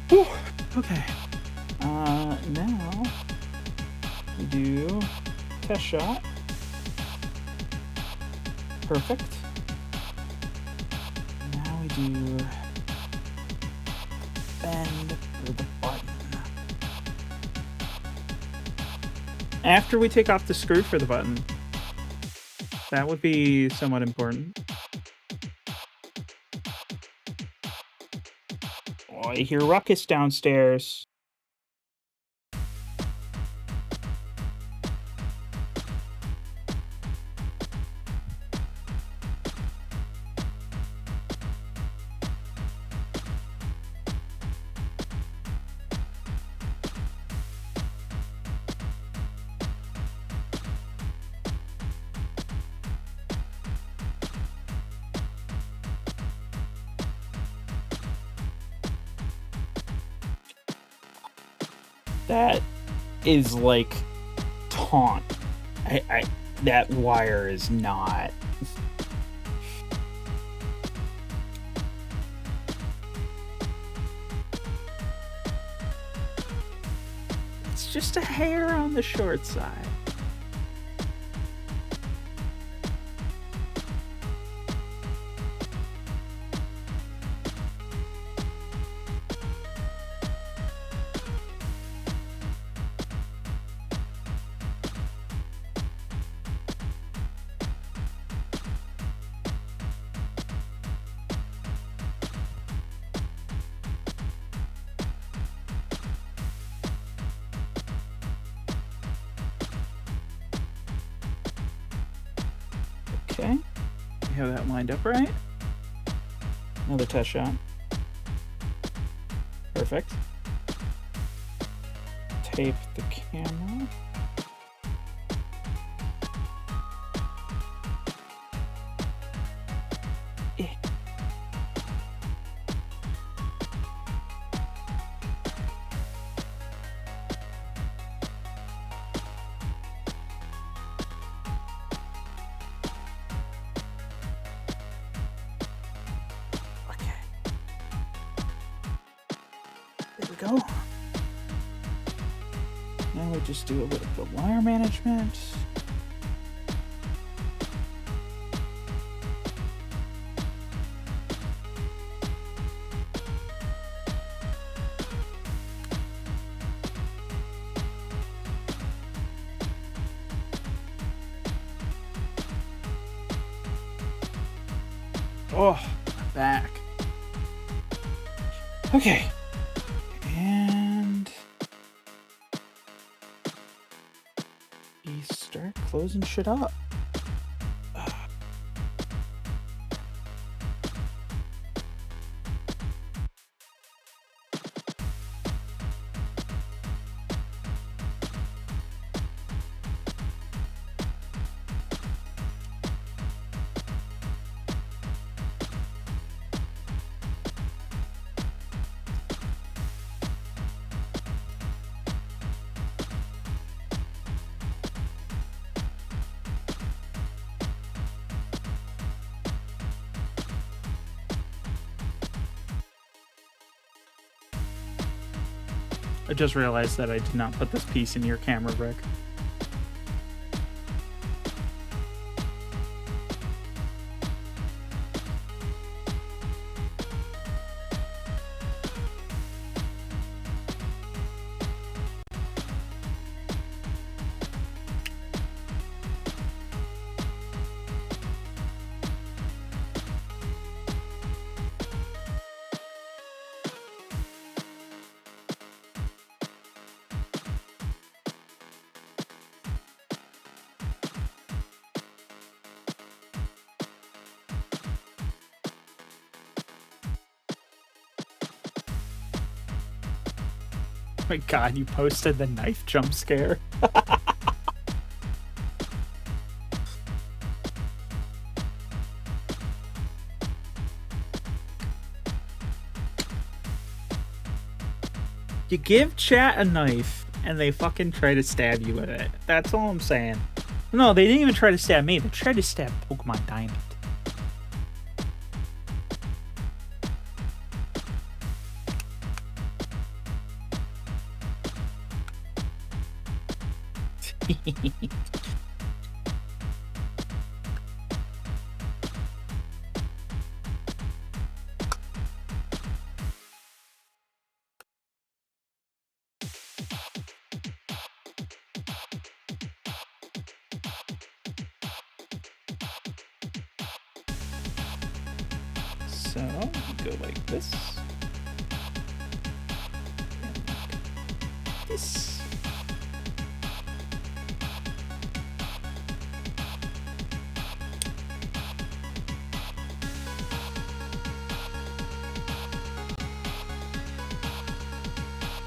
Whew. Okay. Now we do test shot. Perfect. Now we do bend for the button. After we take off the screw for the button. That would be somewhat important. Oh, I hear ruckus downstairs. That is like taunt. That wire is not. It's just a hair on the short side. Okay, we have that lined up right. Another test shot. Perfect. Tape the camera. There we go. Now we just do a little bit of wire management. Oh, back. Okay. And we start closing shit up. I just realized that I did not put this piece in your camera, Rick. Oh my god, you posted the knife jump scare. You give chat a knife, and they fucking try to stab you with it. That's all I'm saying. No, they didn't even try to stab me. They tried to stab Pokemon Diamond. So, go like this. And like this.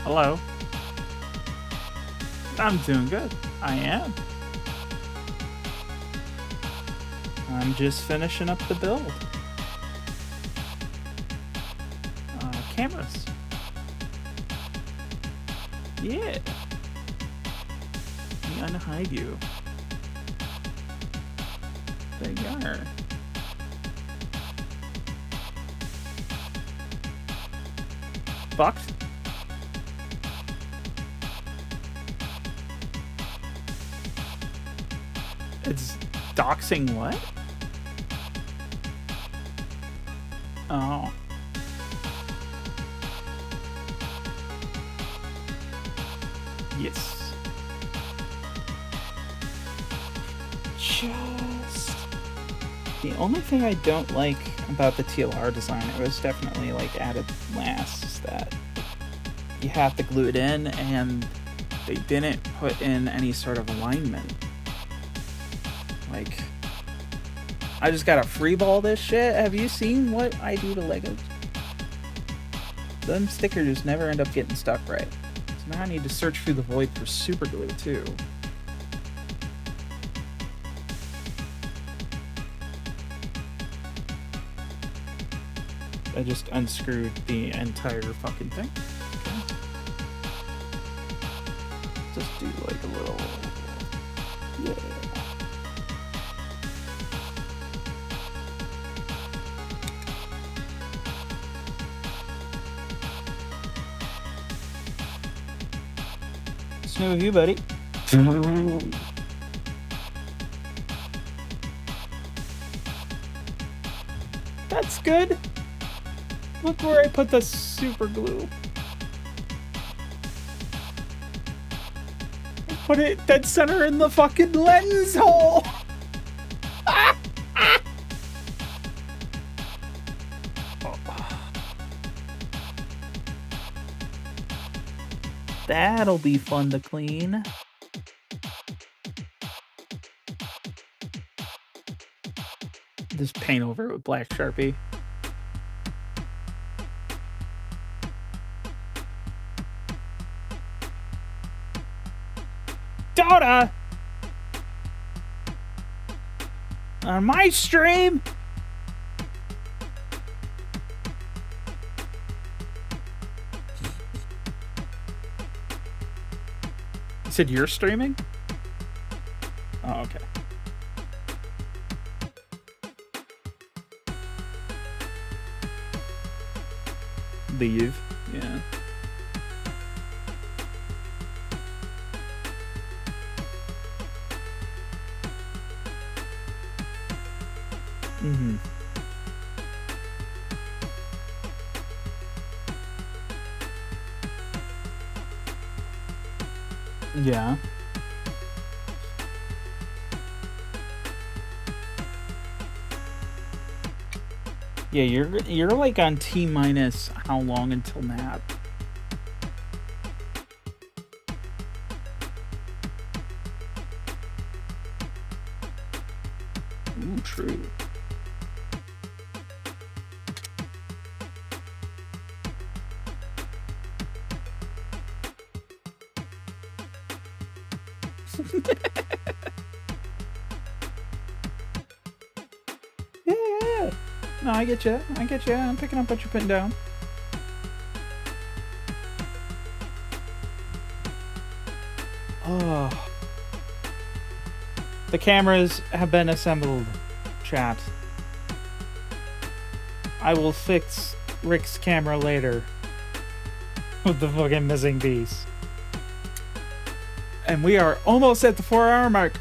Hello. I'm doing good. I am. I'm just finishing up the build. Cameras. Yeah. Let me unhide you. There you are. Fucked. It's doxing what? Oh. Yes. Just the only thing I don't like about the TLR design, it was definitely like added last, is that you have to glue it in, and they didn't put in any sort of alignment. Like, I just gotta freeball this shit. Have you seen what I do to Legos? Them stickers just never end up getting stuck right. So now I need to search through the void for super glue too. I just unscrewed the entire fucking thing. Okay. Just do like a little... Yeah. What's new with you, buddy? That's good. Look where I put the super glue. I put it dead center in the fucking lens hole. That'll be fun to clean. Just paint over it with black Sharpie. Dota! On my stream? You said you're streaming? Oh, okay. Leave, yeah. Mm-hmm. Yeah. Yeah, you're like on T minus how long until nap? Ooh, true. Yeah. No, I get you. I get you. I'm picking up what you're putting down. Oh. The cameras have been assembled, chat. I will fix Rick's camera later. With the fucking missing piece. And we are almost at the 4-hour mark.